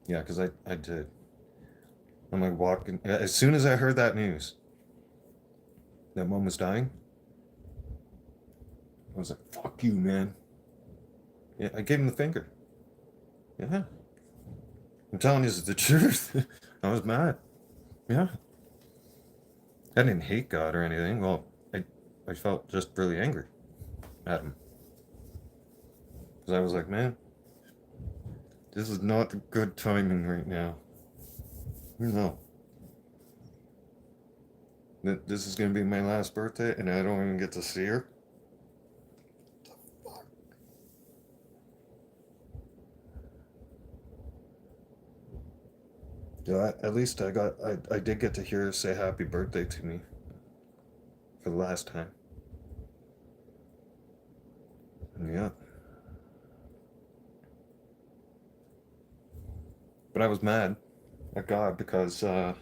Yeah, because I did. I'm like walking. As soon as I heard that news, that mom was dying, I was like, fuck you, man. Yeah, I gave him the finger. Yeah. I'm telling you, it's the truth. I was mad. Yeah. I didn't hate God or anything. Well, I felt just really angry at him. Because I was like, man, this is not the good timing right now. No. This is going to be my last birthday and I don't even get to see her. Yeah, at least I did get to hear her say happy birthday to me for the last time. Yeah. But I was mad at God because, well,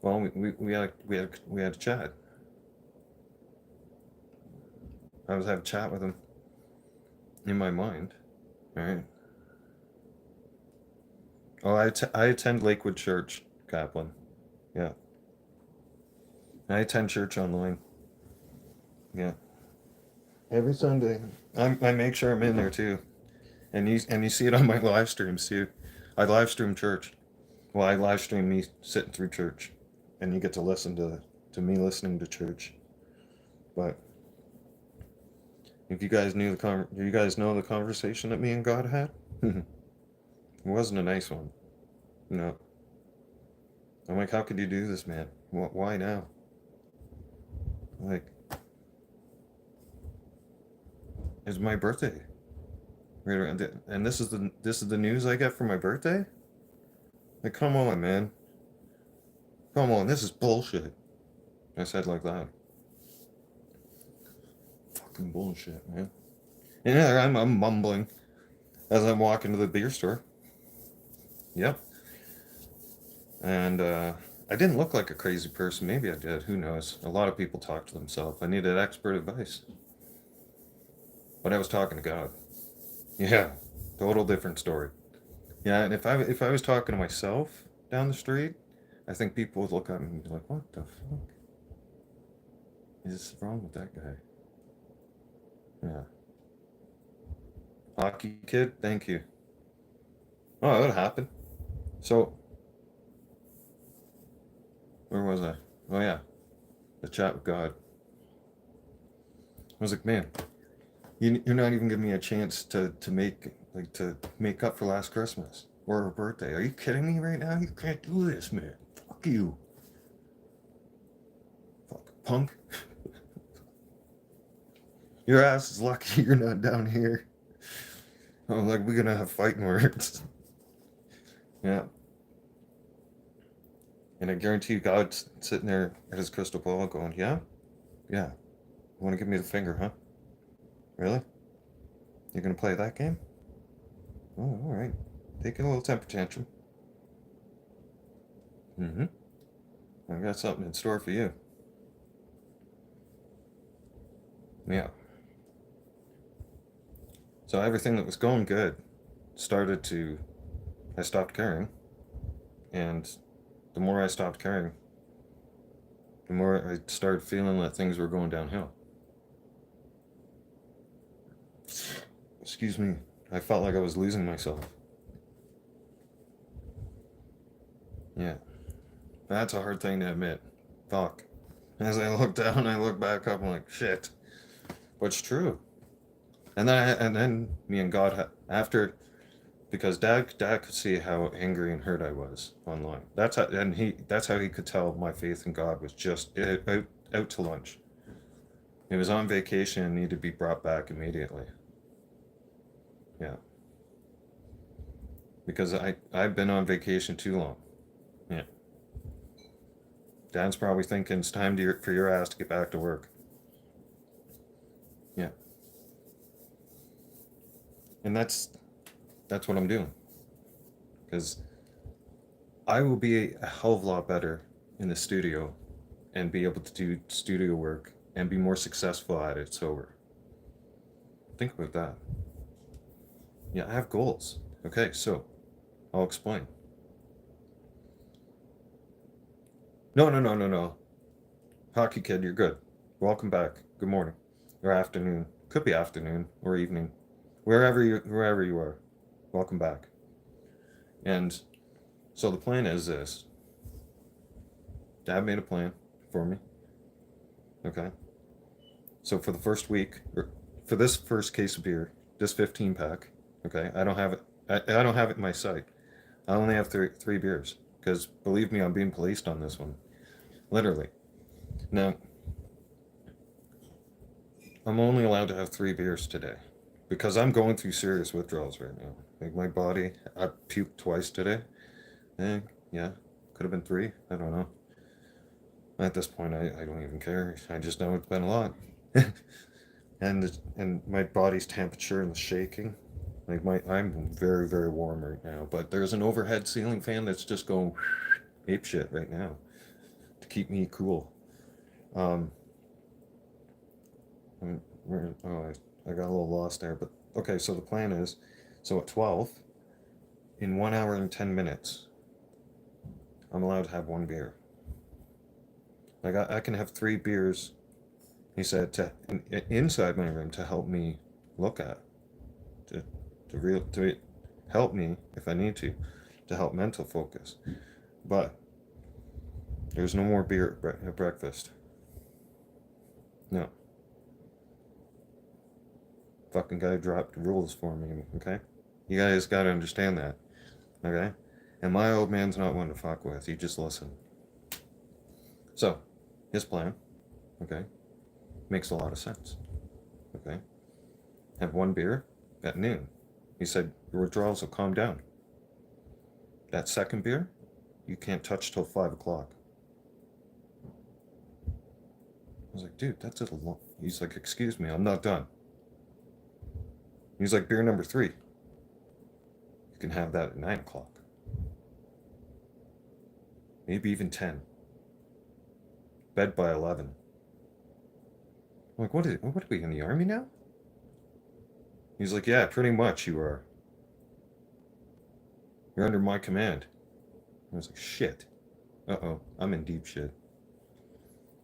we had a chat. I was having a chat with him in my mind, right? Oh, I attend Lakewood Church, Kaplan. Yeah, I attend church online. Yeah, every Sunday. I make sure I'm in there too, and you see it on my live streams too. I live stream church. Well, I live stream me sitting through church, and you get to listen to to me listening to church. But if you guys knew you guys know the conversation that me and God had, it wasn't a nice one. No. I'm like, how could you do this, man? Why now? Like, it's my birthday, and this is the news I get for my birthday. Like, come on, man. Come on, this is bullshit. I said like that. Fucking bullshit, man. And yeah, I'm mumbling as I'm walking to the beer store. Yep. And I didn't look like a crazy person. Maybe I did. Who knows? A lot of people talk to themselves. I needed expert advice. But I was talking to God. Yeah. Total different story. Yeah, and if I was talking to myself down the street, I think people would look at me and be like, what the fuck is wrong with that guy? Yeah. Hockey kid, thank you. Oh, that happened. So, where was I? Oh yeah, the chat with God. I was like, man, you're not even giving me a chance to make up for last Christmas or her birthday. Are you kidding me right now? You can't do this, man. Fuck you. Fuck punk. Your ass is lucky you're not down here. I'm like, we're gonna have fighting words. Yeah. And I guarantee you God's sitting there at his crystal ball going, yeah? Yeah. You wanna give me the finger, huh? Really? You're gonna play that game? Oh, alright. Take a little temper tantrum. Mm-hmm. I've got something in store for you. Yeah. So everything that was going good I stopped caring. And the more I stopped caring, the more I started feeling that things were going downhill. Excuse me. I felt like I was losing myself. Yeah. That's a hard thing to admit. Fuck. As I look down, I look back up, I'm like, shit. But it's true. And then me and God after, because Dad could see how angry and hurt I was online. That's how he could tell my faith in God was just out to lunch. He was on vacation and needed to be brought back immediately. Yeah. Because I've been on vacation too long. Yeah. Dad's probably thinking it's time for your ass to get back to work. Yeah. And that's what I'm doing. Because I will be a hell of a lot better in the studio and be able to do studio work and be more successful at it sober. Think about that. Yeah, I have goals. Okay, so I'll explain. No, no, no, no, no. Hockey kid, you're good. Welcome back. Good morning. Or afternoon. Could be afternoon or evening. Wherever you are. Welcome back. And so the plan is this. Dad made a plan for me. Okay. So for the first week, or for this first case of beer, this 15 pack, okay, I don't have it. I don't have it in my sight. I only have three beers because believe me, I'm being policed on this one, literally. Now, I'm only allowed to have 3 beers today because I'm going through serious withdrawals right now. Like my body, I puked twice today. Yeah, could have been 3. I don't know. At this point, I don't even care. I just know it's been a lot. and my body's temperature and the shaking. Like I'm very very warm right now, but there's an overhead ceiling fan that's just going ape shit right now to keep me cool. Um, I got a little lost there, but okay. So the plan is, so at 12, in 1 hour and 10 minutes, I'm allowed to have 1 beer. Like I can have 3 beers. He said inside my room to help me look at to to help me if I need to help mental focus. But There's no more beer at breakfast. No. Fucking guy dropped rules for me, okay? You guys gotta understand that, okay? And my old man's not one to fuck with. You just listen. So, his plan, okay, makes a lot of sense, okay? Have one beer at noon. He said your withdrawals will calm down. That second beer, you can't touch till 5 o'clock. I was like, dude, that's a long. He's like, excuse me, I'm not done. He's like, beer number 3, you can have that at 9 o'clock. Maybe even 10. Bed by 11. I'm like, what are we, in the army now? He's like, yeah, pretty much you are. You're under my command. I was like, shit. Uh-oh, I'm in deep shit.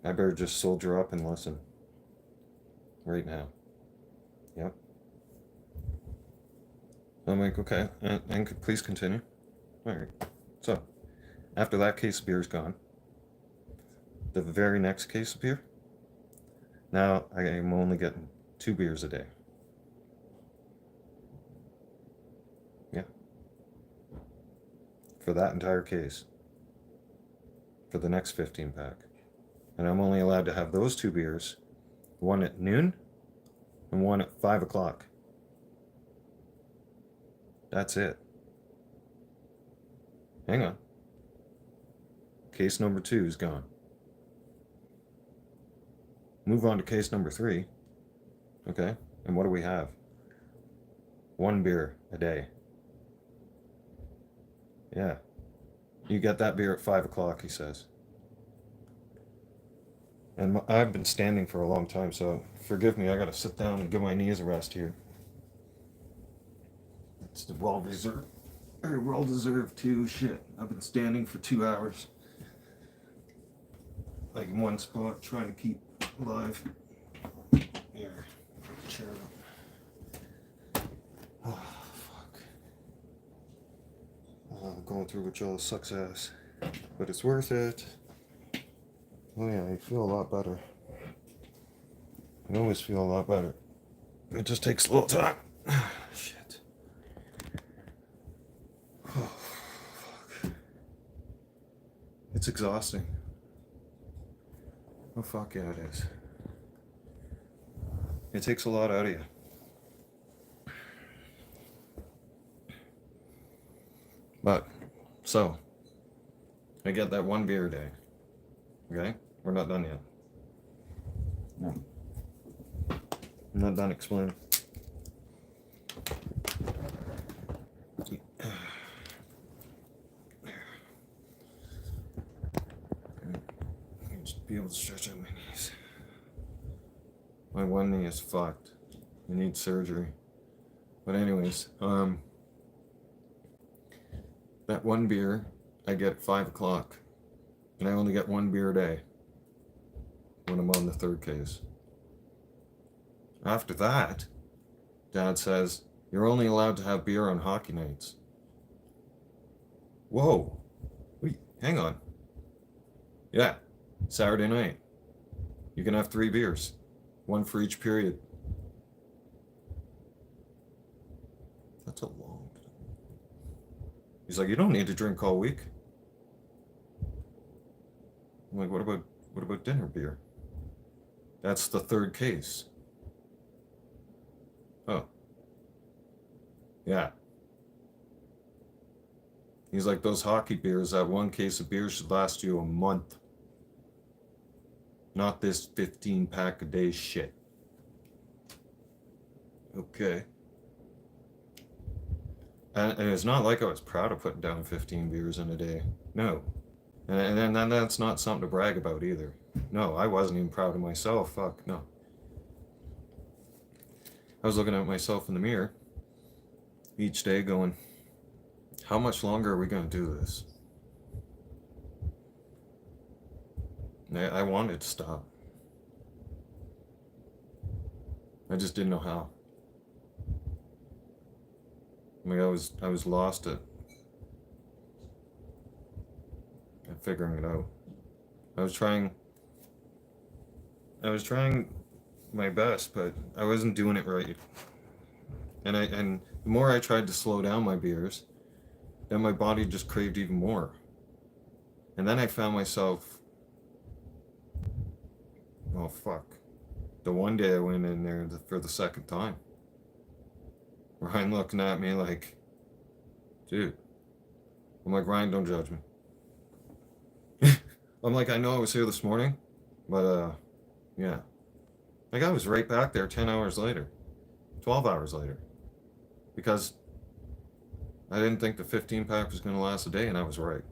I better just soldier up and listen. Right now. Yep. I'm like, okay, and please continue. All right. So, after that case of beer is gone, the very next case of beer, now I am only getting 2 beers a day. Yeah. For that entire case. For the next 15 pack. And I'm only allowed to have those 2 beers, one at noon and one at 5 o'clock. That's it. Hang on. Case number 2 is gone. Move on to case number 3. Okay, and what do we have? 1 beer a day. Yeah. You get that beer at 5 o'clock, he says. And I've been standing for a long time, so forgive me, I gotta sit down and give my knees a rest here. It's the well-deserved too. Shit, I've been standing for 2 hours. Like in one spot, trying to keep alive. Here, chair up. Oh, fuck. Going through withdrawal sucks ass. But it's worth it. Oh yeah, I feel a lot better. I always feel a lot better. It just takes a little time. Shit. Oh, fuck. It's exhausting. Oh fuck yeah, it is. It takes a lot out of you. But, so, I get that 1 beer a day. Okay? We're not done yet. No. I'm not done explaining. Just be able to stretch out my knees. My one knee is fucked. I need surgery. But anyways, that 1 beer I get at 5 o'clock. And I only get 1 beer a day when I'm on the 3rd case. After that, Dad says, you're only allowed to have beer on hockey nights. Whoa. Wait, hang on. Yeah, Saturday night. You can have 3 beers. 1 for each period. That's a long time. He's like, you don't need to drink all week. I'm like, what about dinner beer? That's the 3rd case. Oh. Yeah. He's like, those hockey beers, that 1 case of beer should last you a month. Not this 15 pack a day shit. Okay. And it's not like I was proud of putting down 15 beers in a day. No. And then that's not something to brag about either. No, I wasn't even proud of myself. Fuck, no. I was looking at myself in the mirror each day going, how much longer are we going to do this? I wanted to stop. I just didn't know how. I mean, I was lost at figuring it out. I was trying my best, but I wasn't doing it right. And the more I tried to slow down my beers, then my body just craved even more. And then I found myself, oh fuck. The one day I went in there for the second time. Ryan looking at me like, dude. I'm like, Ryan, don't judge me. I'm like, I know I was here this morning, but yeah. Like I was right back there 10 hours later, 12 hours later. Because I didn't think the 15 pack was going to last a day, and I was right.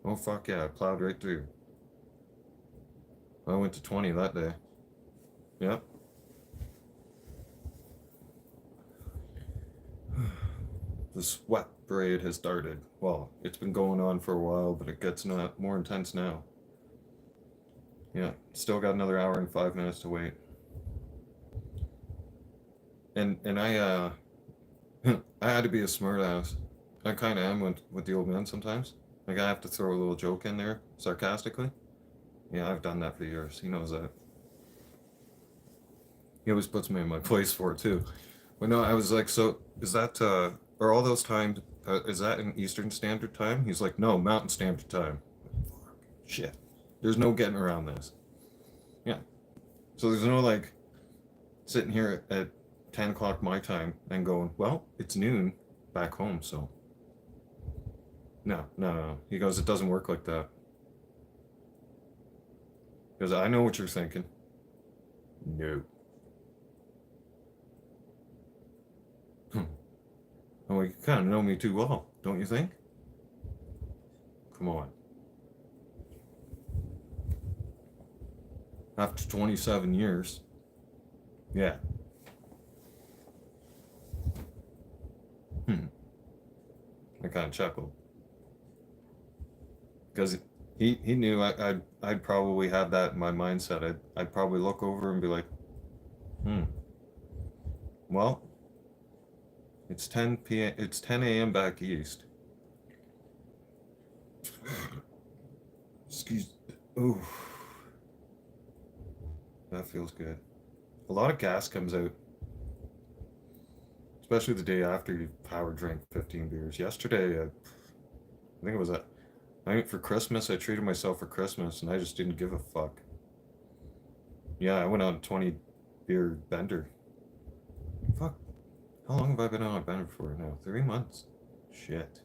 Oh fuck yeah, I plowed right through. I went to 20 that day. Yep. The sweat parade has started. Well, it's been going on for a while, but it gets more intense now. Yeah, still got another hour and 5 minutes to wait. And I I had to be a smartass. I kind of am with the old man sometimes. Like I have to throw a little joke in there sarcastically. Yeah, I've done that for years. He knows that. He always puts me in my place for it too. But no, I was like, so is that are all those times? Is that in Eastern Standard Time? He's like, no, Mountain Standard Time. Fuck, shit. There's no getting around this. Yeah. So there's no like sitting here at 10 o'clock my time and going, well, it's noon back home, so. No, no, no. He goes, it doesn't work like that. Because I know what you're thinking. No. Oh, you kind of know me too well, don't you think? Come on. After 27 years. Yeah. I kind of chuckled. Because he knew I'd probably have that in my mindset. I'd probably look over and be like, well, it's 10 p.m. It's 10 a.m. back east. Excuse. Ooh, that feels good. A lot of gas comes out, especially the day after you power drink 15 beers. Yesterday, I think it was a. I went for Christmas. I treated myself for Christmas, and I just didn't give a fuck. Yeah, I went on a 20 beer bender. Fuck. How long have I been on a bender for now? 3 months. Shit.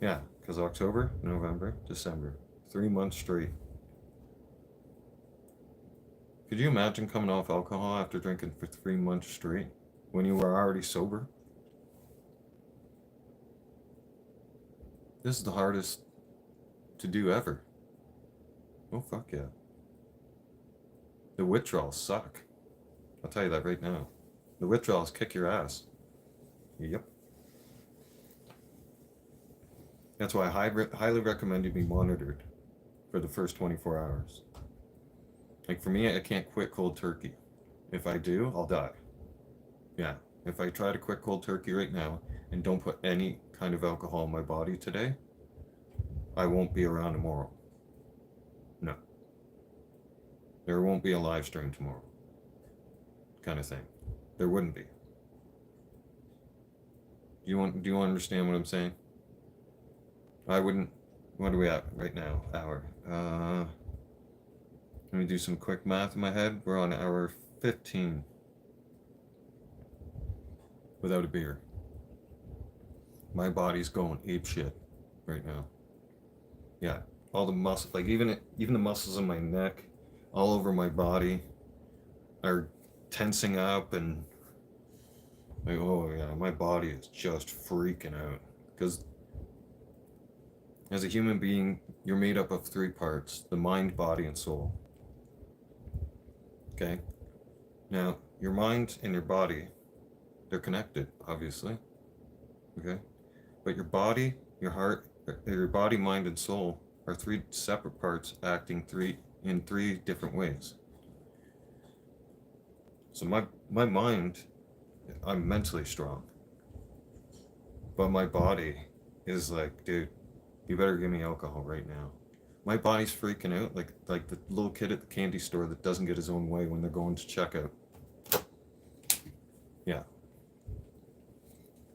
Yeah, because October, November, December. 3 months straight. Could you imagine coming off alcohol after drinking for 3 months straight when you were already sober? This is the hardest to do ever. Oh, fuck yeah. The withdrawals suck. I'll tell you that right now. The withdrawals kick your ass. Yep. That's why I highly recommend you be monitored for the first 24 hours. Like for me, I can't quit cold turkey. If I do, I'll die. Yeah. If I try to quit cold turkey right now and don't put any kind of alcohol in my body today, I won't be around tomorrow. No. There won't be a live stream tomorrow. Kind of thing. There wouldn't be. Do you understand what I'm saying? I wouldn't. What are we at right now? Hour. Let me do some quick math in my head. We're on hour 15 without a beer. My body's going ape shit right now. Yeah, all the muscle, like even the muscles in my neck, all over my body, are tensing up, and like, oh yeah, my body is just freaking out. Because as a human being, you're made up of three parts: the mind, body, and soul. Okay? Now, your mind and your body, they're connected, obviously. Okay? But your body, your heart, your body, mind, and soul are three separate parts acting in three different ways. So my mind, I'm mentally strong. But my body is like, dude, you better give me alcohol right now. My body's freaking out like the little kid at the candy store that doesn't get his own way when they're going to checkout. Yeah.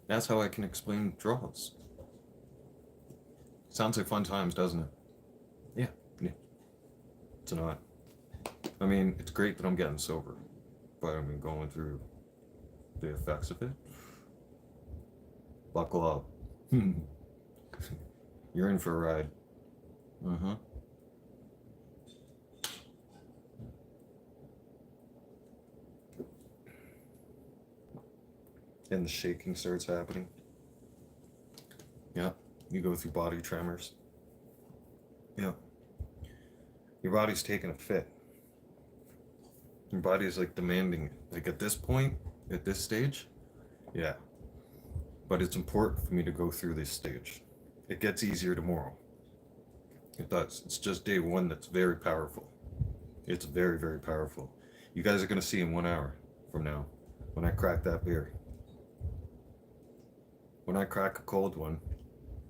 That's how I can explain withdrawals. Sounds like fun times, doesn't it? Yeah. It's not. I mean, it's great that I'm getting sober, but I mean, going through the effects of it. Buckle up. You're in for a ride. Uh-huh. And the shaking starts happening. Yeah. You go through body tremors. Yeah. Your body's taking a fit. Your body's like demanding it. Like at this point, at this stage, yeah. But it's important for me to go through this stage. It gets easier tomorrow. It does. It's just day one that's very powerful. It's very, very powerful. You guys are going to see in 1 hour from now when I crack that beer. When I crack a cold one,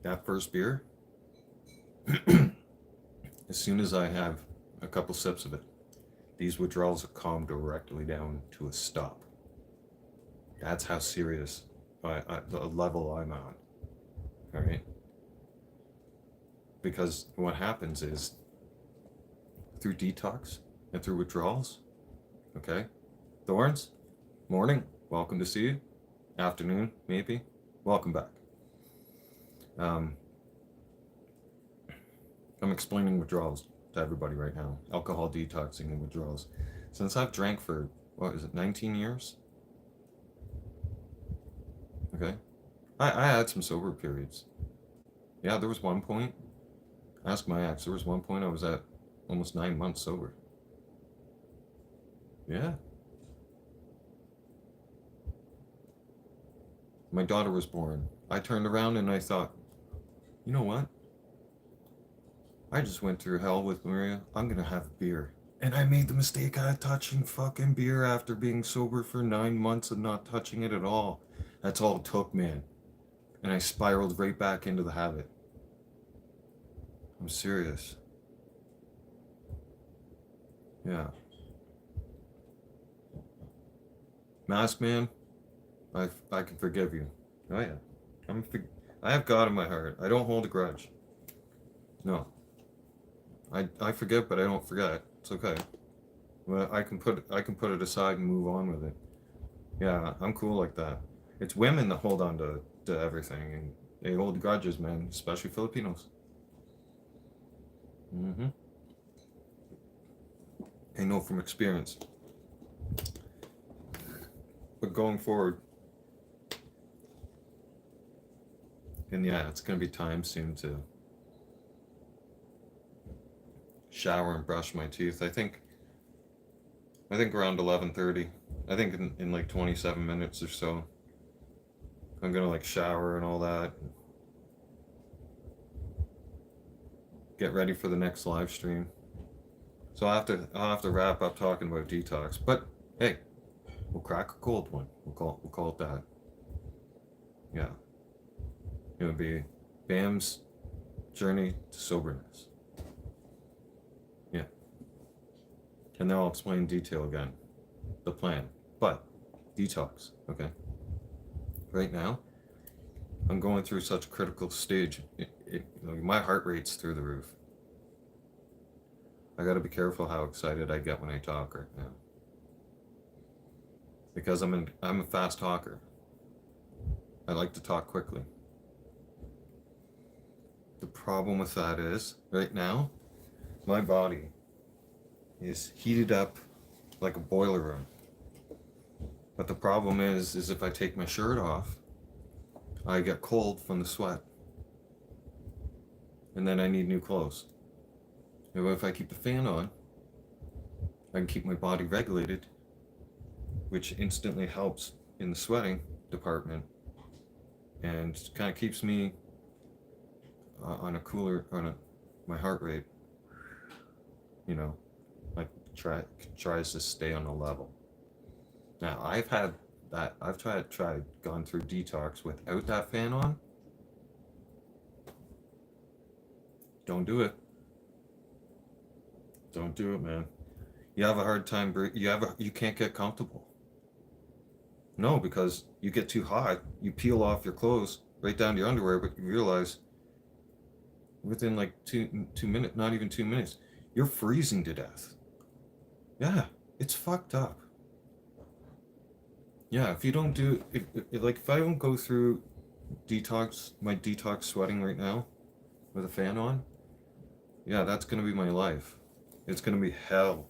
that first beer, as soon as I have a couple sips of it, these withdrawals are calmed directly down to a stop. That's how serious the level I'm on. All right? Because what happens is through detox and through withdrawals, okay? Thorns, morning, welcome to see you. Afternoon, maybe, welcome back. I'm explaining withdrawals to everybody right now. Alcohol detoxing and withdrawals. Since I've drank for, 19 years? Okay. I had some sober periods. Yeah, there was one point, ask my ex, there was one point I was at almost 9 months sober. Yeah. My daughter was born. I turned around and I thought, you know what? I just went through hell with Maria. I'm gonna have beer. And I made the mistake of touching fucking beer after being sober for 9 months and not touching it at all. That's all it took, man. And I spiraled right back into the habit. I'm serious. Yeah. Mask man, I can forgive you. Oh yeah. I have God in my heart. I don't hold a grudge. No. I forget, but I don't forget. It's okay. Well, I can put it aside and move on with it. Yeah, I'm cool like that. It's women that hold on to everything, and they hold grudges, man, especially Filipinos. Mm-hmm. I know from experience. But going forward, and yeah, it's gonna be time soon to shower and brush my teeth. I think around 11:30. I think in like 27 minutes or so. I'm gonna like shower and all that. Get ready for the next live stream. So I'll have to wrap up talking about detox. But hey, we'll crack a cold one. We'll call it that. Yeah. It would be Bam's journey to soberness. Yeah. And then I'll explain in detail again the plan. But detox, okay? Right now, I'm going through such a critical stage. My heart rate's through the roof. I gotta be careful how excited I get when I talk right now. Because I'm a fast talker. I like to talk quickly. The problem with that is, right now, my body is heated up like a boiler room. But the problem is if I take my shirt off, I get cold from the sweat. And then I need new clothes. And if I keep the fan on, I can keep my body regulated, which instantly helps in the sweating department and kind of keeps me on a cooler, my heart rate, like tries to stay on a level. Now I've gone through detox without that fan on. Don't do it. Don't do it, man. You have a hard time. You can't get comfortable. No, because you get too hot, you peel off your clothes right down to your underwear, but you realize within like 2 minutes, not even 2 minutes, you're freezing to death. Yeah, it's fucked up. Yeah, if you don't do like if I don't go through my detox sweating right now with a fan on, yeah, that's gonna be my life. It's gonna be hell.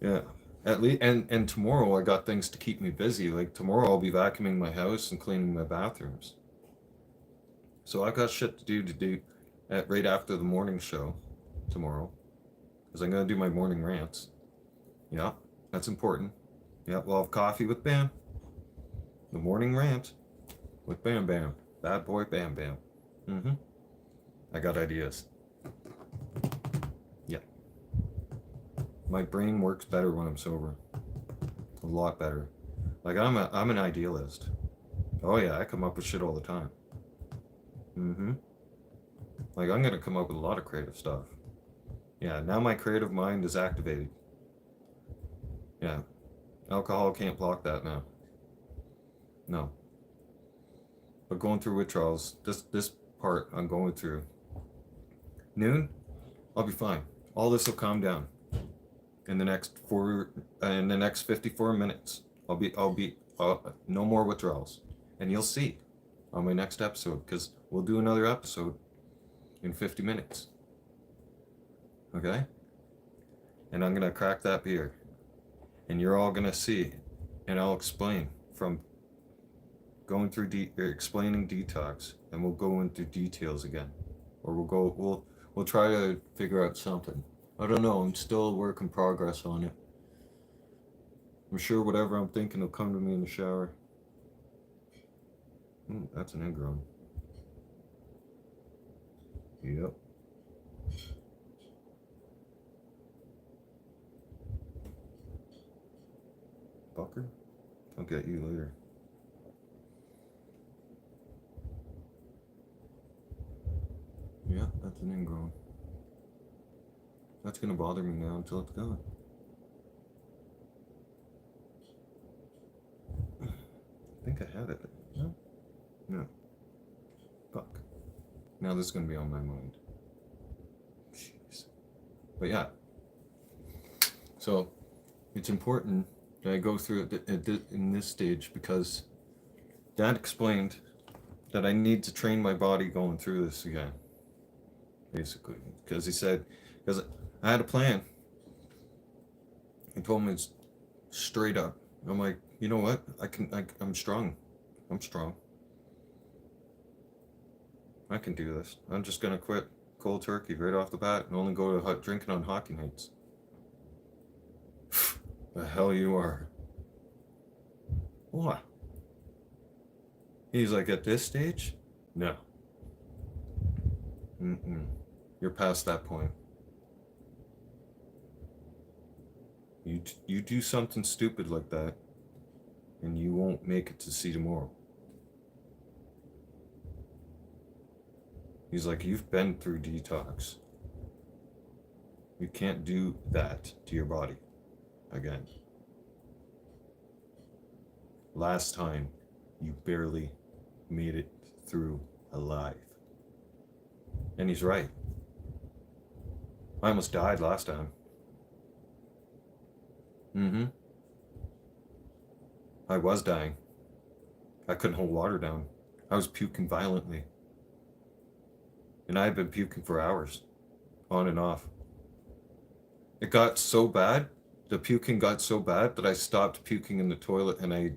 Yeah. At least, and tomorrow I got things to keep me busy. Like tomorrow I'll be vacuuming my house and cleaning my bathrooms. So I got shit to do at right after the morning show tomorrow, because I'm gonna do my morning rants. Yeah, that's important. Yeah, we'll have coffee with Bam. The morning rant with Bam Bam. Bad boy Bam Bam. Mm-hmm. I got ideas. Yeah. My brain works better when I'm sober. A lot better. Like I'm an idealist. Oh yeah, I come up with shit all the time. Mm-hmm. Like I'm gonna come up with a lot of creative stuff. Yeah, now my creative mind is activated. Yeah. Alcohol can't block that now. No. But going through withdrawals, this part I'm going through. Noon, I'll be fine. All this will calm down. In the next 54 minutes, I'll be no more withdrawals. And you'll see on my next episode, because we'll do another episode in 50 minutes. Okay? And I'm gonna crack that beer. And you're all gonna see. And I'll explain from going through explaining detox, and we'll go into details again. Or we'll try to figure out something. I don't know, I'm still a work in progress on it. I'm sure whatever I'm thinking will come to me in the shower. That's an ingrown. Yep. Fucker. I'll get you later. Yeah, that's an ingrown. That's gonna bother me now until it's gone. I think I had it. No? No. Fuck. Now this is gonna be on my mind. Jeez. But yeah. So, it's important that I go through it in this stage, because Dad explained that I need to train my body going through this again. Basically. Because he said, because I had a plan. He told me it's straight up. I'm like, you know what? I'm strong. I'm strong. I can do this. I'm just gonna quit cold turkey right off the bat and only go to drinking on hockey nights. The hell you are. What? He's like, at this stage? No. You're past that point. You do something stupid like that, and you won't make it to see tomorrow. He's like, you've been through detox. You can't do that to your body again. Last time, you barely made it through alive. And he's right. I almost died last time. I was dying. I couldn't hold water down. I was puking violently. And I had been puking for hours, on and off. It got so bad, the puking got so bad that I stopped puking in the toilet, and I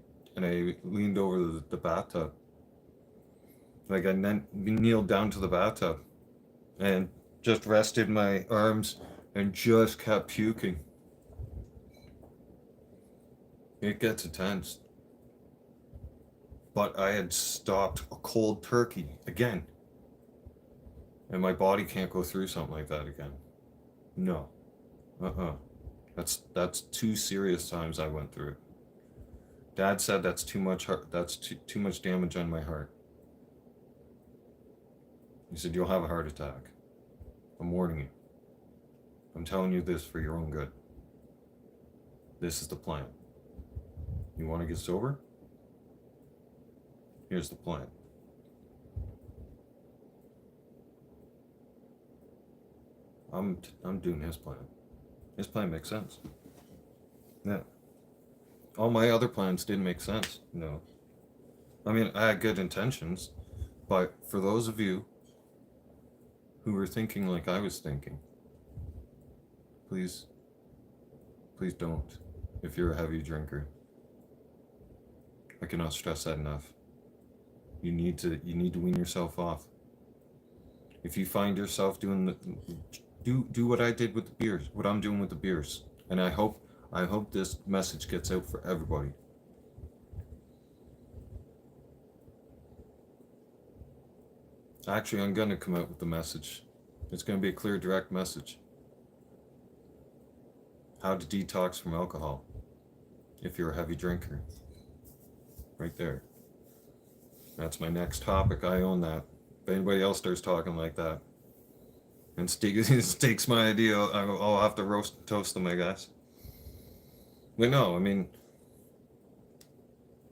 leaned over the bathtub. Like I kneeled down to the bathtub and just rested my arms and just kept puking. It gets intense. But I had stopped a cold turkey again. And my body can't go through something like that again. No. That's 2 serious times I went through it. Dad said that's too much too much damage on my heart. He said, you'll have a heart attack. I'm warning you. I'm telling you this for your own good. This is the plan. You want to get sober? Here's the plan. I'm doing his plan. His plan makes sense. Yeah. All my other plans didn't make sense. No. I mean, I had good intentions, but for those of you who were thinking like I was thinking, please don't. If you're a heavy drinker, I cannot stress that enough. You need to wean yourself off. If you find yourself doing do what I did with the beers, what I'm doing with the beers, and I hope this message gets out for everybody. Actually, I'm gonna come out with the message. It's gonna be a clear, direct message. How to detox from alcohol if you're a heavy drinker. Right there. That's my next topic. I own that. If anybody else starts talking like that and takes my idea, I'll have to roast and toast them, I guess. But no, I mean,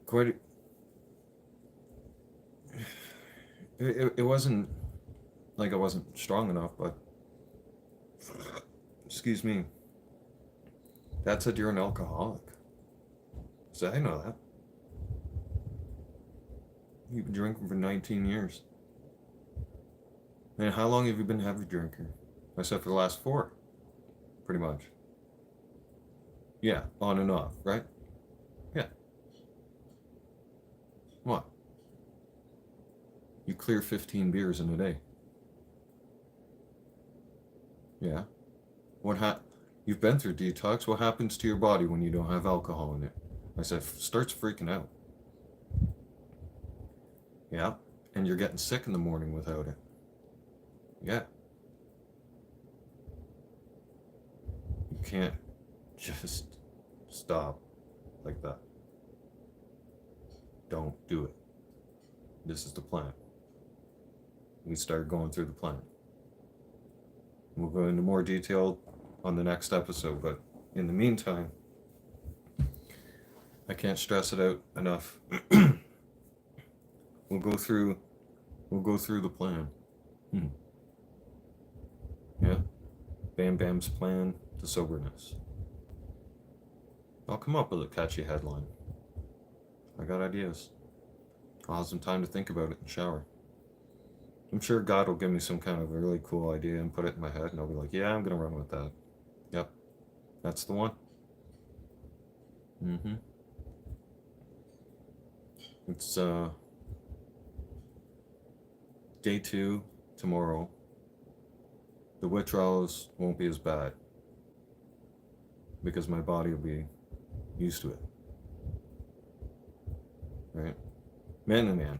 quite. It wasn't like I wasn't strong enough, but excuse me. That said, you're an alcoholic. So I know that. You've been drinking for 19 years. And how long have you been a heavy drinker? I said for the last 4, pretty much. Yeah, on and off, right? Yeah. What? You clear 15 beers in a day. Yeah. You've been through detox. What happens to your body when you don't have alcohol in it? I said, starts freaking out. Yeah. And you're getting sick in the morning without it. Yeah. You can't just stop like that. Don't do it. This is the plan. We start going through the plan. We'll go into more detail on the next episode, but in the meantime, I can't stress it out enough. We'll go through the plan. Yeah. Bam Bam's plan to soberness. I'll come up with a catchy headline. I got ideas. I'll have some time to think about it and shower. I'm sure God will give me some kind of a really cool idea and put it in my head, and I'll be like, yeah, I'm going to run with that. Yep. That's the one. It's day 2 tomorrow. The withdrawals won't be as bad because my body will be used to it. Right? Man,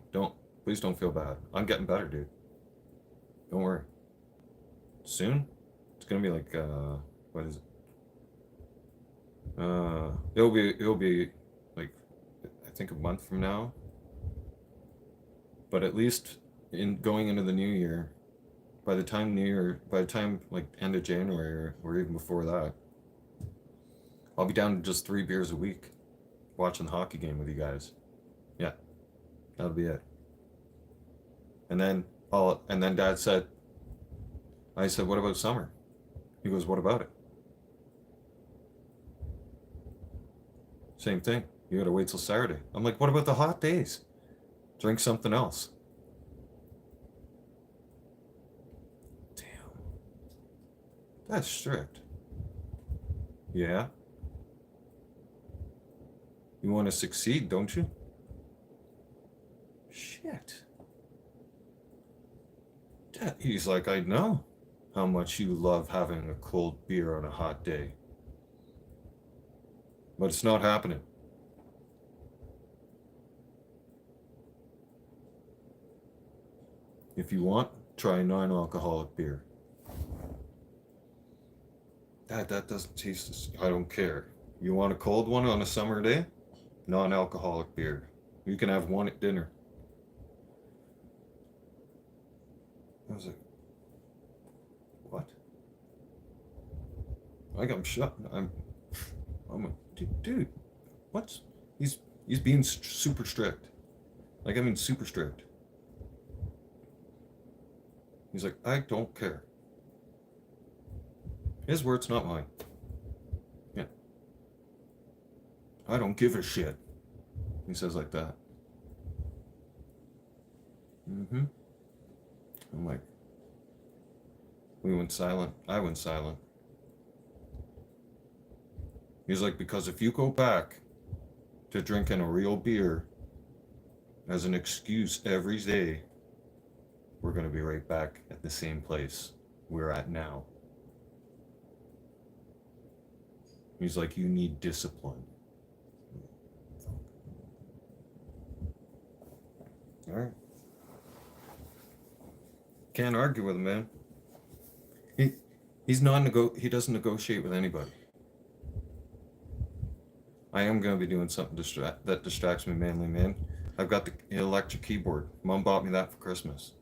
please don't feel bad. I'm getting better, dude. Don't worry. Soon? It's gonna be like, what is it? It'll be like, I think a month from now. But at least in going into the new year, by the time like end of January or even before that, I'll be down to just 3 beers a week, watching the hockey game with you guys. Yeah, that'll be it. And then Dad said, I said, what about summer? He goes, what about it? Same thing. You gotta wait till Saturday. I'm like, what about the hot days? Drink something else. Damn. That's strict. Yeah. You want to succeed, don't you? Shit. He's like, I know how much you love having a cold beer on a hot day. But it's not happening. If you want, try non-alcoholic beer. That doesn't taste. I don't care. You want a cold one on a summer day? Non-alcoholic beer. You can have one at dinner. I was like, what? Like I'm shut. I'm a dude. What's he's being super strict. Like I mean, super strict. He's like, I don't care. His words, not mine. Yeah. I don't give a shit. He says like that. Mm-hmm. I'm like, we went silent. I went silent. He's like, because if you go back to drinking a real beer as an excuse every day, we're going to be right back at the same place we're at now. He's like, you need discipline. All right. Can't argue with him, man. He doesn't negotiate with anybody. I am gonna be doing something that distracts me mainly, man. I've got the electric keyboard. Mom bought me that for Christmas.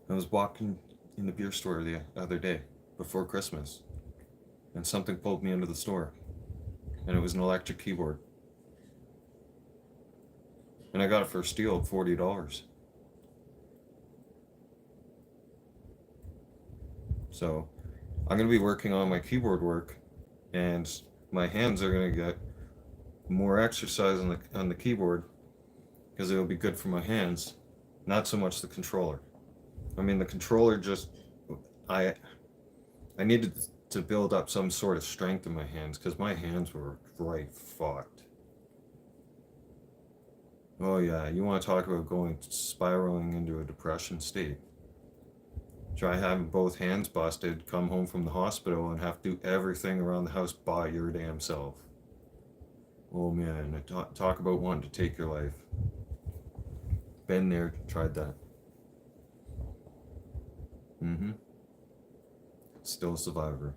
I was walking in the beer store the other day before Christmas, and something pulled me into the store, and it was an electric keyboard, and I got it for a steal of $40. So I'm gonna be working on my keyboard work, and my hands are gonna get more exercise on the keyboard because it'll be good for my hands, not so much the controller. I mean, the controller just I I needed to build up some sort of strength in my hands because my hands were right fucked. Oh yeah, you want to talk about going spiraling into a depression state? Try having both hands busted, come home from the hospital, and have to do everything around the house by your damn self. Oh man, talk about wanting to take your life. Been there, tried that. Mm-hmm. Still a survivor.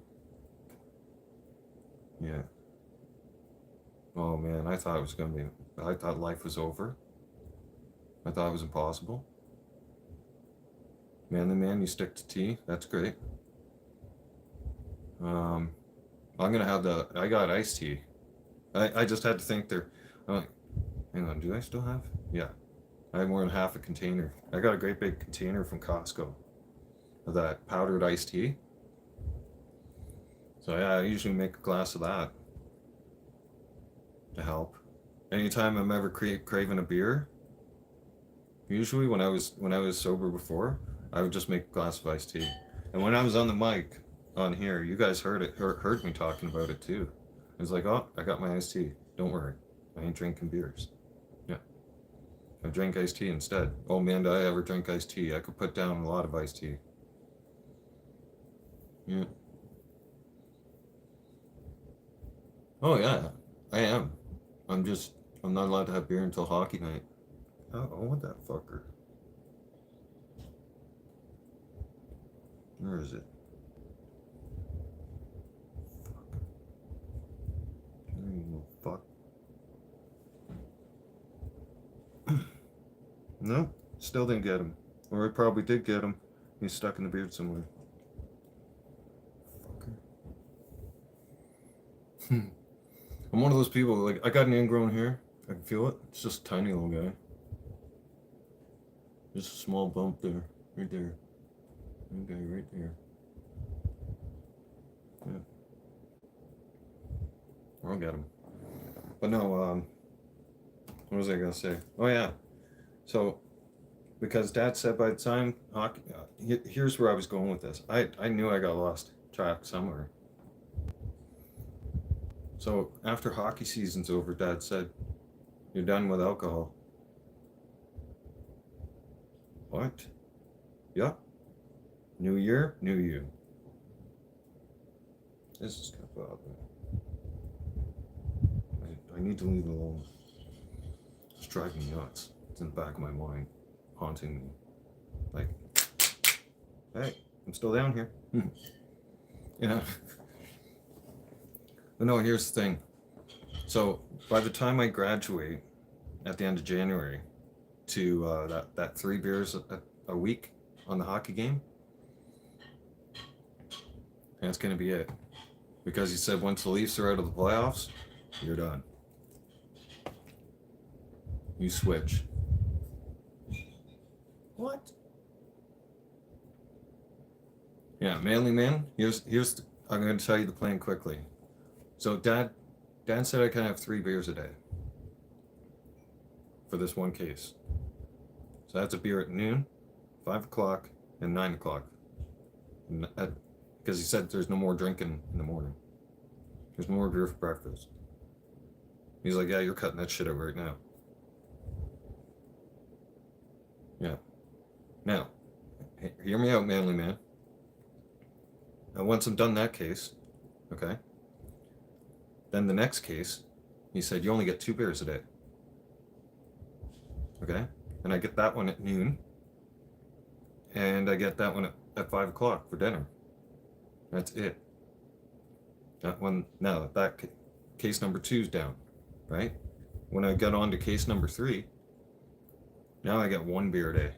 Yeah. Oh man, I thought I thought life was over. I thought it was impossible. Manly man, you stick to tea. That's great. Um, I'm gonna have I got iced tea. I just had to think there. I'm like, hang on, do I still have? Yeah, I have more than half a container. I got a great big container from Costco of that powdered iced tea. So yeah, I usually make a glass of that to help. Anytime I'm ever craving a beer, usually when I was sober before, I would just make a glass of iced tea. And when I was on the mic on here, you guys heard me talking about it too. I was like, oh, I got my iced tea. Don't worry, I ain't drinking beers. Yeah, I drink iced tea instead. Oh man, did I ever drink iced tea? I could put down a lot of iced tea. Yeah. Oh yeah, I am. I'm not allowed to have beer until hockey night. Oh, what that fucker? Where is it? Fuck. No, still didn't get him. Or I probably did get him. He's stuck in the beard somewhere. Fucker. I'm one of those people, like, I got an ingrown hair. I can feel it. It's just a tiny little guy. Just a small bump there. Right there. Okay, right there. Yeah. I'll get him. But no, what was I gonna say? Oh yeah. So, because Dad said by the time hockey, here's where I was going with this. I knew I got lost track somewhere. So after hockey season's over, Dad said, "You're done with alcohol." What? Yeah. New year, new you. This is gonna bother me. I need to leave it alone. It's driving me nuts. It's in the back of my mind, haunting me. Like, hey, I'm still down here. Yeah. But no, here's the thing. So by the time I graduate at the end of January to that 3 beers a week on the hockey game, That's going to be it. Because he said once the Leafs are out of the playoffs, you're done. You switch. What? Yeah, manly man. I'm going to tell you the plan quickly. So Dan said I can have 3 beers a day for this one case. So that's a beer at noon, 5 o'clock, and 9 o'clock. Because he said there's no more drinking in the morning. There's no more beer for breakfast. He's like, yeah, you're cutting that shit out right now. Yeah. Now, hear me out, manly man. Now, once I'm done that case, okay, then the next case, he said, you only get 2 beers a day. Okay? And I get that one at noon. And I get that one at 5 o'clock for dinner. That's it. That one, now that case number 2 is down, right? When I get on to case number 3, now I get 1 beer a day.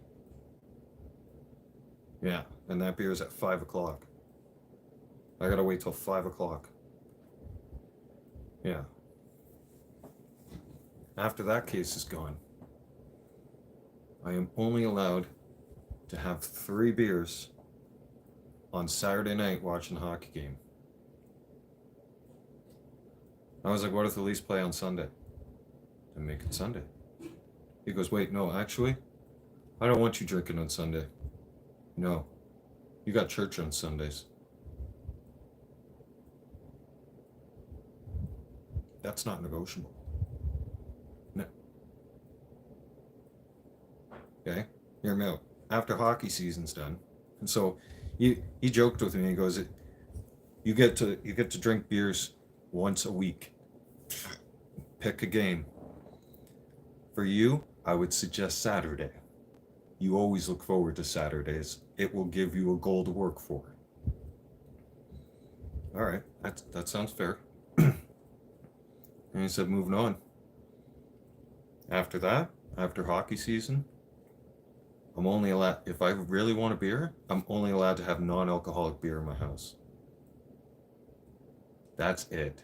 Yeah, and that beer is at 5 o'clock. I gotta wait till 5 o'clock. Yeah. After that case is gone, I am only allowed to have 3 beers on Saturday night watching a hockey game. I was like, what if the Leafs play on Sunday? Then make it Sunday. He goes, wait, no, actually, I don't want you drinking on Sunday. No, you got church on Sundays. That's not negotiable. No. Okay, hear me out. After hockey season's done, and so he joked with me. He goes, you get to drink beers once a week. Pick a game. For you, I would suggest Saturday. You always look forward to Saturdays. It will give you a goal to work for. All right, that sounds fair. And he said, moving on. After that, after hockey season, I'm only allowed, if I really want a beer, I'm only allowed to have non-alcoholic beer in my house. That's it.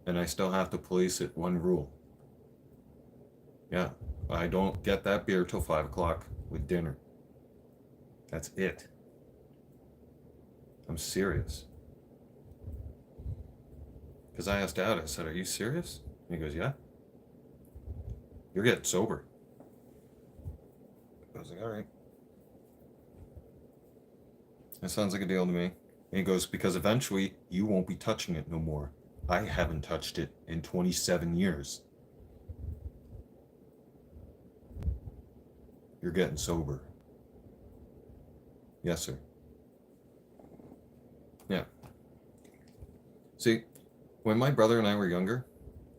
And I still have to police it, one rule. Yeah, I don't get that beer till 5 o'clock with dinner. That's it. I'm serious. Because I asked Dad, I said, are you serious? And he goes, yeah. You're getting sober. I was like, all right. That sounds like a deal to me. And he goes, because eventually you won't be touching it no more. I haven't touched it in 27 years. You're getting sober. Yes, sir. Yeah. See, when my brother and I were younger,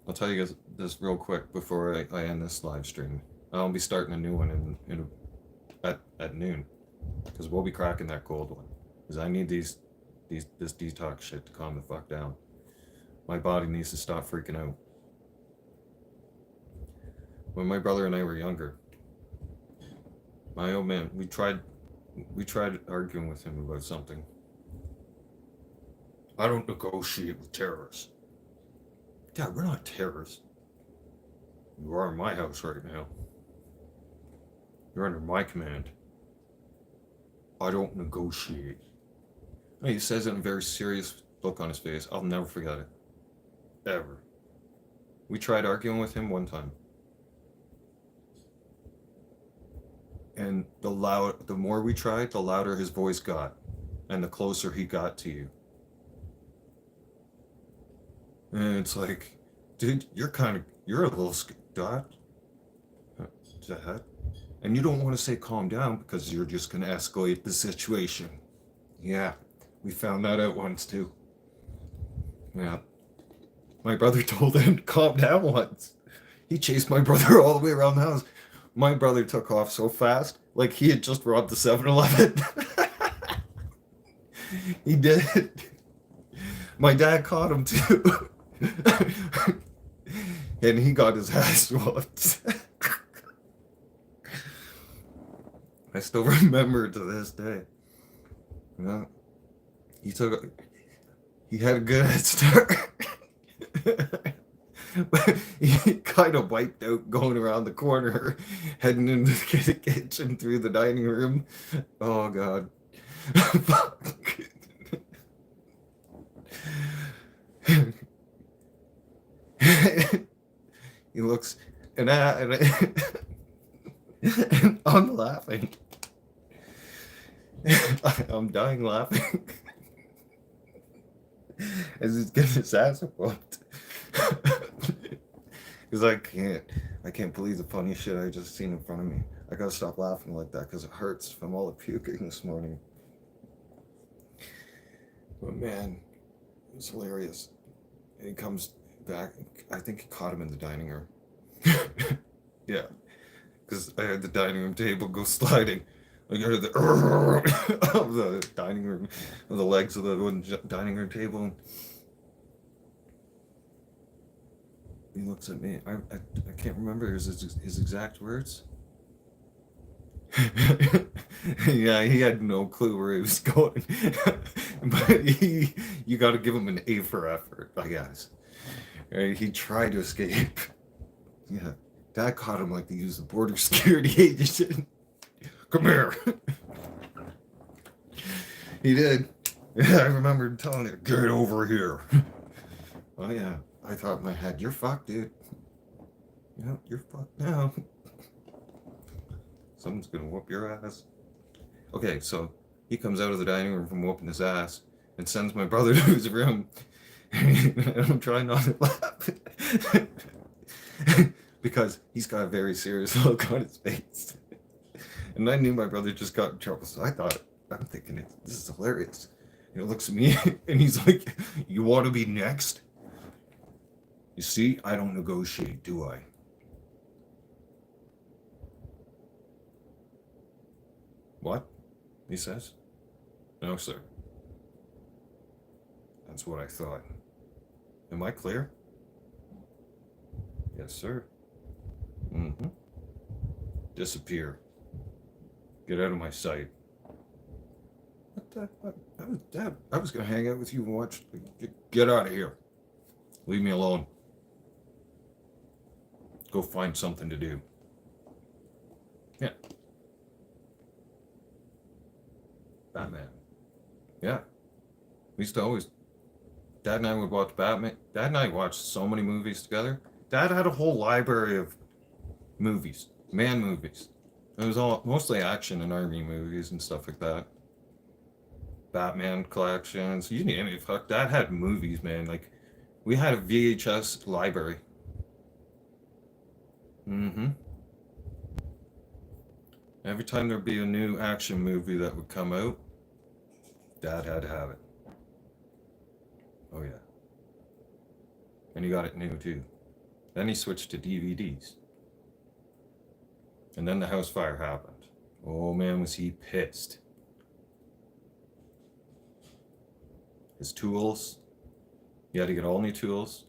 I'll tell you guys this real quick before I end this live stream. I'll be starting a new one at noon, because we'll be cracking that cold one. Because I need this detox shit to calm the fuck down. My body needs to stop freaking out. When my brother and I were younger, my old man, we tried arguing with him about something. I don't negotiate with terrorists. Dad, we're not terrorists. You are in my house right now. You're under my command. I don't negotiate. And he says it in a very serious look on his face. I'll never forget it. Ever. We tried arguing with him one time. And the more we tried, the louder his voice got. And the closer he got to you. And it's like, dude, you're a little Dad. Dad. And you don't want to say calm down because you're just going to escalate the situation. Yeah, we found that out once too. Yeah. My brother told him to calm down once. He chased my brother all the way around the house. My brother took off so fast, like he had just robbed the 7-Eleven. He did. My dad caught him too. And he got his ass whooped. I still remember to this day. Yeah. He had a good head start. But he kind of wiped out going around the corner, heading into the kitchen through the dining room. Oh God. Fuck. He looks, and and I'm laughing. I'm dying laughing as he's getting his ass whooped. Because I can't believe the funny shit I just seen in front of me. I gotta stop laughing like that because it hurts from all the puking this morning. But man, it was hilarious. And he comes back. I think he caught him in the dining room. Yeah, because I had the dining room table go sliding. I got the of the dining room, of the legs of the wooden dining room table. And he looks at me. I can't remember his exact words. Yeah, he had no clue where he was going. But you got to give him an A for effort, I guess. Right? He tried to escape. Yeah, Dad caught him like they used the border security agent. Come here. He did. Yeah, I remember telling him, get over here. Oh yeah, I thought in my head, you're fucked, dude. Yeah, you're fucked now. Someone's gonna whoop your ass. Okay, so he comes out of the dining room from whooping his ass and sends my brother to his room. And I'm trying not to laugh. Because he's got a very serious look on his face. And I knew my brother just got in trouble, so I'm thinking, this is hilarious. And he looks at me and he's like, you want to be next? You see, I don't negotiate, do I? What? He says. No, sir. That's what I thought. Am I clear? Yes, sir. Mm-hmm. Disappear. Get out of my sight. What the? Dad, I was going to hang out with you and watch. Get out of here. Leave me alone. Go find something to do. Yeah. Batman. Yeah. We used to always. Dad and I would watch Batman. Dad and I watched so many movies together. Dad had a whole library of movies, man movies. It was all mostly action and army movies and stuff like that. Batman collections, you name it. Fuck, Dad had movies, man. Like, we had a VHS library. Mm-hmm. Every time there'd be a new action movie that would come out, Dad had to have it. Oh yeah. And he got it new too. Then he switched to DVDs. And then the house fire happened. Oh man, was he pissed. His tools, he had to get all new tools.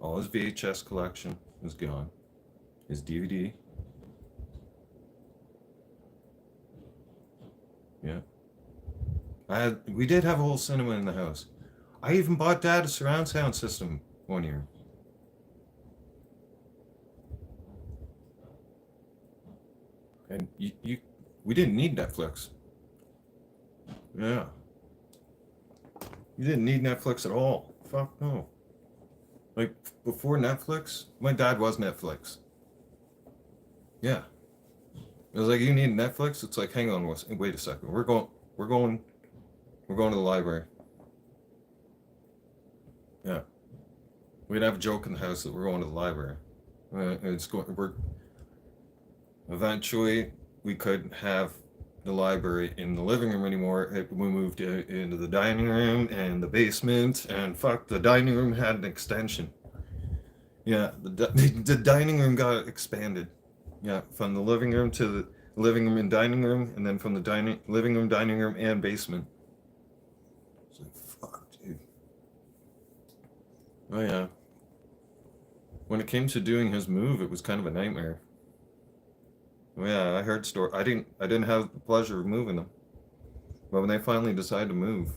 All his VHS collection was gone. His DVD. Yeah. We did have a whole cinema in the house. I even bought Dad a surround sound system one year. And we didn't need Netflix. Yeah. You didn't need Netflix at all. Fuck no. Like, before Netflix, my dad was Netflix. Yeah. It was like, you need Netflix? It's like, hang on, wait a second. We're going to the library. Yeah. We'd have a joke in the house that we're going to the library. Eventually, we couldn't have the library in the living room anymore. We moved into the dining room and the basement, and fuck, the dining room had an extension. Yeah, the dining room got expanded. Yeah, from the living room to the living room and dining room, and then from the living room, dining room, and basement. It's like, fuck, dude. Oh yeah. When it came to doing his move, it was kind of a nightmare. Oh, yeah, I heard story. I didn't have the pleasure of moving them. But when they finally decide to move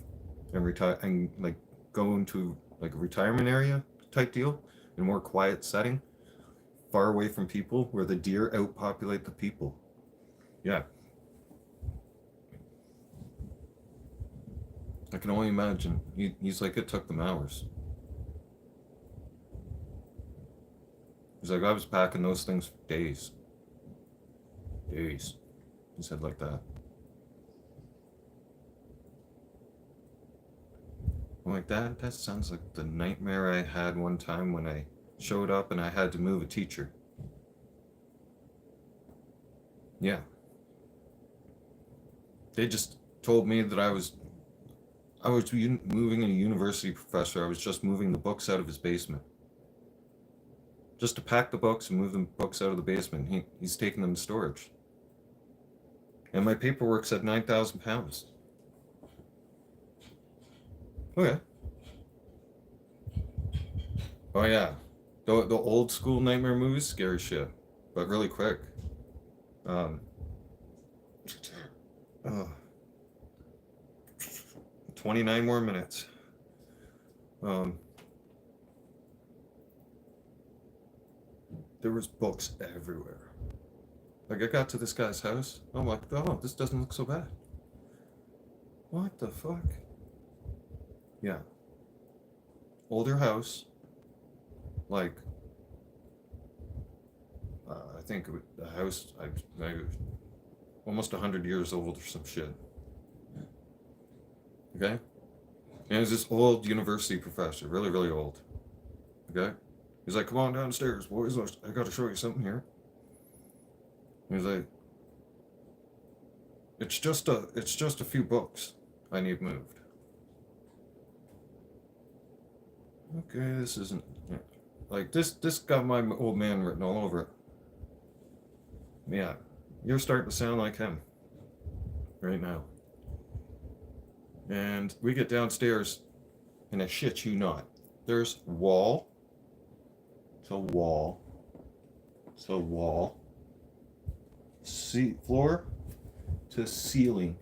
and retire and like go into like a retirement area type deal in a more quiet setting, far away from people, where the deer outpopulate the people. Yeah. I can only imagine. He's like, it took them hours. He's like, I was packing those things for days. Days. He said like that. I'm like, that sounds like the nightmare I had one time when I showed up and I had to move a teacher. Yeah. They just told me that I was moving a university professor. I was just moving the books out of his basement. Just to pack the books and move the books out of the basement. He's taking them to storage. And my paperwork said 9,000 pounds. Okay. Oh yeah. The old school nightmare movies, scary shit. But really quick. Um, 29 more minutes. There was books everywhere. Like, I got to this guy's house. I'm like, oh, this doesn't look so bad. What the fuck? Yeah. Older house. Like, I think the house, I almost 100 years old or some shit. Okay? And it was this old university professor, really, really old. Okay? He's like, come on downstairs, boys. I gotta show you something here. He's like, it's just a few books I need moved. Okay, this isn't, yeah. Like, this got my old man written all over it. Yeah, you're starting to sound like him right now. And we get downstairs, and I shit you not, there's wall to wall to wall, floor to ceiling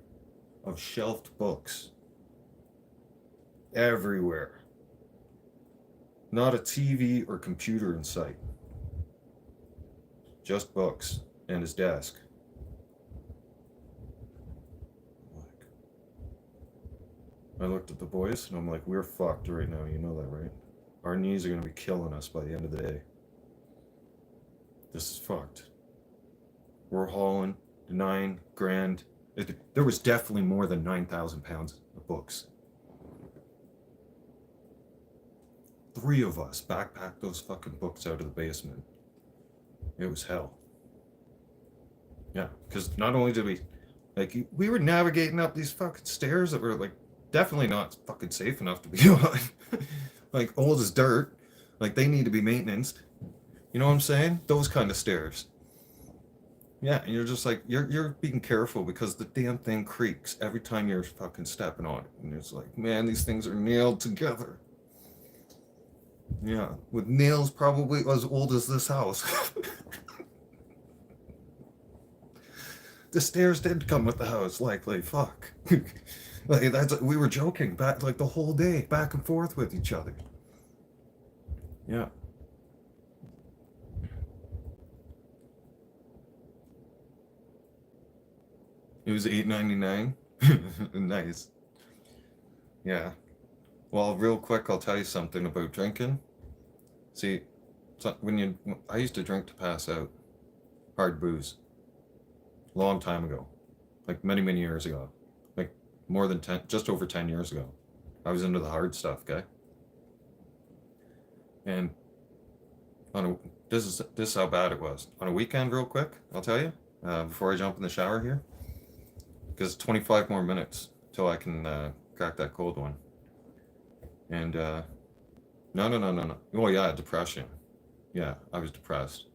of shelved books everywhere. Not a TV or computer in sight. Just books and his desk. I looked at the boys and I'm like, we're fucked right now, you know that, right? Our knees are gonna be killing us by the end of the day. This is fucked. We're hauling 9 grand. There was definitely more than 9,000 pounds of books. 3 of us backpacked those fucking books out of the basement. It was hell. Yeah, because not only did we were navigating up these fucking stairs that were like definitely not fucking safe enough to be on. Like old as dirt. Like they need to be maintained. You know what I'm saying? Those kind of stairs. Yeah, and you're just like, you're being careful because the damn thing creaks every time you're fucking stepping on it. And it's like, man, these things are nailed together. Yeah, with nails probably as old as this house. The stairs did come with the house, likely. Fuck. Like we were joking back like the whole day, back and forth with each other. Yeah. It was $8.99. Nice. Yeah. Well, real quick, I'll tell you something about drinking. See, so I used to drink to pass out, hard booze, long time ago, like many, many years ago, like more than 10, just over 10 years ago. I was into the hard stuff, okay? And this is how bad it was. On a weekend, real quick, I'll tell you, before I jump in the shower here, because 25 more minutes till I can crack that cold one. And no. Oh yeah, depression. Yeah, I was depressed,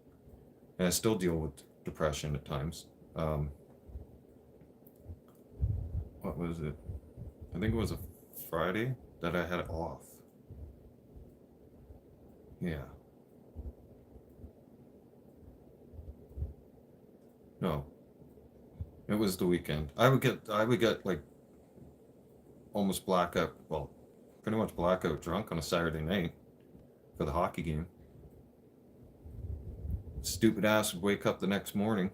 and I still deal with depression at times. What was it? I think it was a Friday that I had it off. Yeah. No. It was the weekend. I would get like almost blackout, well, pretty much blackout drunk on a Saturday night for the hockey game. Stupid ass would wake up the next morning,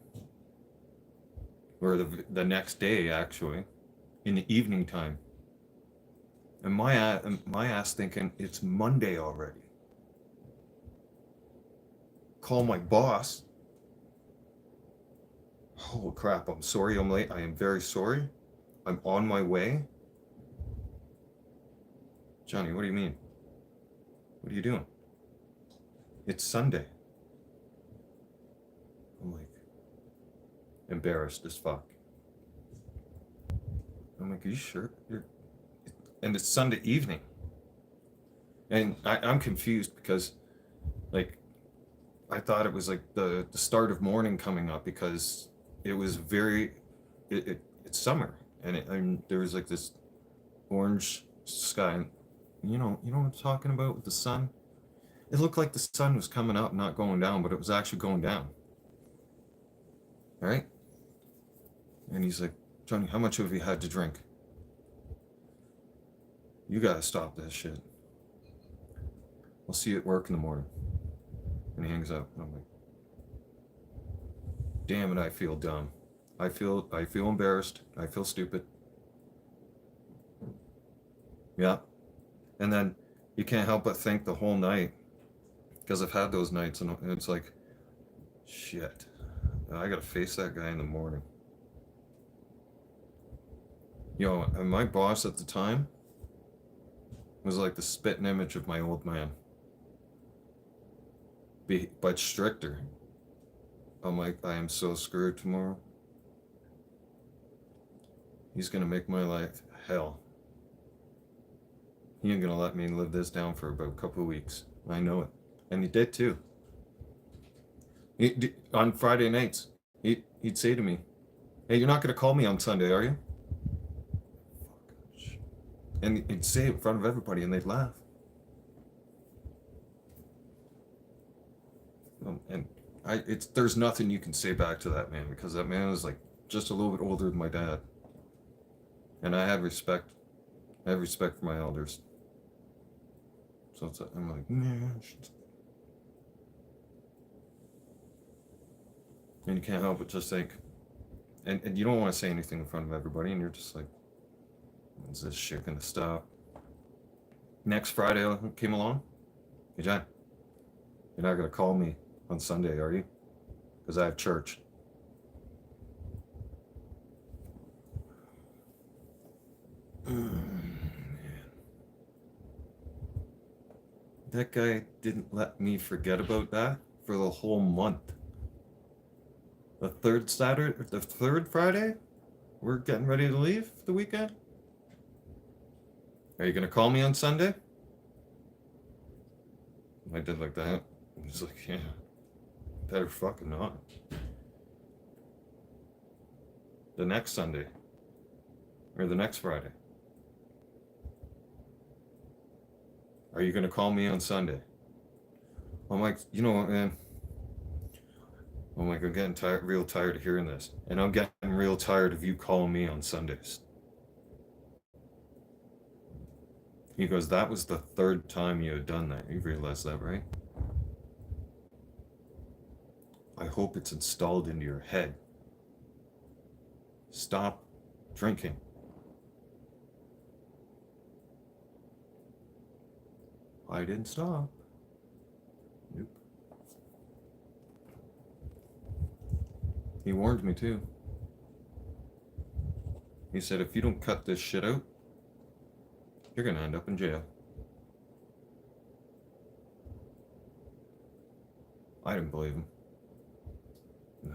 or the next day actually, in the evening time. And my ass thinking it's Monday already. Call my boss. Oh crap, I'm sorry I'm late. I am very sorry. I'm on my way. Johnny, what do you mean? What are you doing? It's Sunday. I'm like, embarrassed as fuck. I'm like, are you sure? And it's Sunday evening. And I'm confused because, like, I thought it was like the start of morning coming up because it was it's summer and there was like this orange sky. And you know what I'm talking about with the sun? It looked like the sun was coming up, not going down, but it was actually going down. All right? And he's like, Johnny, how much have you had to drink? You gotta stop this shit. I'll see you at work in the morning. And he hangs up. And I'm like, damn it, I feel dumb. I feel embarrassed. I feel stupid. Yeah. And then you can't help but think the whole night, because I've had those nights, and it's like, shit, I gotta face that guy in the morning. And my boss at the time was like the spitting image of my old man. But stricter. I'm like, I am so screwed tomorrow. He's gonna make my life hell. He ain't gonna let me live this down for about a couple of weeks. I know it. And he did too. On Friday nights, he'd say to me, hey, you're not gonna call me on Sunday, are you? And he'd say it in front of everybody and they'd laugh. And there's nothing you can say back to that man, because that man is like just a little bit older than my dad. And I have respect. I have respect for my elders. So I'm like, man. And you can't help but just think, and you don't want to say anything in front of everybody, and you're just like, when's this shit gonna stop? Next Friday came along. Hey, John, you're not gonna call me on Sunday, are you? Because I have church. Man. That guy didn't let me forget about that for the whole month. The third Friday, we're getting ready to leave for the weekend. Are you gonna call me on Sunday? I did like that. He's like, yeah, better fucking not. The next Sunday, or the next Friday. Are you gonna call me on Sunday? I'm like, you know what, man? I'm like, I'm getting real tired of hearing this. And I'm getting real tired of you calling me on Sundays. He goes, that was the third time you had done that. You realize that, right? I hope it's installed into your head. Stop drinking. I didn't stop. Nope. He warned me too. He said, if you don't cut this shit out, you're gonna end up in jail. I didn't believe him. No.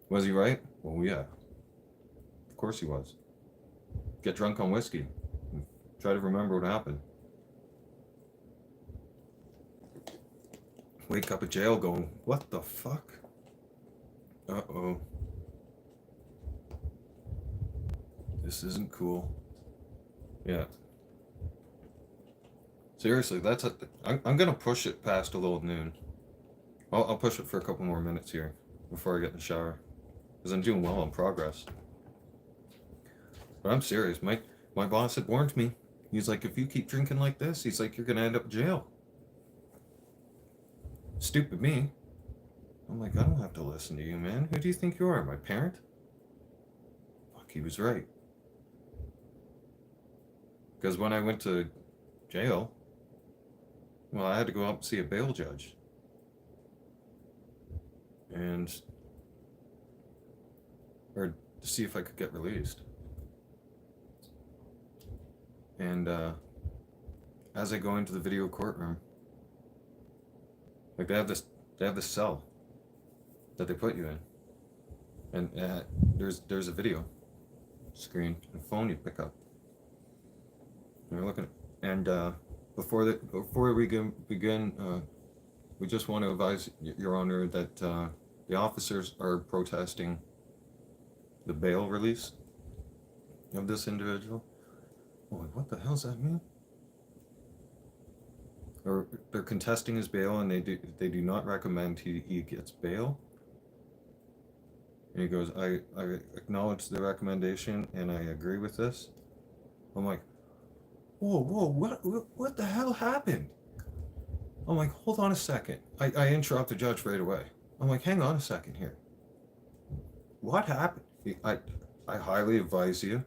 Was he right? Well, yeah. Of course he was. Get drunk on whiskey. Try to remember what happened. Wake up at jail going, what the fuck? Uh-oh. This isn't cool. Yeah. Seriously, I'm gonna push it past a little noon. I'll push it for a couple more minutes here before I get in the shower, because I'm doing well on progress. But I'm serious, My boss had warned me. He's like, if you keep drinking like this, he's like, you're gonna end up in jail. Stupid me. I'm like, I don't have to listen to you, man. Who do you think you are, my parent? Fuck, he was right. Because when I went to jail, well, I had to go up and see a bail judge. Or to see if I could get released. And as I go into the video courtroom, like they have this cell that they put you in, and there's a video screen and phone you pick up. And we're looking, and before we begin, we just want to advise Your Honor that the officers are protesting the bail release of this individual. Oh, what the hell does that mean? Or they're contesting his bail, and they do not recommend he gets bail. And he goes, I acknowledge the recommendation and I agree with this. I'm like, whoa, what the hell happened? I'm like, hold on a second. I interrupt the judge right away. I'm like, hang on a second here. What happened? I highly advise you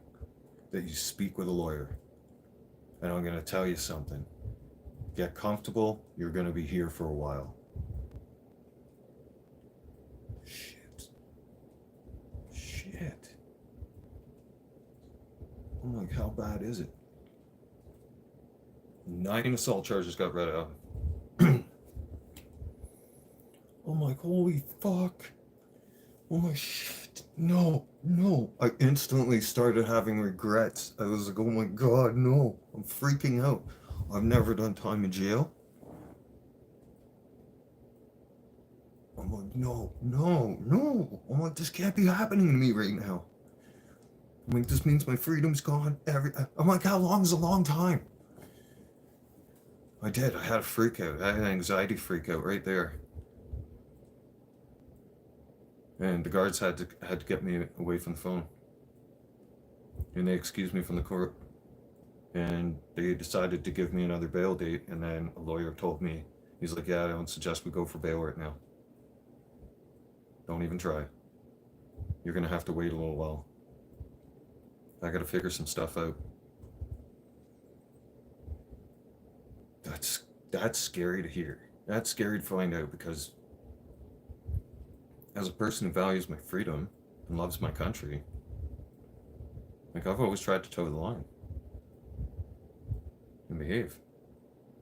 that you speak with a lawyer. And I'm going to tell you something. Get comfortable. You're going to be here for a while. Shit. I'm like, how bad is it? 9 assault charges got read out. I'm like, holy fuck. Oh my shit. No. I instantly started having regrets. I was like, oh my god, no. I'm freaking out. I've never done time in jail. I'm like, no. I'm like, this can't be happening to me right now. I'm like, this means my freedom's gone. I'm like, how long is a long time? I did. I had a freak out. I had an anxiety freak out right there. And the guards had to get me away from the phone. And they excused me from the court. And they decided to give me another bail date. And then a lawyer told me, he's like, yeah, I don't suggest we go for bail right now. Don't even try. You're going to have to wait a little while. I got to figure some stuff out. That's scary to hear. That's scary to find out, because as a person who values my freedom and loves my country, like, I've always tried to toe the line and behave.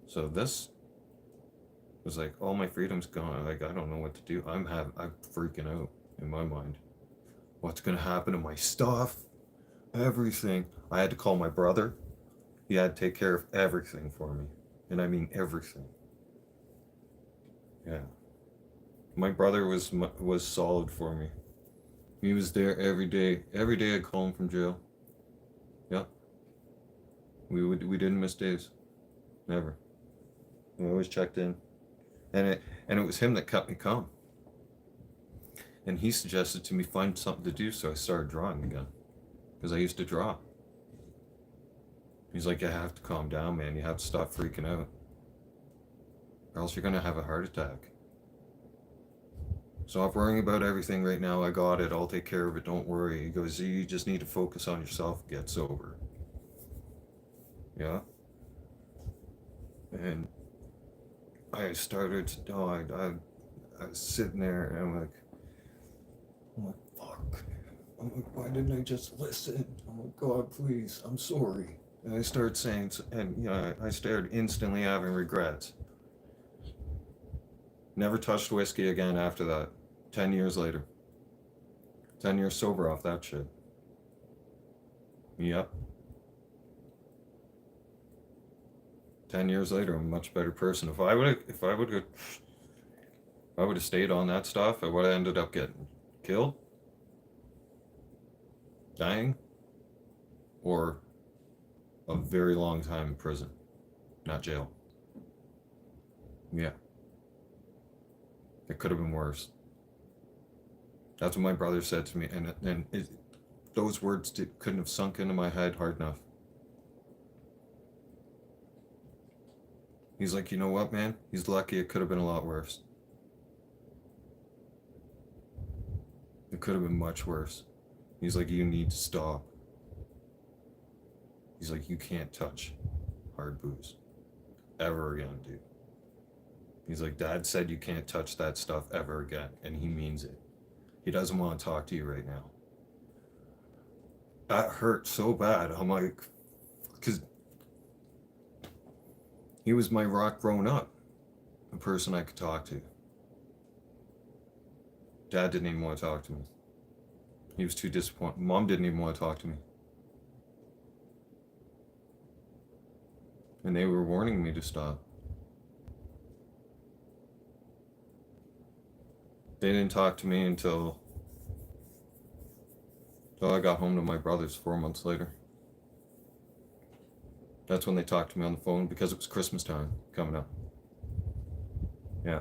So this was like, all my freedom's gone. Like, I don't know what to do. I'm freaking out in my mind. What's gonna happen to my stuff? Everything. I had to call my brother. He had to take care of everything for me. And I mean everything. Yeah. My brother was solid for me. He was there every day. Every day I'd call him from jail. Yeah. We didn't miss days. Never. We always checked in. And it was him that kept me calm. And he suggested to me find something to do, so I started drawing again. Because I used to draw. He's like, you have to calm down, man. You have to stop freaking out. Or else you're going to have a heart attack. Stop worrying about everything right now. I got it. I'll take care of it. Don't worry. He goes, you just need to focus on yourself. Get sober. Yeah. And I started to, I was sitting there and I'm like, fuck. I'm like, why didn't I just listen? I'm like, God, please, I'm sorry. And I started saying, and I started instantly having regrets. Never touched whiskey again after that. 10 years later. 10 years sober off that shit. Yep. 10 years later, I'm a much better person. If I would have stayed on that stuff, I would have ended up getting killed, dying, or a very long time in prison, not jail. Yeah. It could have been worse. That's what my brother said to me, and those words couldn't have sunk into my head hard enough. He's like, you know what, man? He's lucky. It could have been a lot worse. It could have been much worse. He's like, you need to stop. He's like, you can't touch hard booze ever again, dude. He's like, Dad said you can't touch that stuff ever again, and he means it. He doesn't want to talk to you right now. That hurt so bad. I'm like, because he was my rock growing up, a person I could talk to. Dad didn't even want to talk to me. He was too disappointed. Mom didn't even want to talk to me. And they were warning me to stop. They didn't talk to me until I got home to my brothers 4 months later. That's when they talked to me on the phone because it was Christmas time coming up. Yeah.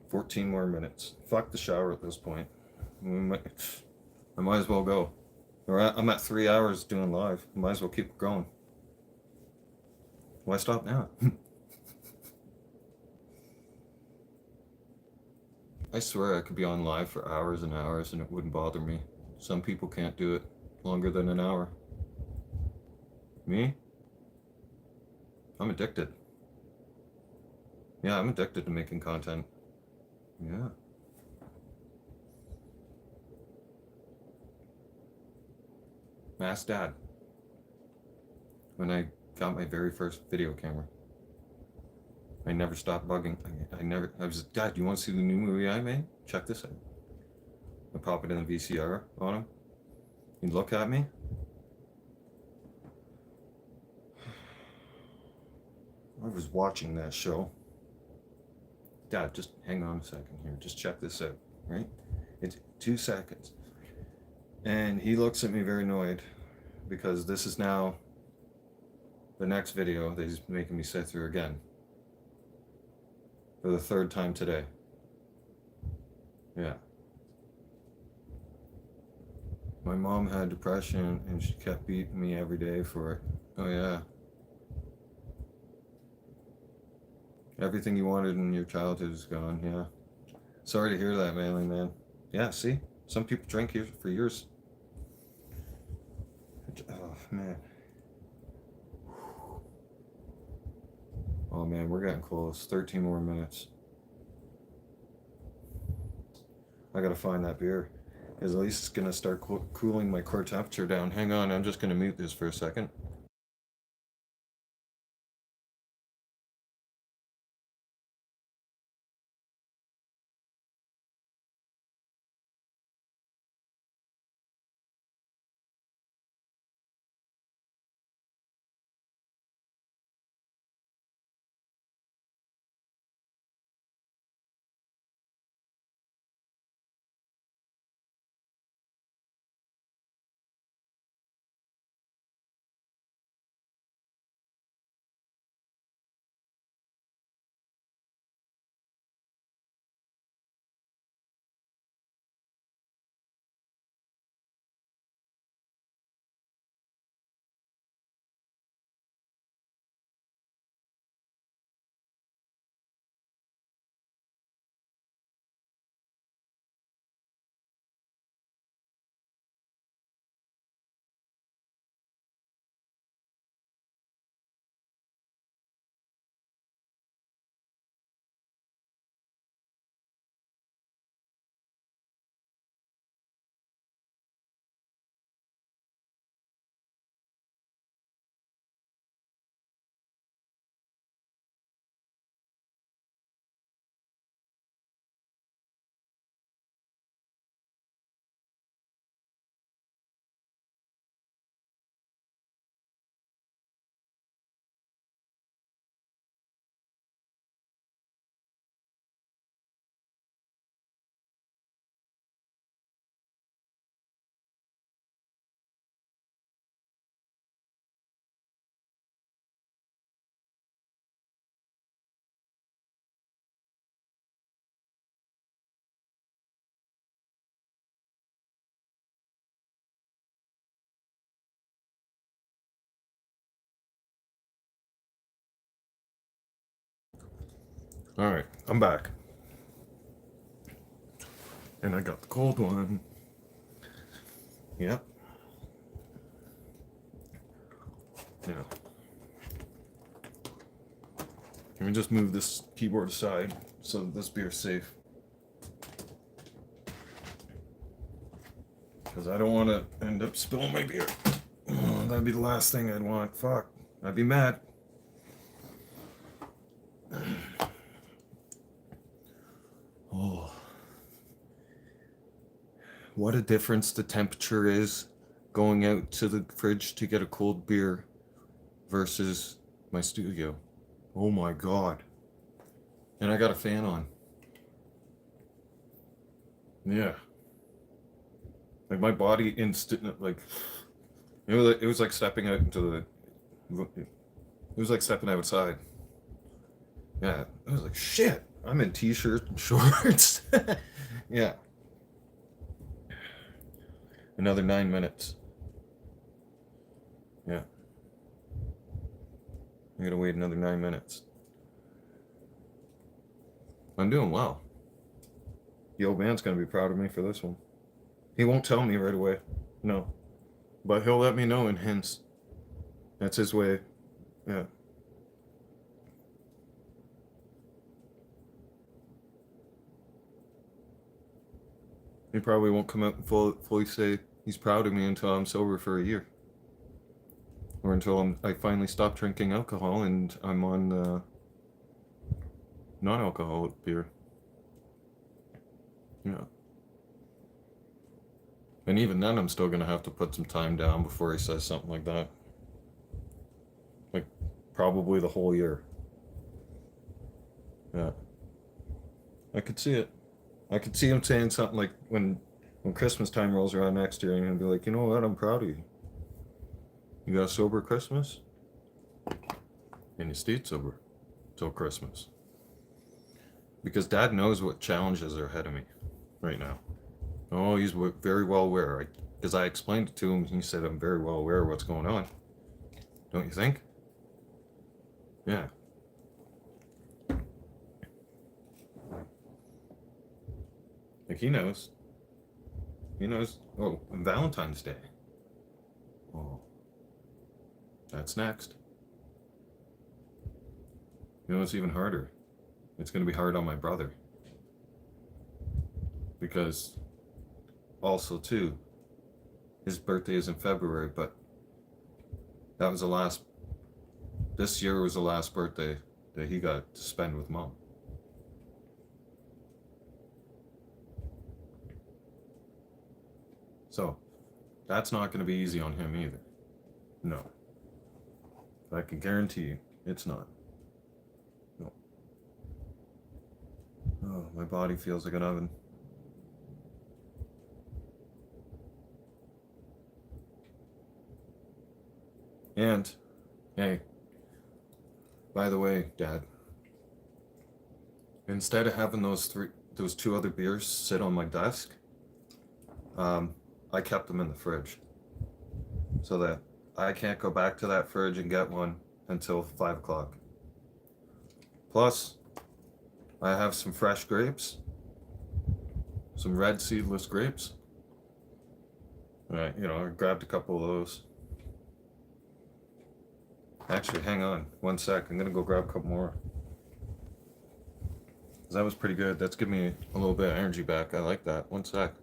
14 more minutes. Fuck the shower at this point. I might as well go. I'm at 3 hours doing live. Might as well keep going. Why stop now? I swear I could be on live for hours and hours and it wouldn't bother me. Some people can't do it longer than an hour. Me? I'm addicted. Yeah, I'm addicted to making content. Yeah. Ask Dad. When I got my very first video camera, I never stopped bugging. I was like, Dad, do you want to see the new movie I made? Check this out. I pop it in the VCR on him. He'd look at me. I was watching that show. Dad, just hang on a second here. Just check this out, right? It's 2 seconds. And he looks at me very annoyed because this is now the next video that he's making me sit through again. For the 3rd time today. Yeah. My mom had depression and she kept beating me every day for it. Oh yeah. Everything you wanted in your childhood is gone, yeah. Sorry to hear that, Manly man. Yeah, see? Some people drink here for years. Oh, man. Oh, man, we're getting close. 13 more minutes. I gotta find that beer. Because at least it's gonna start cooling my core temperature down. Hang on, I'm just gonna mute this for a second. All right, I'm back. And I got the cold one. Yep. Yeah. Let me just move this keyboard aside so this beer's safe. Because I don't want to end up spilling my beer. Oh, that'd be the last thing I'd want. Fuck. I'd be mad. Oh. What a difference the temperature is going out to the fridge to get a cold beer versus my studio. Oh my god. And I got a fan on. Yeah. Like my body instant, like it was like stepping out into it was like stepping outside. Yeah, I was like, shit. I'm in t-shirt and shorts. Yeah. Another 9 minutes. Yeah. I gotta wait another 9 minutes. I'm doing well. The old man's gonna be proud of me for this one. He won't tell me right away. No. But he'll let me know in hints. That's his way. Yeah. He probably won't come out and fully say he's proud of me until I'm sober for a year. Or until I finally stop drinking alcohol and I'm on non-alcoholic beer. Yeah. And even then, I'm still gonna have to put some time down before he says something like that. Like, probably the whole year. Yeah. I could see it. I could see him saying something like when Christmas time rolls around next year, and he'll be like, you know what? I'm proud of you. You got a sober Christmas, and you stayed sober till Christmas. Because Dad knows what challenges are ahead of me right now. Oh, he's very well aware. Because I explained it to him, he said, I'm very well aware of what's going on. Don't you think? Yeah. Like he knows. He knows. Oh, Valentine's Day. Oh, that's next. You know what's even harder? It's going to be hard on my brother. Because also, too, his birthday is in February, but that was the last, this year was the last birthday that he got to spend with Mom. So, that's not going to be easy on him either. No. I can guarantee you, it's not. No. Oh, my body feels like an oven. And, hey, by the way, Dad, instead of having those two other beers sit on my desk, I kept them in the fridge so that I can't go back to that fridge and get one until 5 o'clock. Plus, I have some fresh grapes, some red seedless grapes. I grabbed a couple of those. Actually, hang on 1 sec. I'm gonna go grab a couple more. That was pretty good. That's giving me a little bit of energy back. I like that. 1 sec.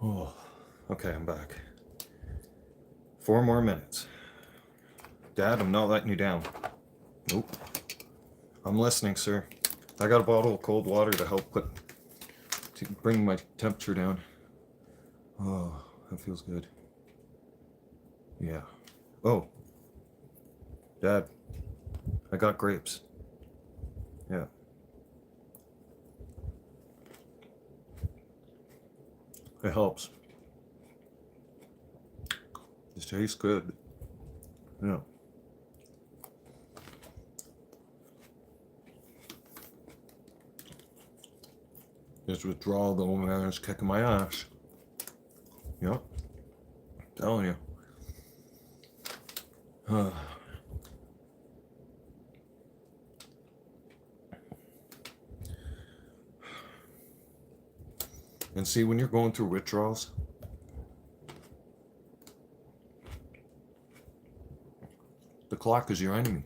Oh, okay, I'm back. 4 more minutes. Dad, I'm not letting you down. Nope. I'm listening, sir. I got a bottle of cold water to help to bring my temperature down. Oh, that feels good. Yeah. Oh, Dad, I got grapes. Yeah. It helps. It tastes good. Yeah. This withdrawal though, man, is kicking my ass. Yep. Telling you. And see, when you're going through withdrawals, the clock is your enemy.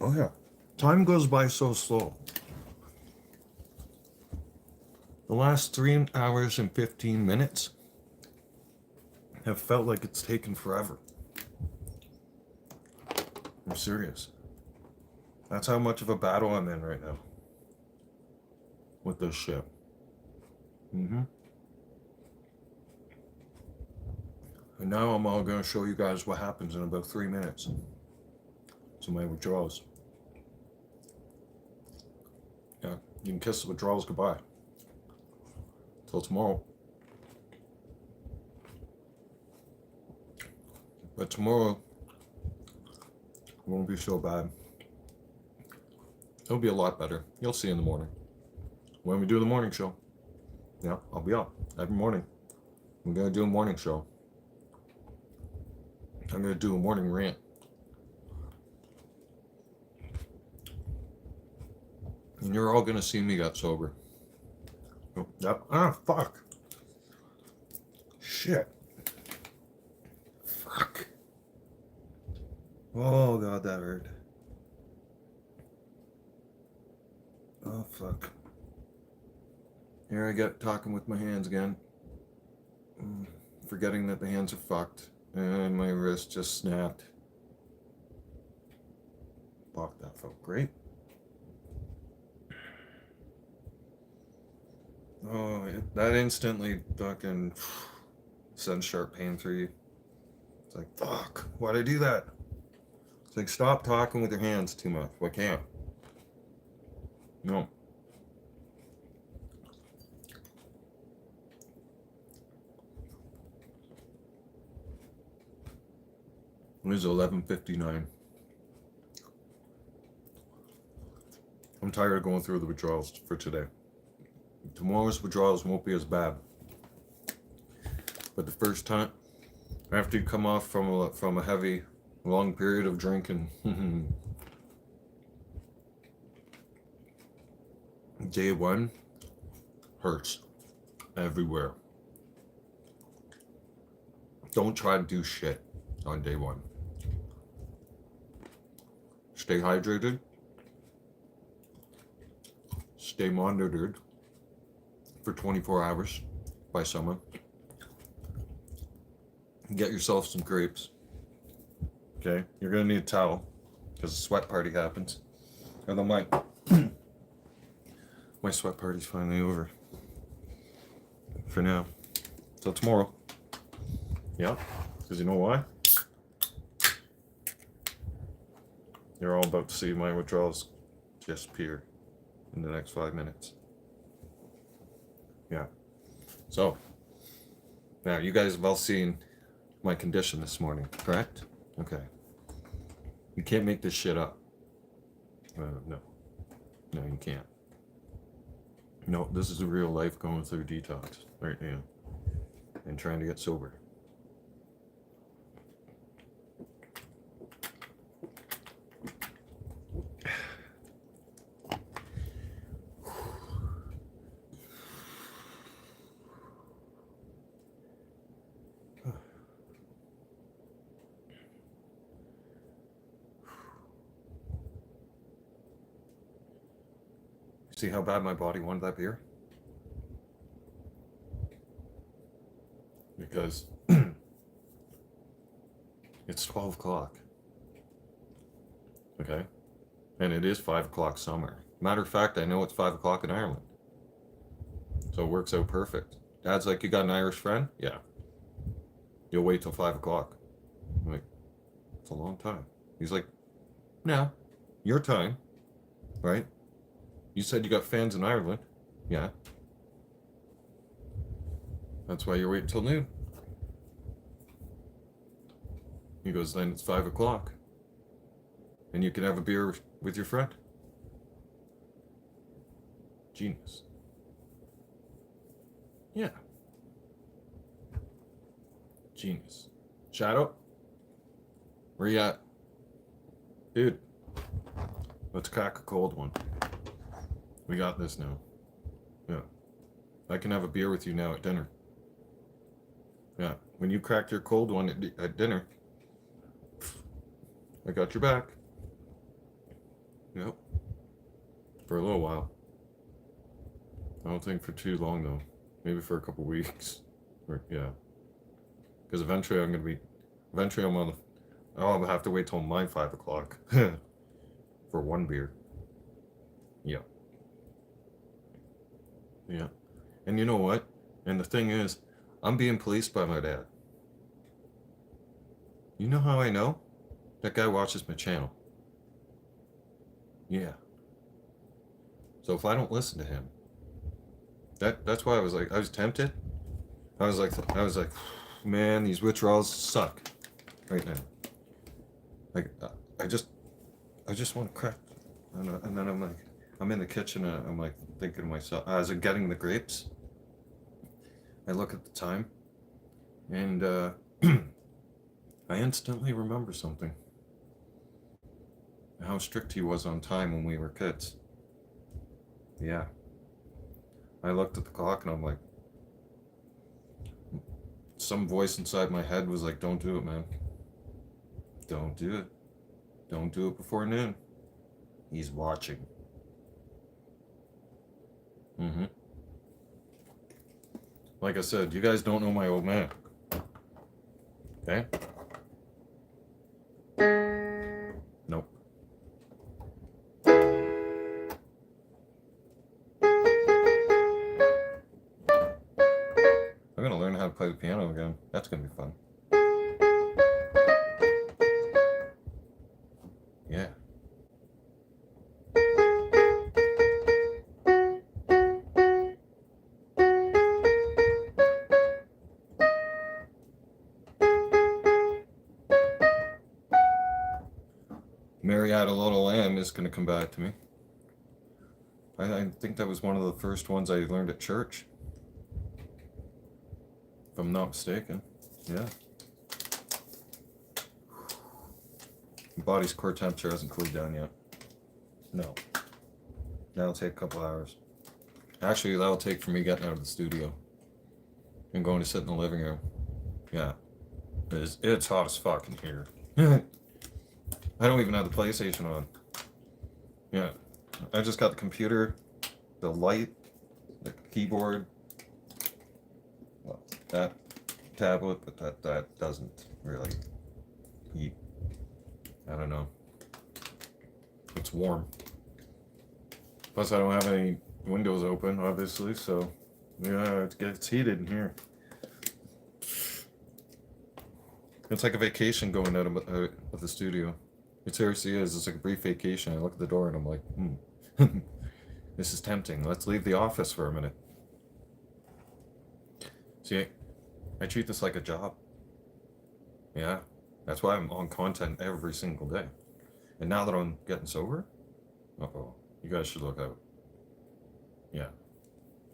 Oh yeah. Time goes by so slow. The last 3 hours and 15 minutes have felt like it's taken forever. I'm serious. That's how much of a battle I'm in right now with this shit. And now I'm all going to show you guys what happens in about 3 minutes. So my withdrawals. Yeah, you can kiss the withdrawals goodbye. Till tomorrow. But tomorrow won't be so bad. It'll be a lot better. You'll see in the morning. When we do the morning show. Yeah, I'll be up every morning. I'm going to do a morning show. I'm going to do a morning rant. And you're all going to see me get sober. Oh, yep. Ah, fuck. Shit. Fuck. Oh, God, that hurt. Oh, fuck. Here I get talking with my hands again. Forgetting that the hands are fucked. And my wrist just snapped. Fuck, that felt great. Oh, that instantly fucking sends sharp pain through you. It's like, fuck, why'd I do that? It's like, stop talking with your hands too much. I can't. No. It is 11:59. I'm tired of going through the withdrawals for today. Tomorrow's withdrawals won't be as bad. But the first time, after you come off from a heavy, long period of drinking, day one hurts everywhere. Don't try to do shit on day one. Stay hydrated. Stay monitored for 24 hours by someone. Get yourself some grapes. Okay? You're going to need a towel because the sweat party happens. And then my sweat party's finally over. For now. Till tomorrow. Yeah? Because you know why? You're all about to see my withdrawals disappear in the next 5 minutes. Yeah. So, now you guys have all seen my condition this morning, correct? Okay. You can't make this shit up. No. No, you can't. No, this is a real life going through detox right now. And trying to get sober. See how bad my body wanted that beer? because it's 12 o'clock. Okay? And it is 5 o'clock somewhere. Matter of fact, I know it's 5 o'clock in Ireland. So it works out perfect. Dad's like, you got an Irish friend? Yeah. You'll wait till 5 o'clock. I'm like, it's a long time. He's like, no, your time, right? You said you got fans in Ireland. Yeah. That's why you're waiting till noon. He goes, then it's 5 o'clock. And you can have a beer with your friend. Genius. Yeah. Genius. Shadow? Where you at? Dude. Let's crack a cold one. We got this now. Yeah. I can have a beer with you now at dinner. Yeah. When you cracked your cold one at dinner, I got your back. Yep. For a little while. I don't think for too long though. Maybe for a couple weeks. Or, yeah. Because eventually I'm on the, I'll have to wait till my 5 o'clock for one beer. Yeah. Yeah. And you know what? And the thing is, I'm being policed by my dad. You know how I know? That guy watches my channel. Yeah. So if I don't listen to him, that's why I was tempted. I was like, man, these withdrawals suck right now. Like, I just want to crack. And then I'm like, I'm in the kitchen and I'm like thinking to myself, as I'm getting the grapes, I look at the time and I instantly remember something. How strict he was on time when we were kids. Yeah. I looked at the clock and I'm like, some voice inside my head was like, don't do it, man. Don't do it. Don't do it before noon. He's watching. Mm-hmm. Like I said, you guys don't know my old man. Okay? Nope. I'm gonna learn how to play the piano again. That's gonna be fun. Yeah. Mary Had a Little Lamb is gonna come back to me. I think that was one of the first ones I learned at church. If I'm not mistaken. Yeah. My body's core temperature hasn't cooled down yet. No. That'll take a couple hours. Actually, that'll take for me getting out of the studio and going to sit in the living room. Yeah. It's hot as fuck in here. I don't even have the PlayStation on. Yeah. I just got the computer, the light, the keyboard, well, that tablet, but that doesn't really heat. I don't know. It's warm. Plus, I don't have any windows open, obviously, so yeah, it gets heated in here. It's like a vacation going out of the studio. It seriously is. It's like a brief vacation. I look at the door and I'm like, this is tempting. Let's leave the office for a minute. See, I treat this like a job. Yeah, that's why I'm on content every single day. And now that I'm getting sober, uh-oh, you guys should look out. Yeah,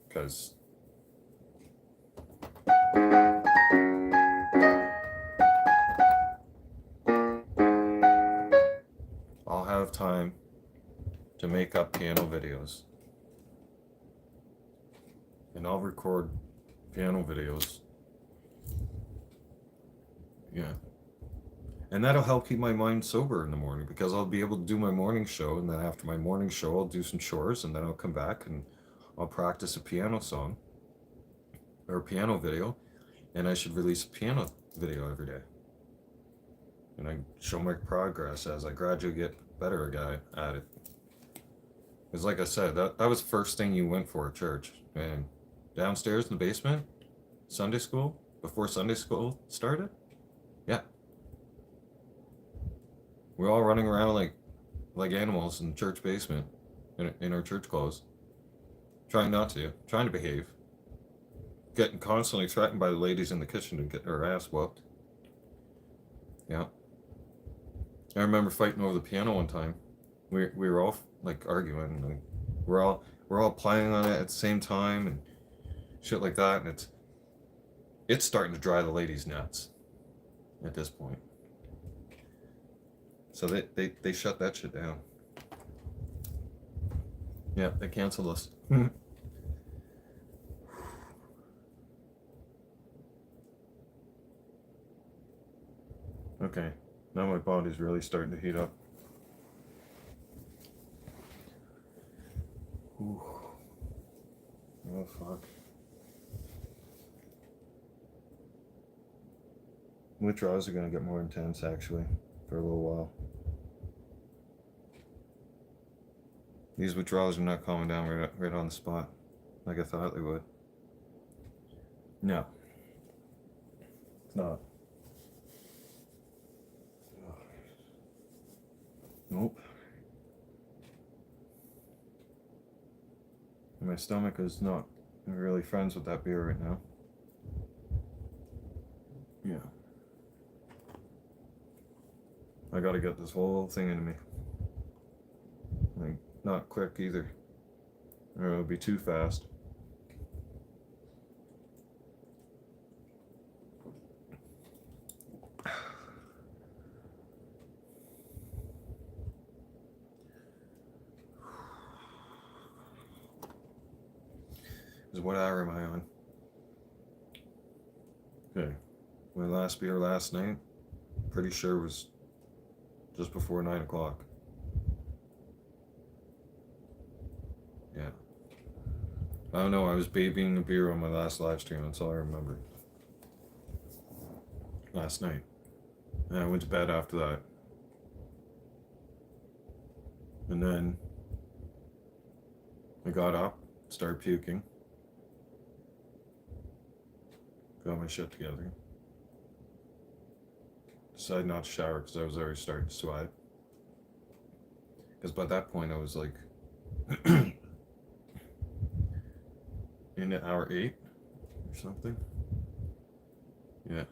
because I'll have time to make up piano videos. And I'll record piano videos. Yeah. And that'll help keep my mind sober in the morning because I'll be able to do my morning show, and then after my morning show I'll do some chores, and then I'll come back and I'll practice a piano song or a piano video, And I should release a piano video every day. And I show my progress as I gradually get better at it. Because like I said, that was the first thing you went for at church. And downstairs in the basement, Sunday school, before Sunday school started, yeah. We're all running around like animals in the church basement, in our church clothes. Trying to behave. Getting constantly threatened by the ladies in the kitchen to get our ass whooped. Yeah. I remember fighting over the piano one time. We were all like arguing. Like, we're all playing on it at the same time and shit like that. And it's starting to drive the ladies nuts at this point. So they shut that shit down. Yeah, they canceled us. Okay, now my body's really starting to heat up. Ooh. Oh fuck. Withdrawals are gonna get more intense actually for a little while. These withdrawals are not calming down right on the spot like I thought they would. No, it's not. Nope. My stomach is not really friends with that beer right now. Yeah. I gotta get this whole thing into me. Like, not quick either. Or it'll be too fast. What hour am I on? Okay. My last beer last night, pretty sure was just before 9 o'clock. Yeah. I don't know, I was babying a beer on my last live stream, that's all I remember. Last night. And I went to bed after that. And then I got up, started puking. Got my shit together. Decided not to shower because I was already starting to sweat. Because by that point I was like in hour 8 or something. Yeah.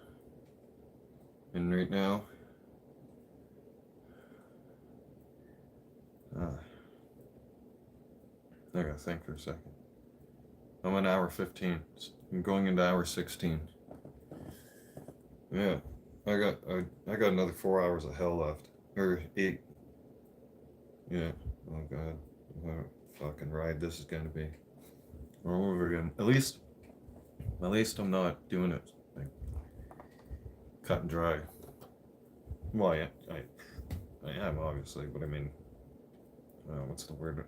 And right now, I gotta think for a second. I'm on hour 15. I'm going into hour 16. Yeah. I got another 4 hours of hell left. Or 8. Yeah. Oh god. What a fucking ride this is gonna be. All over again. At least I'm not doing it like cut and dry. Well, I am obviously, but I mean, what's the word?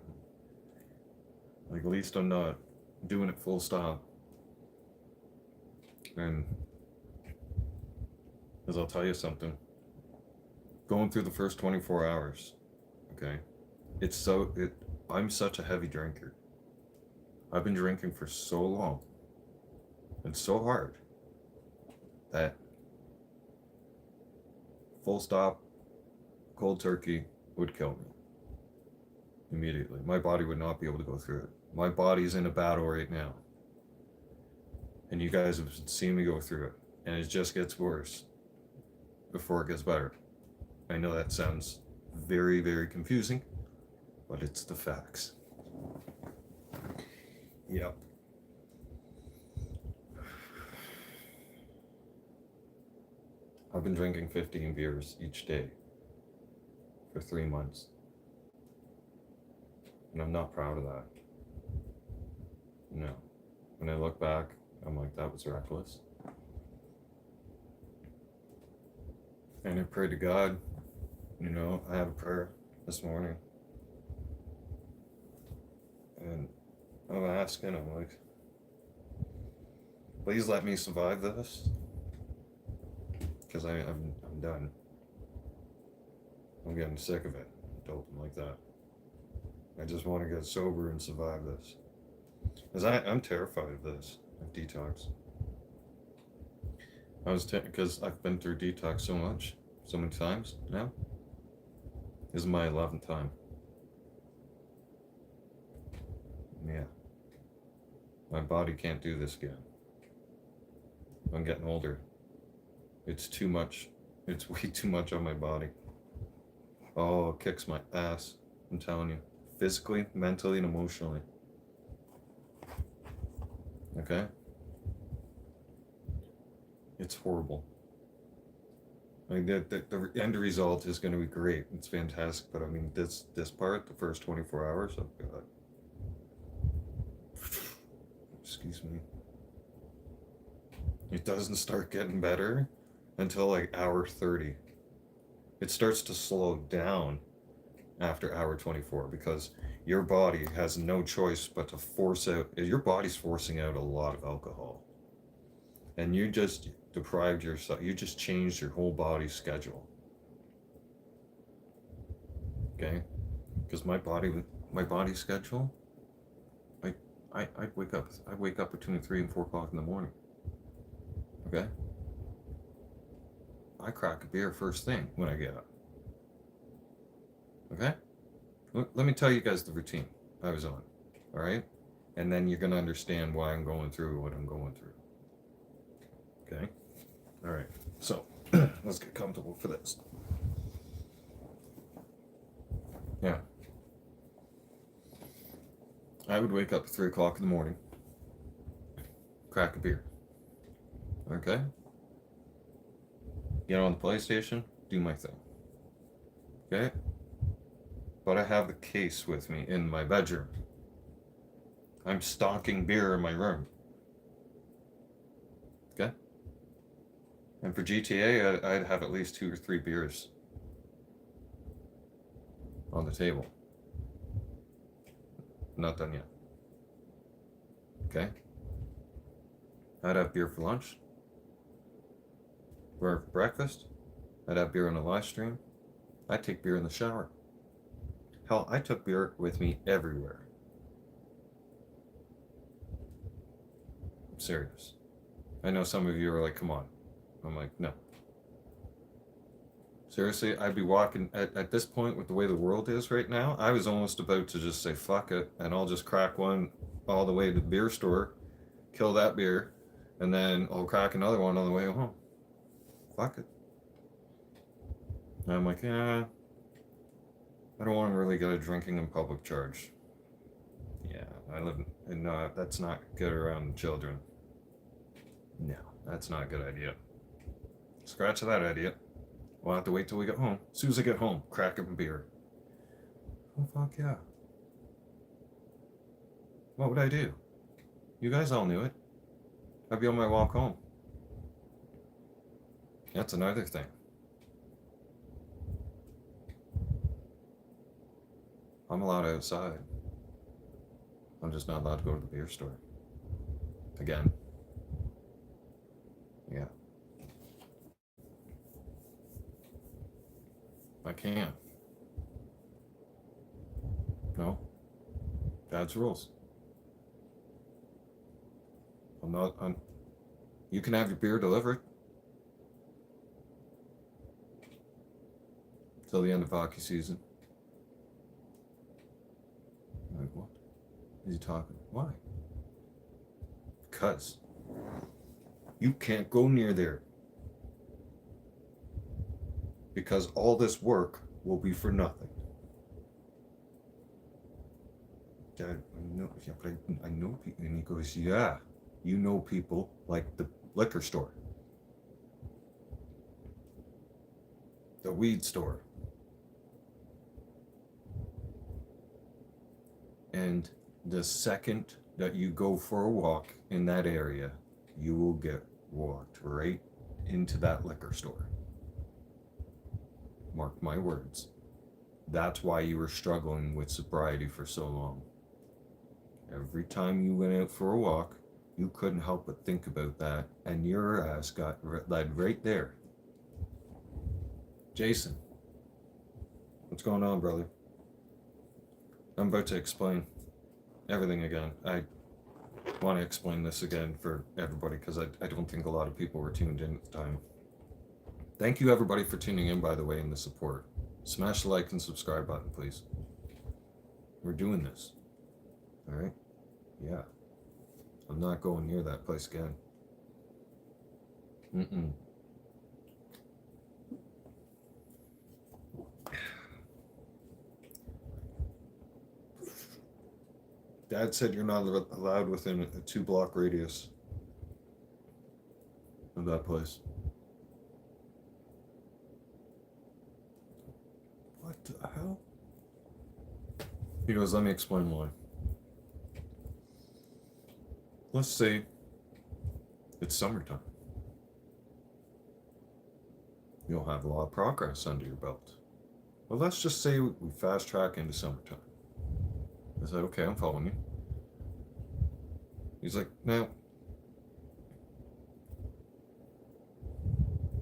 Like, at least I'm not doing it full stop. And as I'll tell you something, going through the first 24 hours, okay, I'm such a heavy drinker. I've been drinking for so long and so hard that full stop, cold turkey would kill me immediately. My body would not be able to go through it. My body's in a battle right now. And you guys have seen me go through it. And it just gets worse before it gets better. I know that sounds very, very confusing, but it's the facts. Yep. I've been drinking 15 beers each day for 3 months. And I'm not proud of that. No. When I look back, I'm like, that was reckless. And I prayed to God. You know, I had a prayer this morning. And I'm asking, I'm like, Please let me survive this, because I'm done. I'm getting sick of it, doping like that. I just want to get sober and survive this, because I'm terrified of this, of detox. Because I've been through detox so many times now. This is my 11th time. Yeah. My body can't do this again. I'm getting older. It's too much. It's way too much on my body. Oh, it kicks my ass. I'm telling you. Physically, mentally, and emotionally. Okay? It's horrible. I mean, the end result is going to be great. It's fantastic. But I mean, this part, the first 24 hours, oh God. Excuse me. It doesn't start getting better until like hour 30. It starts to slow down after hour 24 because your body has no choice but to force out, your body's forcing out a lot of alcohol. And you just deprived yourself, you just changed your whole body's schedule. Okay? Because my body schedule, I wake up between 3 and 4 o'clock in the morning. Okay? I crack a beer first thing when I get up. Okay? Let me tell you guys the routine I was on. All right? And then you're going to understand why I'm going through what I'm going through. Okay? All right. So, let's get comfortable for this. Yeah. I would wake up at 3 o'clock in the morning, crack a beer. Okay? Get on the PlayStation, do my thing. Okay? But I have the case with me in my bedroom. I'm stocking beer in my room. Okay? And for GTA, I'd have at least 2 or 3 beers on the table. Not done yet. Okay? I'd have beer for lunch. For breakfast, I'd have beer on a live stream. I'd take beer in the shower. Hell, I took beer with me everywhere. I'm serious. I know some of you are like, come on. I'm like, no. Seriously, I'd be walking, at this point with the way the world is right now, I was almost about to just say, fuck it, and I'll just crack one all the way to the beer store, kill that beer, and then I'll crack another one on the way home. Fuck it. And I'm like, yeah, I don't want to really get a drinking in public charge. Yeah, I live in, that's not good around children. No, that's not a good idea. Scratch that idea. We'll have to wait till we get home. As soon as I get home, crack up a beer. Oh, fuck yeah. What would I do? You guys all knew it. I'd be on my walk home. That's another thing. I'm allowed outside. I'm just not allowed to go to the beer store. Again. Yeah. I can't. No. Dad's rules. You can have your beer delivered. Till the end of hockey season. I'm like, what? Is he talking? Why? Because you can't go near there. Because all this work will be for nothing. Dad, I know, yeah, but I know people. And he goes, yeah, you know people like the liquor store, the weed store. And the second that you go for a walk in that area, you will get walked right into that liquor store. Mark my words. That's why you were struggling with sobriety for so long. Every time you went out for a walk, You couldn't help but think about that, and your ass got led right there. Jason, what's going on, brother? I'm about to explain everything again. I want to explain this again for everybody because I don't think a lot of people were tuned in at the time. Thank you, everybody, for tuning in, by the way, and the support. Smash the like and subscribe button, please. We're doing this. All right? Yeah. I'm not going near that place again. Dad said you're not allowed within a 2-block radius of that place. What the hell? He goes, let me explain why. Let's say it's summertime. You'll have a lot of progress under your belt. Well, let's just say we fast track into summertime. I said, okay, I'm following you. He's like, now,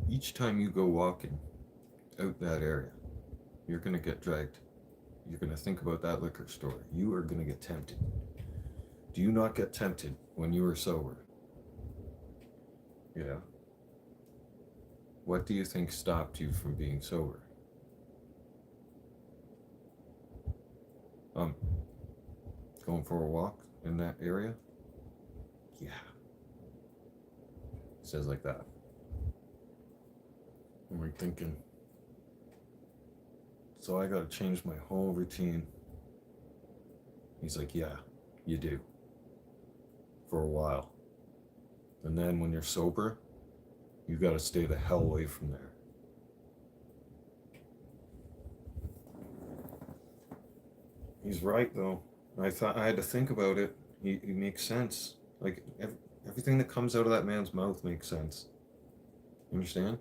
each time you go walking out that area, you're going to get dragged. You're going to think about that liquor store. You are going to get tempted. Do you not get tempted when you are sober? Yeah. What do you think stopped you from being sober? Going for a walk in that area? Yeah. It says like that. And we're thinking, so I gotta change my whole routine. He's like, yeah, you do. For a while. And then when you're sober, you gotta stay the hell away from there. He's right, though. I thought I had to think about it. He makes sense. Like, everything that comes out of that man's mouth makes sense. You understand?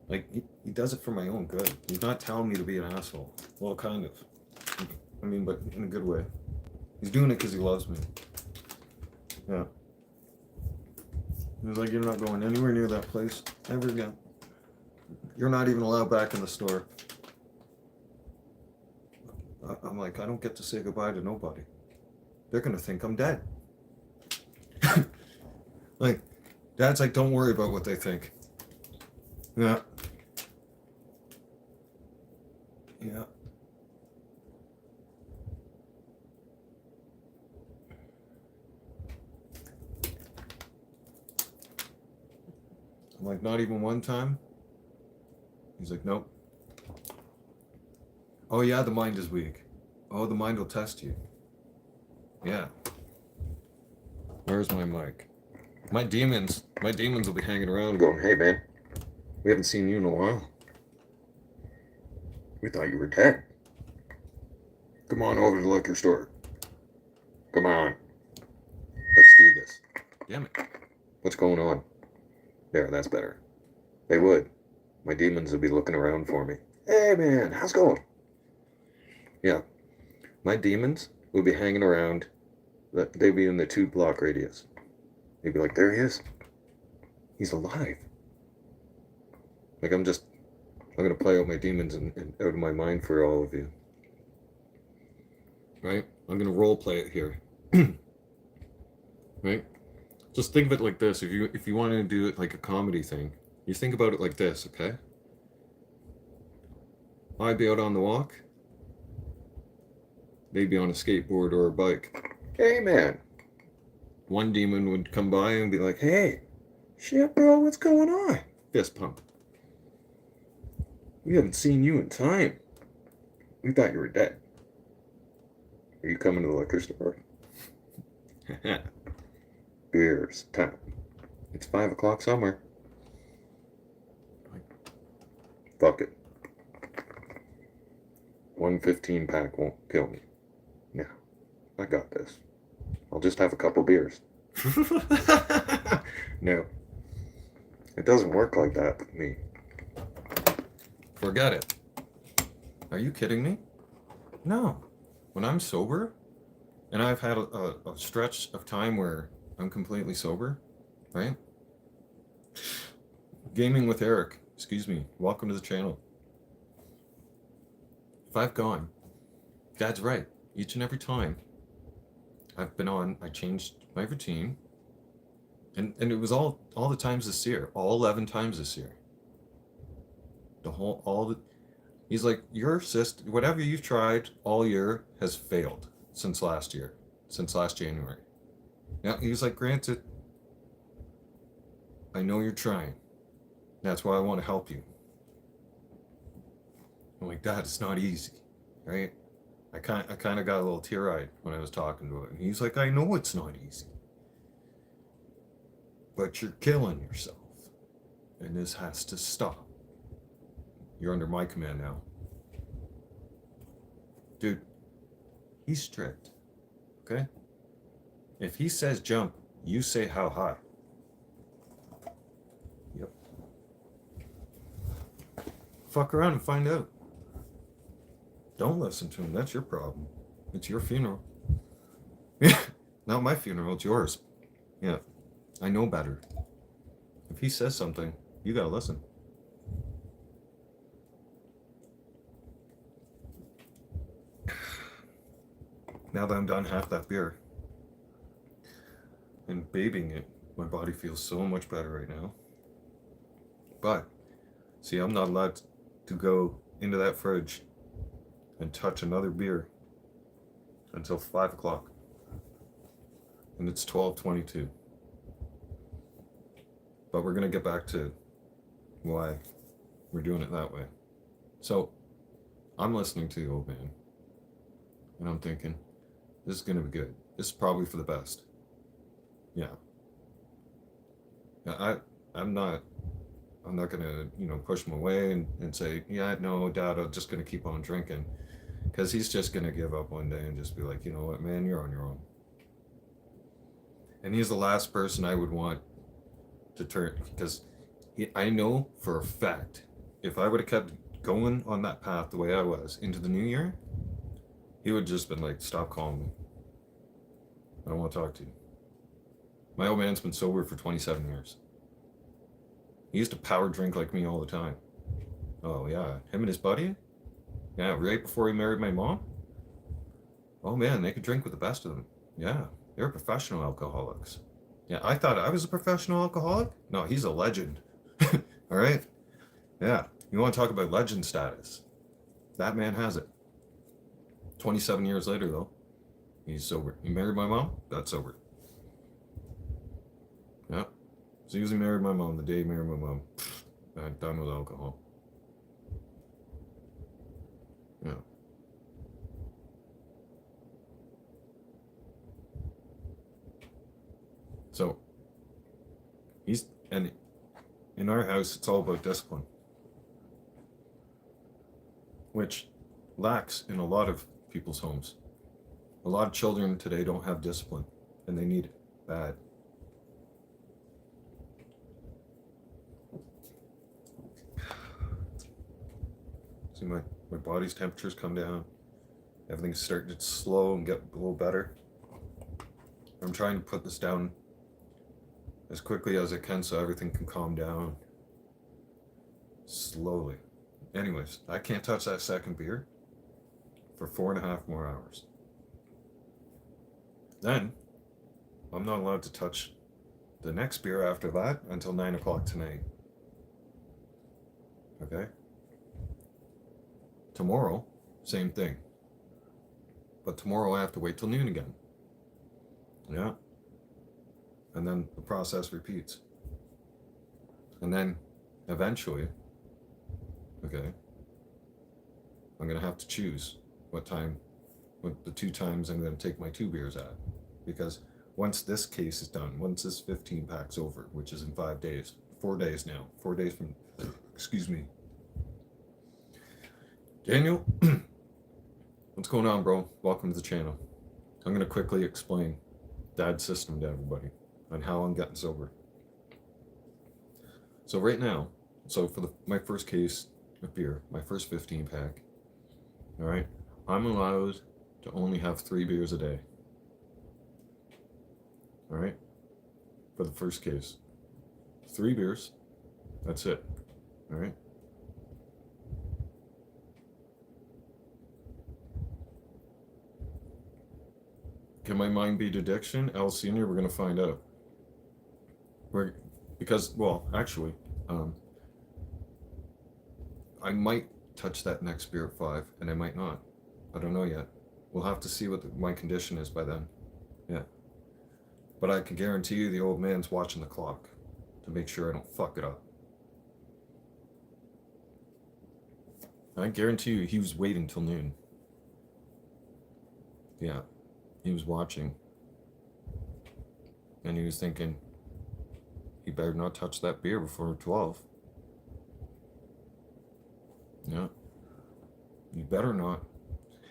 Like, he does it for my own good. He's not telling me to be an asshole. Well, kind of. I mean, but in a good way. He's doing it because he loves me. Yeah. He was like, you're not going anywhere near that place ever again. You're not even allowed back in the store. I'm like, I don't get to say goodbye to nobody. They're going to think I'm dead. Like, Dad's like, don't worry about what they think. Yeah. Yeah. I'm like, not even one time? He's like, nope. Oh yeah, the mind is weak. Oh, the mind will test you. Yeah. Where's my mic? My demons will be hanging around going, hey man, we haven't seen you in a while. We thought you were dead. Come on over to the liquor store. Come on. Let's do this. Damn it. What's going on? There, that's better. They would. My demons would be looking around for me. Hey man, how's it going? Yeah. My demons would be hanging around. They'd be in the 2-block radius. They'd be like, there he is. He's alive. Like, I'm going to play out my demons and out of my mind for all of you. Right? I'm going to role play it here. Right? Just think of it like this. If you want to do it like a comedy thing, you think about it like this, okay? I'd be out on the walk. They'd be on a skateboard or a bike. Hey, man. One demon would come by and be like, hey, shit, bro, what's going on? Fist pump. We haven't seen you in time. We thought you were dead. Are you coming to the liquor store? Beers time. It's 5 o'clock somewhere. Fuck it. 115 pack won't kill me. Yeah, I got this. I'll just have a couple beers. No. It doesn't work like that with me. Forget it. Are you kidding me? No. When I'm sober, and I've had a stretch of time where I'm completely sober, right? Gaming with Eric, excuse me, welcome to the channel. If I've gone, Dad's right, each and every time I've been on, I changed my routine, and it was all the times this year, all 11 times this year. He's like, your system, whatever you've tried all year has failed since last year, since last January. Now, he's like, granted, I know you're trying. That's why I want to help you. I'm like, Dad, it's not easy, right? I kind of got a little teary-eyed when I was talking to him. And he's like, I know it's not easy, but you're killing yourself, and this has to stop. You're under my command now. Dude, he's strict, okay? If he says jump, you say how high. Yep. Fuck around and find out. Don't listen to him. That's your problem. It's your funeral. Not my funeral. It's yours. Yeah. I know better. If he says something, you gotta listen. Now that I'm done half that beer and babying it, my body feels so much better right now. But, see, I'm not allowed to go into that fridge and touch another beer until 5 o'clock. And it's 12:22. But we're going to get back to why we're doing it that way. So, I'm listening to the old man, and I'm thinking, this is going to be good. This is probably for the best. Yeah. I'm not gonna, push him away and say, yeah, no, Dad, I'm just gonna keep on drinking, because he's just gonna give up one day and just be like, you know what, man, you're on your own. And he's the last person I would want to turn, because I know for a fact, if I would have kept going on that path the way I was into the new year, he would just been like, stop calling me. I don't want to talk to you. My old man's been sober for 27 years. He used to power drink like me all the time. Oh, yeah. Him and his buddy? Yeah, right before he married my mom? Oh, man, they could drink with the best of them. Yeah, they're professional alcoholics. Yeah, I thought I was a professional alcoholic? No, he's a legend. All right? Yeah, you want to talk about legend status? That man has it. 27 years later, though, he's sober. He married my mom? That's sober. Yeah. As soon as he married my mom, the day he married my mom, I'm done with alcohol. Yeah. So, and in our house, it's all about discipline, which lacks in a lot of people's homes. A lot of children today don't have discipline, and they need it bad. See, my body's temperature's come down. Everything's starting to slow and get a little better. I'm trying to put this down as quickly as I can so everything can calm down slowly. Anyways, I can't touch that second beer for 4.5 more hours. Then, I'm not allowed to touch the next beer after that until 9 o'clock tonight. Okay? Tomorrow, same thing. But tomorrow I have to wait till noon again. Yeah. And then the process repeats. And then, eventually, okay, I'm going to have to choose what the 2 times I'm going to take my 2 beers at. Because once this case is done, once this 15 pack's over, which is in 5 days, 4 days now, 4 days from, excuse me. Daniel, what's going on, bro? Welcome to the channel. I'm going to quickly explain Dad's system to everybody on how I'm getting sober. So right now, for my first case of beer, my first 15 pack, all right, I'm allowed to only have 3 beers a day. All right, for the first case. 3 beers. That's it. All right. Can my mind beat addiction? Al Senior, we're gonna find out. Well, actually, I might touch that next beer at 5, and I might not. I don't know yet. We'll have to see what my condition is by then. Yeah. But I can guarantee you the old man's watching the clock to make sure I don't fuck it up. I guarantee you he was waiting till noon. Yeah. He was watching. And he was thinking, he better not touch that beer before 12. Yeah. You better not.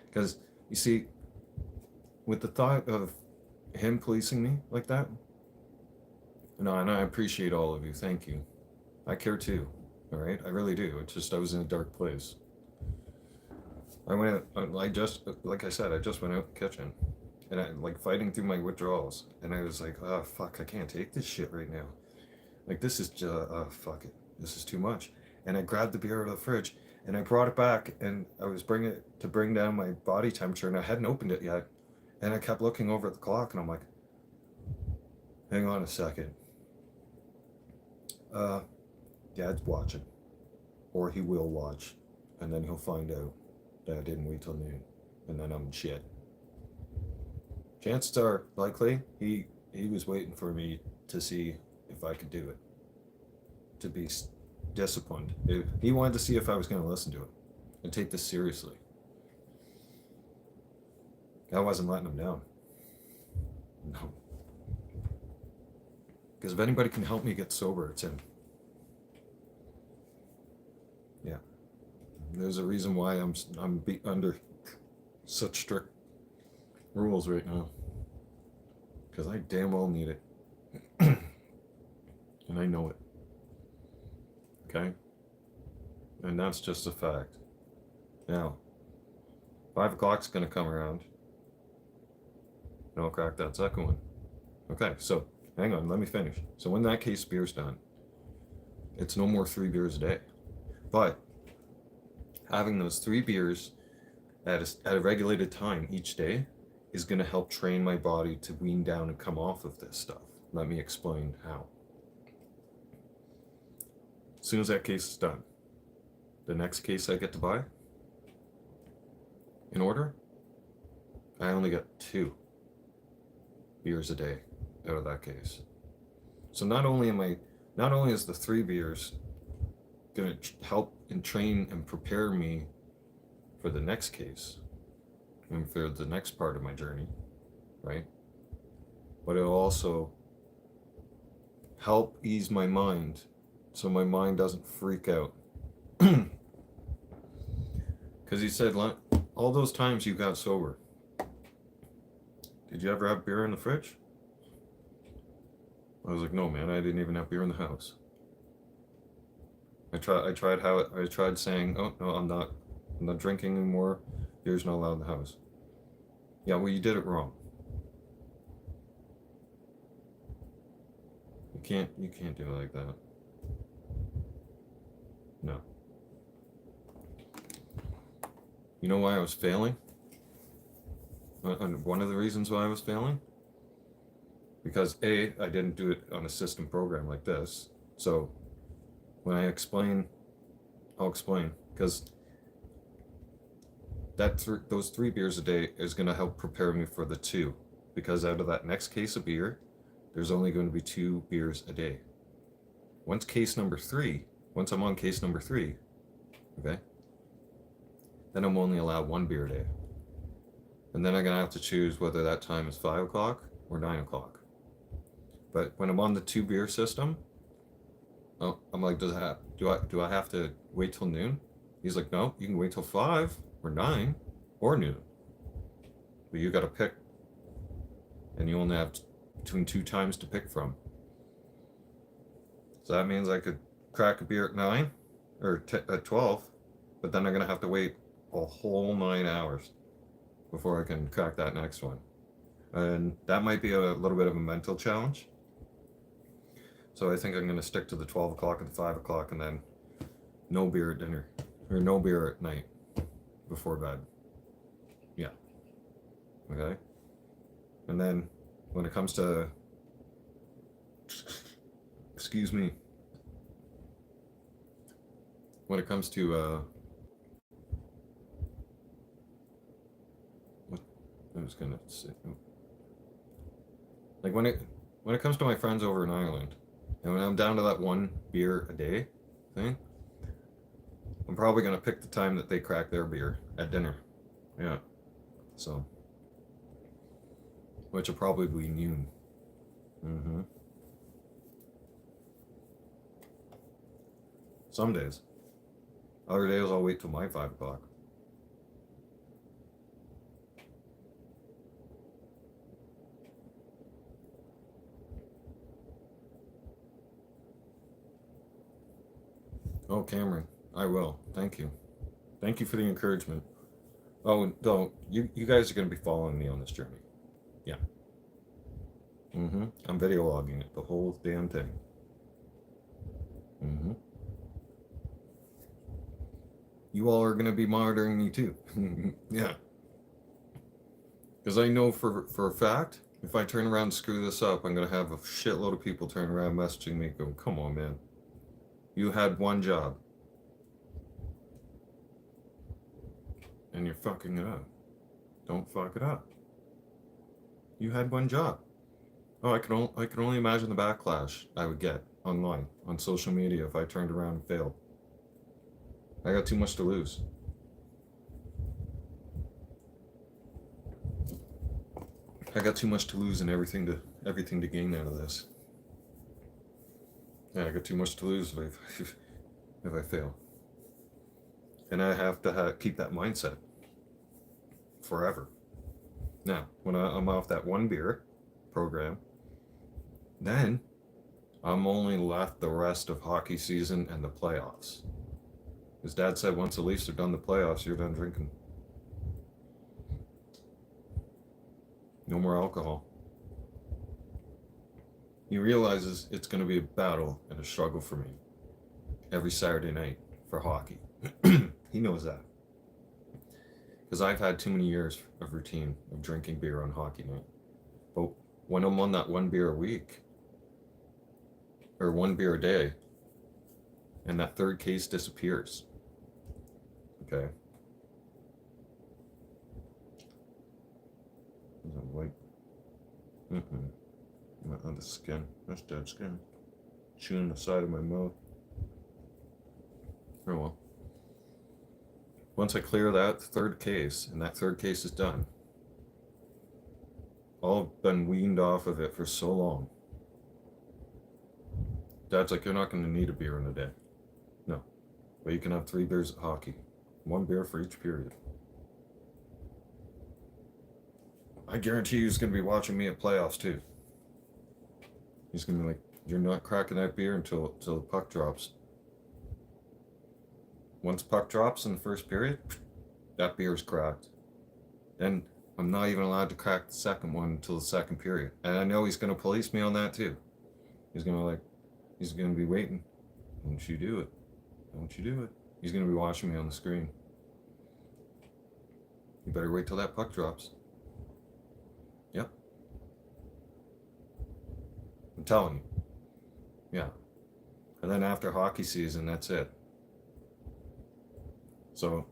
Because, you see, with the thought of him policing me like that, no, and I appreciate all of you. Thank you. I care too. All right? I really do. It's just I was in a dark place. I just, like I said, I just went out the kitchen. And I, like, fighting through my withdrawals. And I was like, oh, fuck, I can't take this shit right now. Like, this is just, oh, fuck it. This is too much. And I grabbed the beer out of the fridge, and I brought it back, and I was bringing it to bring down my body temperature, and I hadn't opened it yet. And I kept looking over at the clock, and I'm like, hang on a second. Dad's watching. Or he will watch. And then he'll find out that I didn't wait till noon. And then I'm shit. Chances are, likely, he was waiting for me to see if I could do it. To be disciplined. He wanted to see if I was going to listen to it and take this seriously. I wasn't letting him down. No. Because if anybody can help me get sober, it's him. Yeah. There's a reason why I'm under such strict rules right now. Because I damn well need it. And I know it. Okay? And that's just a fact. Now, 5 o'clock's going to come around. And I'll crack that second one. Okay, so hang on, let me finish. So when that case beer's done, it's no more 3 beers a day. But having those 3 beers at a regulated time each day is going to help train my body to wean down and come off of this stuff. Let me explain how. As soon as that case is done, the next case I get to buy, in order, I only get 2 beers a day out of that case. So not only is the 3 beers going to help and train and prepare me for the next case and for the next part of my journey, right? But it'll also help ease my mind so my mind doesn't freak out. Because he said, all those times you got sober, did you ever have beer in the fridge? I was like, no, man, I didn't even have beer in the house. I tried saying, oh no, I'm not drinking anymore. Beer's not allowed in the house. Yeah, well, you did it wrong. You can't do it like that. No. You know why I was failing? And one of the reasons why I was failing? Because A, I didn't do it on a system program like this. So when I explain, I'll explain. Because those 3 beers a day is going to help prepare me for the 2. Because out of that next case of beer, there's only going to be 2 beers a day. Once I'm on case number 3, okay, then I'm only allowed 1 beer a day. And then I'm going to have to choose whether that time is 5 o'clock or 9 o'clock. But when I'm on the 2 beer system, I'm like, do I have to wait till noon? He's like, no, you can wait till 5 or 9 or noon. But you got to pick. And you only have between 2 times to pick from. So that means I could crack a beer at 9 or at 12, but then I'm going to have to wait a whole 9 hours before I can crack that next one. And that might be a little bit of a mental challenge. So I think I'm going to stick to the 12 o'clock and the 5 o'clock, and then no beer at dinner. Or no beer at night before bed. Yeah. Okay? And then when it comes to... Excuse me. When it comes to... what I was going to say... Like when it comes to my friends over in Ireland, and when I'm down to that one beer a day thing, I'm probably gonna pick the time that they crack their beer at dinner. Yeah. So, which will probably be noon. Mm-hmm. Some days. Other days I'll wait till my 5 o'clock. Oh, Cameron, I will. Thank you. Thank you for the encouragement. Oh, don't. You guys are going to be following me on this journey. Yeah. Mm-hmm. I'm video logging it, the whole damn thing. Mm-hmm. You all are going to be monitoring me too. Yeah. Because I know for a fact, if I turn around and screw this up, I'm going to have a shitload of people turn around messaging me going, come on, man. You had one job. And you're fucking it up. Don't fuck it up. You had one job. Oh, I can only imagine the backlash I would get online, on social media if I turned around and failed. I got too much to lose. I got too much to lose and everything to gain out of this. Yeah, I got too much to lose if I fail. And I have to keep that mindset forever. Now, when I'm off that one beer program, then I'm only left the rest of hockey season and the playoffs. His dad said once the Leafs are done the playoffs, you're done drinking. No more alcohol. He realizes it's going to be a battle and a struggle for me every Saturday night for hockey. He knows that. Because I've had too many years of routine of drinking beer on hockey night. But when I'm on that one beer a week, or one beer a day, and that third case disappears. Okay. Is that white? On the skin. That's dead skin. Chewing the side of my mouth. Oh well. Once I clear that third case, and that third case is done, I've been weaned off of it for so long. Dad's like, you're not going to need a beer in a day. No. But you can have 3 beers at hockey. 1 beer for each period. I guarantee you he's going to be watching me at playoffs too. He's going to be like, you're not cracking that beer until the puck drops. Once puck drops in the first period, that beer's cracked. Then I'm not even allowed to crack the second one until the second period. And I know he's going to police me on that too. He's going to be waiting. Don't you do it. Don't you do it. He's going to be watching me on the screen. You better wait till that puck drops. Yep. I'm telling you. Yeah. And then after hockey season, that's it. So,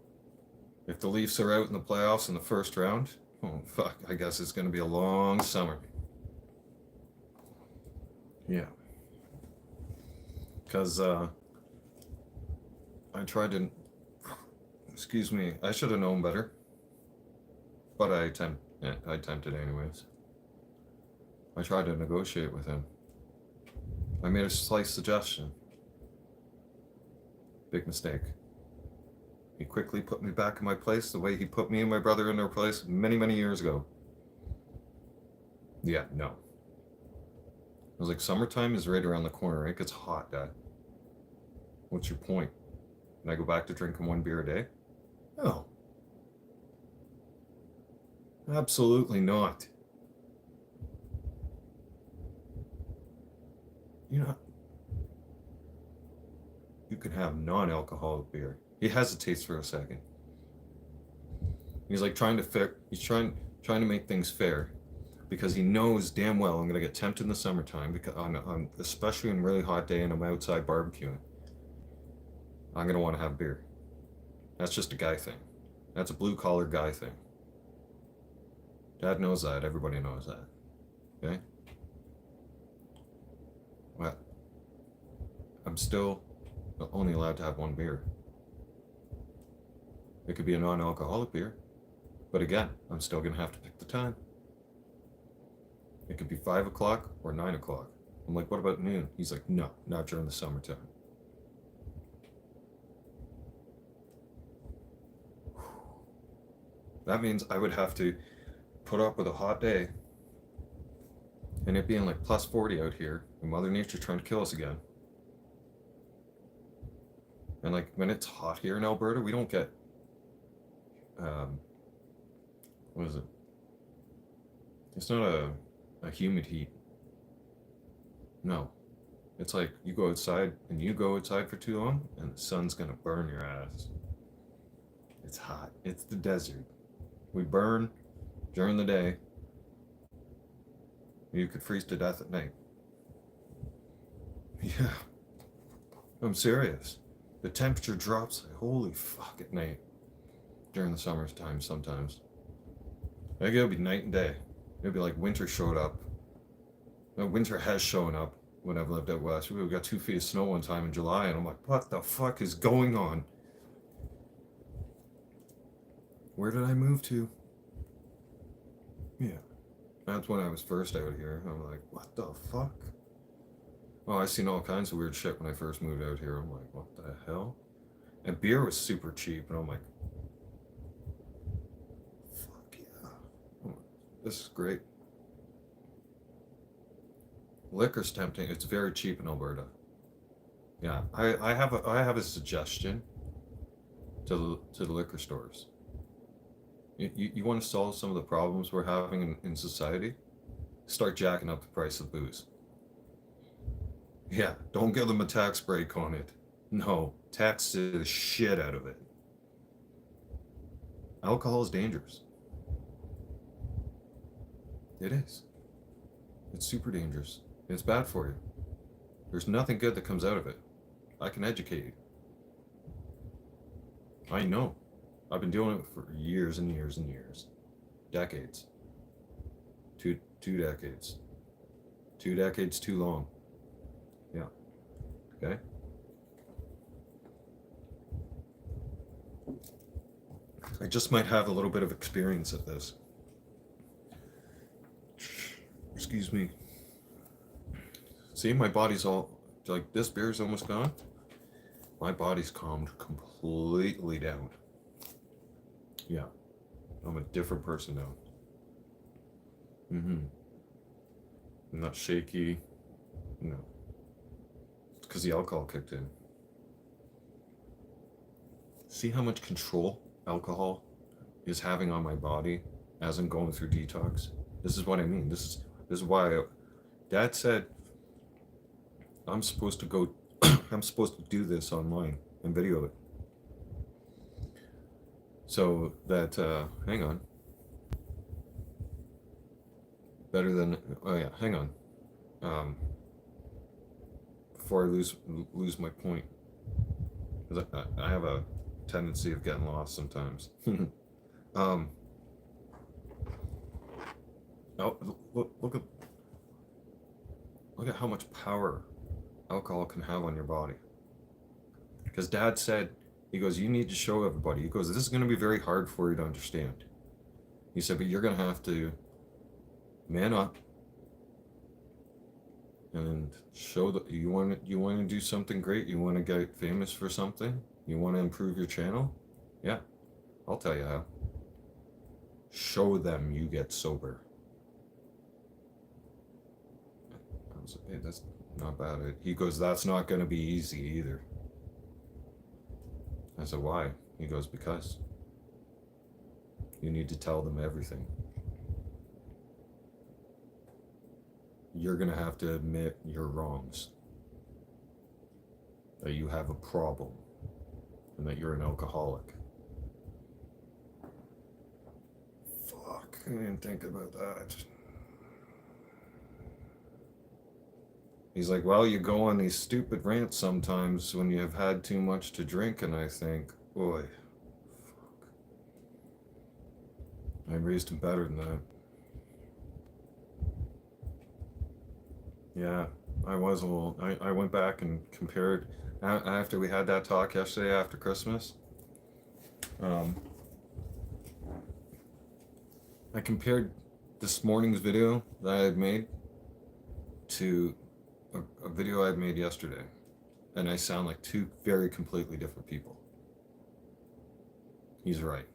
if the Leafs are out in the playoffs in the first round, oh fuck, I guess it's going to be a long summer. Yeah. Because I tried to, excuse me, I should have known better. But I attempted anyways. I tried to negotiate with him. I made a slight suggestion. Big mistake. He quickly put me back in my place the way he put me and my brother in their place many, many years ago. Yeah, no. I was like, summertime is right around the corner. It gets hot, Dad. What's your point? Can I go back to drinking 1 beer a day? No. Absolutely not. have non-alcoholic beer. He hesitates for a second. He's like trying to make things fair, because he knows damn well I'm gonna get tempted in the summertime, because on especially on a really hot day and I'm outside barbecuing, I'm gonna want to have beer. That's just a guy thing. That's a blue collar guy thing. Dad knows that. Everybody knows that. Okay? Well, I'm still only allowed to have one beer. It could be a non-alcoholic beer, but again, I'm still gonna have to pick the time. It could be 5 o'clock or 9 o'clock. I'm like, what about noon? He's like, no, not during the summertime. That means I would have to put up with a hot day and it being like plus 40 out here and Mother Nature trying to kill us again. And like when it's hot here in Alberta, we don't get, what is it? It's not a humid heat. No. It's like you go outside for too long and the sun's gonna burn your ass. It's hot. It's the desert. We burn during the day. You could freeze to death at night. Yeah. I'm serious. The temperature drops like holy fuck at night during the summertime sometimes. Like it'll be night and day. It'll be like winter showed up. Winter has shown up when I've lived out west. We got 2 feet of snow one time in July and I'm like, what the fuck is going on? Where did I move to? Yeah. That's when I was first out here. I'm like, what the fuck? Oh, I seen all kinds of weird shit when I first moved out here. I'm like, what the hell? And beer was super cheap, and I'm like, fuck yeah. I'm like, this is great. Liquor's tempting. It's very cheap in Alberta. Yeah, I have a suggestion to the liquor stores. You want to solve some of the problems we're having in society? Start jacking up the price of booze. Yeah, don't give them a tax break on it. No, tax the shit out of it. Alcohol is dangerous. It is. It's super dangerous. It's bad for you. There's nothing good that comes out of it. I can educate you. I know. I've been doing it for years and years and years. Decades. Two decades. 2 decades too long. Yeah. Okay? I just might have a little bit of experience at this. Excuse me. See, my body's all, like, this beer's almost gone. My body's calmed completely down. Yeah. I'm a different person now. I'm not shaky. No. It's because the alcohol kicked in. See how much control alcohol is having on my body as I'm going through detox? This is what I mean. This is why Dad said I'm supposed to go I'm supposed to do this online and video it. So that hang on. Better than hang on. Before I lose my point. Because I have a tendency of getting lost sometimes. Look at how much power alcohol can have on your body. Because Dad said, he goes, you need to show everybody. He goes, this is going to be very hard for you to understand. He said, but you're going to have to man up and show that you want to do something great. You want to get famous for something. You want to improve your channel. Yeah, I'll tell you how. Show them you get sober. I was like, hey, that's not bad. He goes, that's not going to be easy either. I said, why? He goes, because you need to tell them everything. You're going to have to admit your wrongs. that you have a problem and that you're an alcoholic. Fuck, I didn't think about that. He's like, well, you go on these stupid rants sometimes when you have had too much to drink, and I think, boy, fuck. I raised him better than that. Yeah, I was a little. I went back and compared after we had that talk yesterday after Christmas. Um, I compared this morning's video that I had made to a video I had made yesterday, and I sound like two very completely different people. He's right.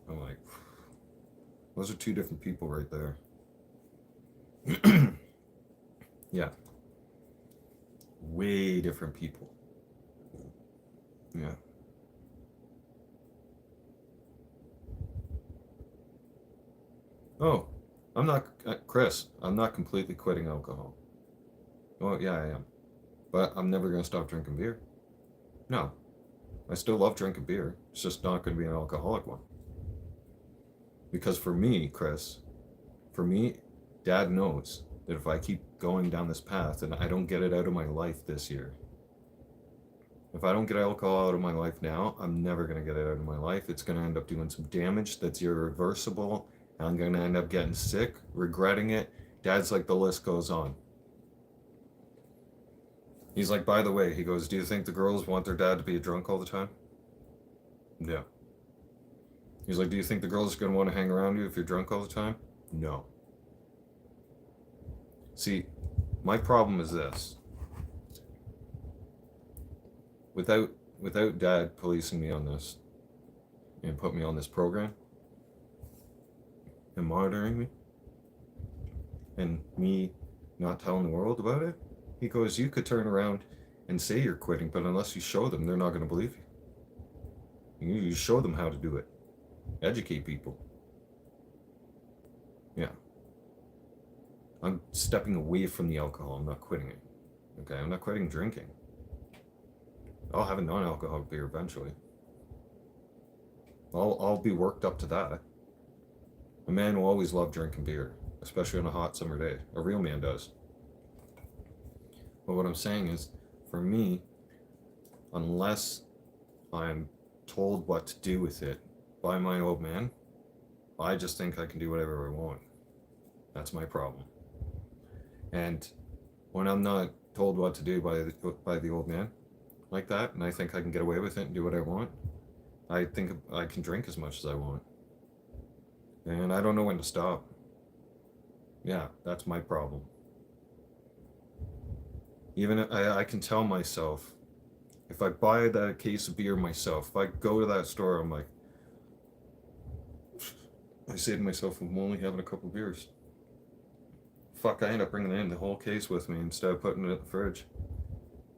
I'm like, those are two different people right there. Yeah. Way different people. Yeah. Oh, I'm not, Chris, I'm not completely quitting alcohol. Oh, yeah, I am. But I'm never going to stop drinking beer. No. I still love drinking beer. It's just not going to be an alcoholic one. Because for me, Chris, Dad knows that if I keep going down this path and I don't get it out of my life this year, if I don't get alcohol out of my life now, I'm never going to get it out of my life. It's going to end up doing some damage that's irreversible. And I'm going to end up getting sick, regretting it. Dad's like, the list goes on. He's like, by the way, he goes, do you think the girls want their dad to be a drunk all the time? No. He's like, do you think the girls are going to want to hang around you if you're drunk all the time? No. See, my problem is this. Without Dad policing me on this and put me on this program and monitoring me and me not telling the world about it, he goes, you could turn around and say you're quitting, but unless you show them, they're not going to believe you. You show them how to do it. Educate people. Yeah. I'm stepping away from the alcohol. I'm not quitting it. Okay, I'm not quitting drinking. I'll have a non-alcoholic beer eventually. I'll be worked up to that. A man will always love drinking beer, especially on a hot summer day. A real man does. But what I'm saying is, for me, unless I'm told what to do with it by my old man, I just think I can do whatever I want. That's my problem. And when I'm not told what to do by the old man like that, and I think I can get away with it and do what I want, I think I can drink as much as I want. And I don't know when to stop. Yeah, that's my problem. Even I can tell myself, if I buy that case of beer myself, if I go to that store, I'm like, I say to myself, I'm only having a couple of beers. Fuck, I end up bringing in the whole case with me instead of putting it in the fridge.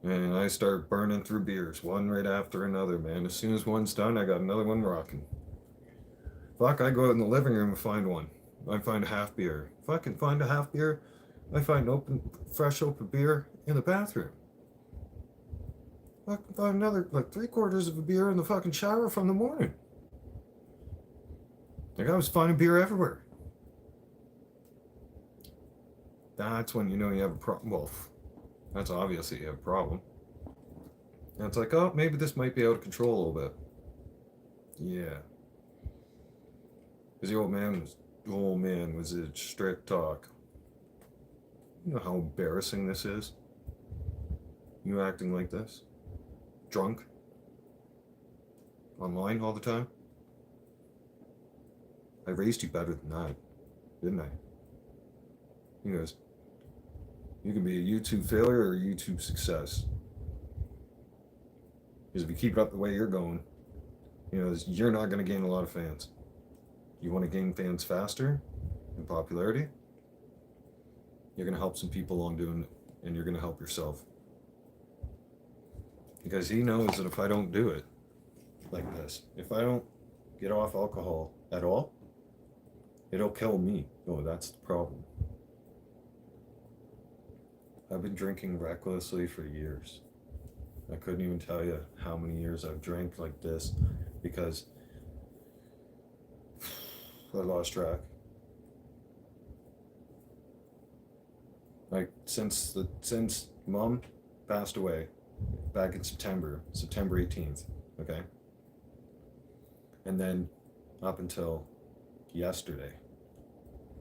And I start burning through beers, one right after another, man. As soon as one's done, I got another one rocking. Fuck, I go out in the living room and find one. I find a half beer. Fucking find a half beer. I find fresh open beer in the bathroom. Fucking find another, like 3/4 of a beer in the fucking shower from the morning. Like, I was finding beer everywhere. That's when you know you have a problem. Well, that's obvious that you have a problem. And it's like, oh, maybe this might be out of control a little bit. Yeah. Because the old man was a strict talk. You know how embarrassing this is? You acting like this? Drunk? Online all the time? I raised you better than that, didn't I? He goes, you can be a YouTube failure or a YouTube success. Because if you keep it up the way you're going, you're not going to gain a lot of fans. You want to gain fans faster in popularity, you're going to help some people along doing it, and you're going to help yourself. Because he knows that if I don't do it like this, if I don't get off alcohol at all, it'll kill me. Oh, that's the problem. I've been drinking recklessly for years. I couldn't even tell you how many years I've drank like this because I lost track. Like since Mom passed away back in September 18th, okay? And then up until yesterday,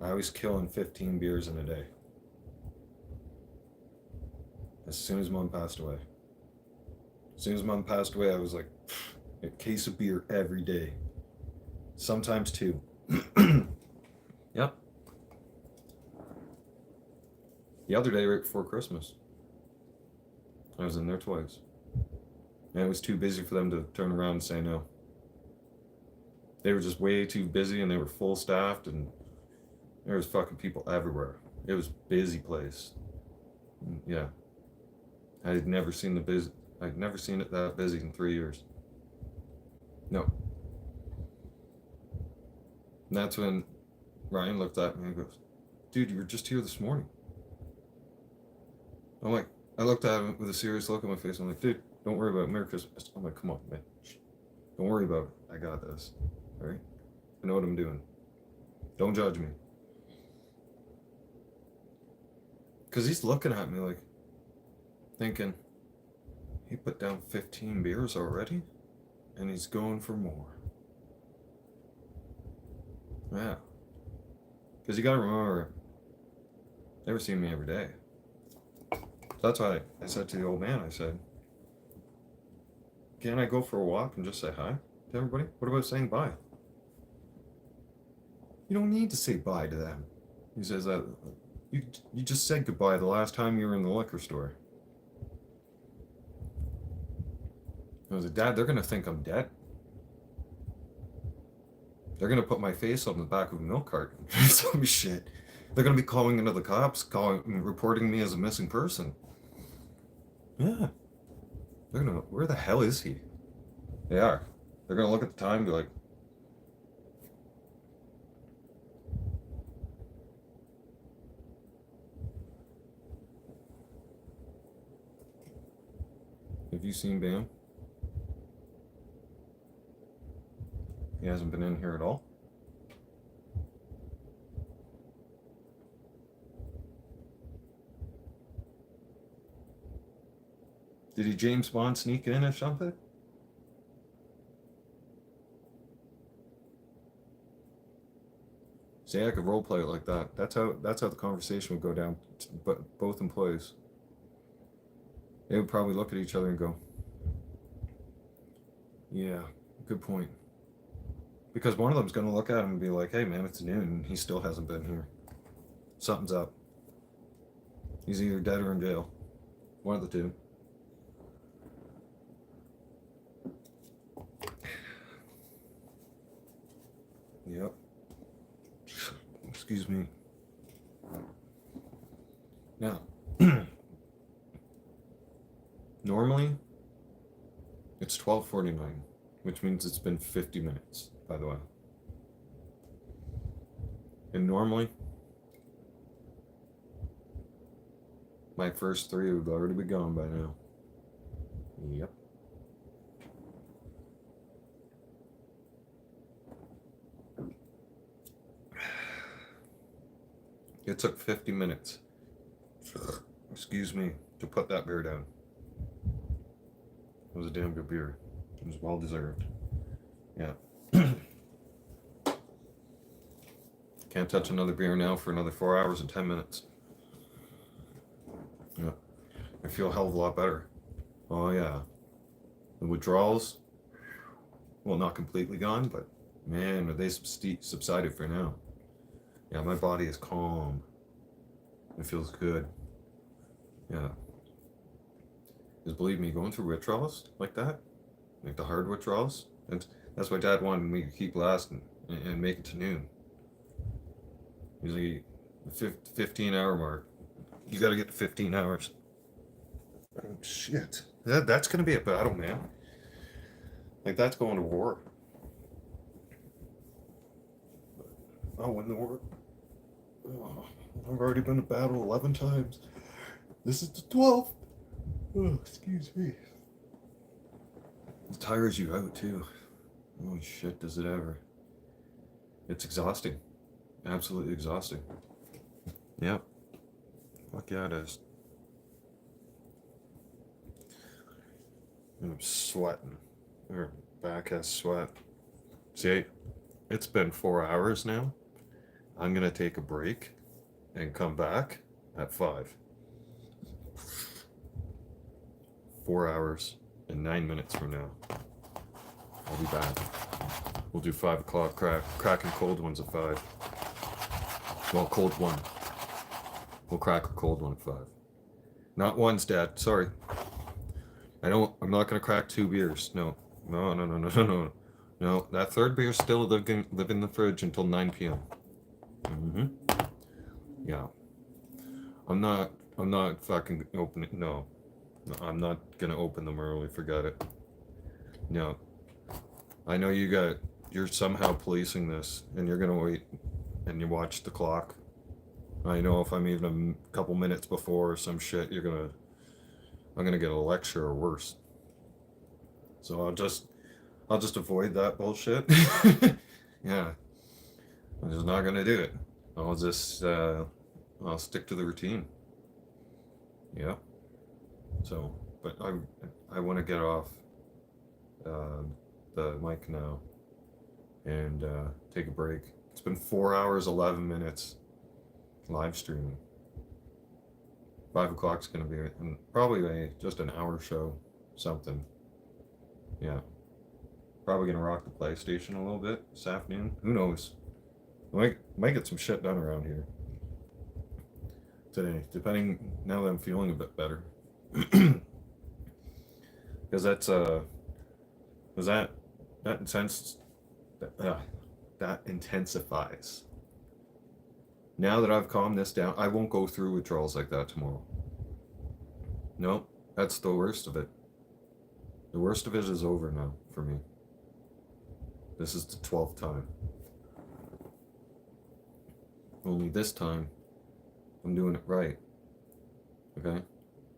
I was killing 15 beers in a day. As soon as Mom passed away. As soon as Mom passed away, I was like, a case of beer every day. Sometimes two. Yep. The other day, right before Christmas, I was in there twice. And it was too busy for them to turn around and say no. They were just way too busy and they were full staffed and there was fucking people everywhere. It was a busy place. Yeah. I'd never seen it that busy in 3 years. No. And that's when Ryan looked at me and goes, dude, you were just here this morning. I'm like, I looked at him with a serious look on my face. I'm like, dude, don't worry about it. Merry Christmas. I'm like, come on, man. Don't worry about it. I got this. All right? I know what I'm doing. Don't judge me. Because he's looking at me like, thinking, he put down 15 beers already? And he's going for more. Yeah. Because you got to remember, they never seen me every day. So that's why I said to the old man, I said, can't I go for a walk and just say hi to everybody? What about saying bye? You don't need to say bye to them. He says that you just said goodbye the last time you were in the liquor store. I was like, Dad, they're gonna think I'm dead. They're gonna put my face on the back of a milk carton or some shit. They're gonna be calling into the cops, reporting me as a missing person. Yeah. They're gonna, where the hell is he? They are. They're gonna look at the time and be like, have you seen Bam? He hasn't been in here at all. Did he James Bond sneak in or something? See, I could roleplay it like that. That's how the conversation would go down. But both employees, they would probably look at each other and go, "Yeah, good point." Because one of them's going to look at him and be like, "Hey, man, it's noon, and he still hasn't been here. Something's up. He's either dead or in jail. One of the two." Yep. Excuse me. Now, normally, it's 12:49, which means it's been 50 minutes, by the way. And normally, my first three would already be gone by now. Yep. It took 50 minutes, excuse me, to put that beer down. It was a damn good beer. It was well deserved. Yeah. Can't touch another beer now for another 4 hours and 10 minutes. Yeah. I feel a hell of a lot better. Oh yeah. The withdrawals, well, not completely gone, but man, are they subsided for now. Yeah, my body is calm. It feels good. Yeah. Because believe me, going through withdrawals like that, like the hard withdrawals, and that's why Dad wanted me to keep lasting and make it to noon. He's like, the 15-hour mark. You got to get to 15 hours. Oh, shit. That's going to be a battle, man. Like, that's going to war. I'll win the war. Oh, I've already been to battle 11 times. This is the 12th. Oh, excuse me. It tires you out too. Holy shit, does it ever. It's exhausting. Absolutely exhausting. Yep. Fuck yeah, it is. I'm sweating. Her back has sweat. See, it's been 4 hours now. I'm gonna take a break and come back at 5. 4 hours and 9 minutes from now. I'll be back. We'll do 5 o'clock cracking cold ones at 5. Well, cold one. We'll crack a cold one at 5. Not ones, Dad. Sorry. I'm not gonna crack 2 beers. No. No, that third beer still live in the fridge until 9 p.m. Mm-hmm. Yeah. I'm not fucking opening. No. I'm not gonna open them early. Forget it. No. I know you're somehow policing this, and you're gonna wait, and you watch the clock. I know if I'm even a couple minutes before or some shit, I'm gonna get a lecture or worse. So I'll just avoid that bullshit. Yeah, I'm just not gonna do it. I'll stick to the routine. Yeah. So, but I want to get off the mic now and take a break. It's been 4 hours 11 minutes live streaming. 5 o'clock's gonna be probably just an hour show, something. Yeah. Probably gonna rock the PlayStation a little bit this afternoon. Who knows? Might get some shit done around here today, depending now that I'm feeling a bit better. Because that intensifies. Now that I've calmed this down, I won't go through withdrawals like that tomorrow. No, that's the worst of it. The worst of it is over now for me. This is the 12th time. Only this time, I'm doing it right. Okay?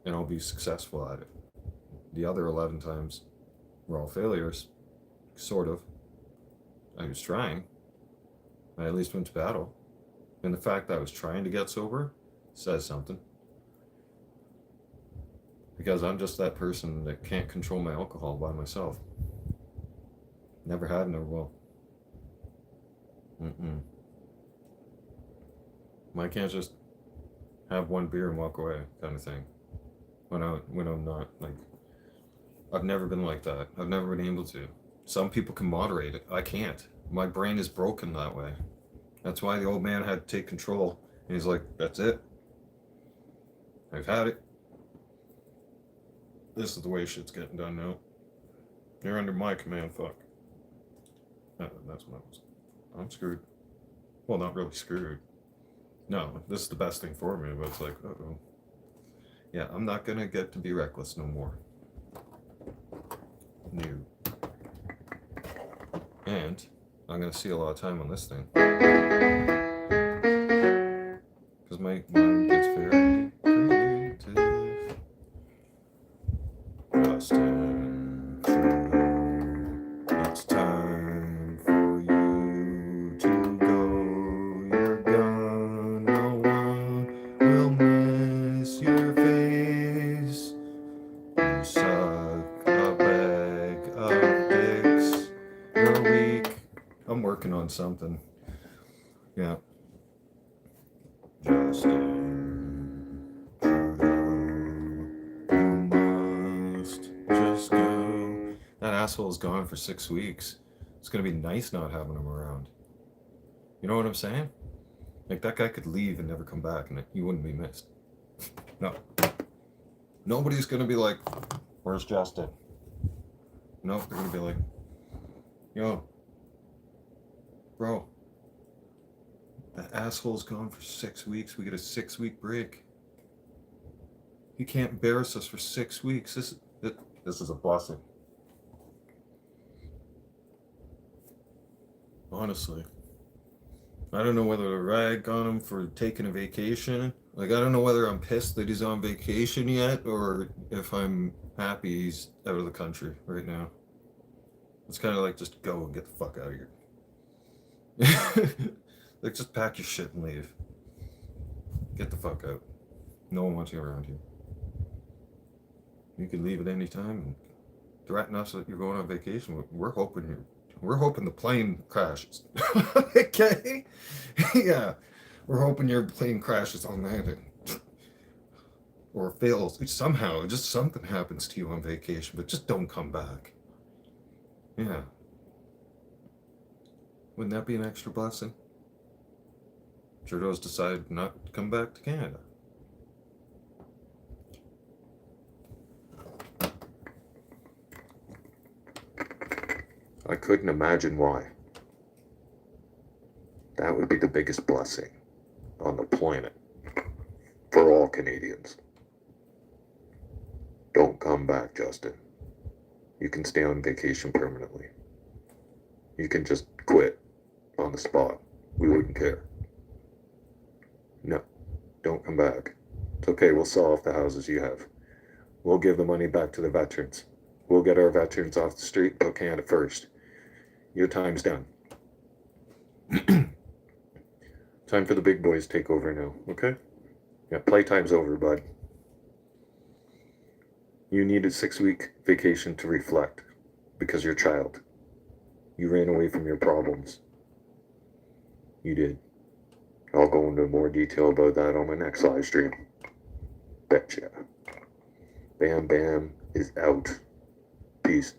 And I'll be successful at it. The other 11 times were all failures. Sort of. I was trying. I at least went to battle. And the fact that I was trying to get sober says something. Because I'm just that person that can't control my alcohol by myself. Never had, never will. I can't just have one beer and walk away, kind of thing. When I'm not, like, I've never been like that. I've never been able to. Some people can moderate it. I can't. My brain is broken that way. That's why the old man had to take control. And he's like, that's it. I've had it. This is the way shit's getting done now. You're under my command, fuck. That's what I was. I'm screwed. Well, not really screwed. No, this is the best thing for me, but it's like, uh-oh. Yeah, I'm not gonna get to be reckless no more. No. And I'm gonna see a lot of time on this thing. Because my mind gets very creative. Just it's time for you to go. You're gone. No one will miss your face. You suck a bag of dicks. You're weak. I'm working on something. Yeah. Justin Trudeau, you must just go. That asshole's gone for 6 weeks. It's gonna be nice not having him around. You know what I'm saying? Like, that guy could leave and never come back and he wouldn't be missed. No. Nobody's gonna be like, where's Justin? No, they're gonna be like, yo, bro, that asshole's gone for 6 weeks. We get a 6-week break. He can't embarrass us for 6 weeks. This is a blessing. Honestly. I don't know whether to rag on him for taking a vacation. Like, I don't know whether I'm pissed that he's on vacation yet or if I'm happy he's out of the country right now. It's kind of like just go and get the fuck out of here. Like just pack your shit and leave. Get the fuck out. No one wants you around here. You can leave at any time and threaten us that you're going on vacation. We're hoping the plane crashes. Okay? Yeah. We're hoping your plane crashes on landing. Or fails. Somehow, just something happens to you on vacation, but just don't come back. Yeah. Wouldn't that be an extra blessing? Trudeau's decided not to come back to Canada. I couldn't imagine why. That would be the biggest blessing on the planet for all Canadians. Don't come back, Justin. You can stay on vacation permanently. You can just quit on the spot. We wouldn't care. No, don't come back. It's okay, we'll sell off the houses you have. We'll give the money back to the veterans. We'll get our veterans off the street, put Canada first. Your time's done. Time for the big boys to take over now, okay? Yeah, playtime's over, bud. You need a 6-week vacation to reflect because you're a child. You ran away from your problems. You did. I'll go into more detail about that on my next live stream. Betcha. Bam Bam is out. Peace.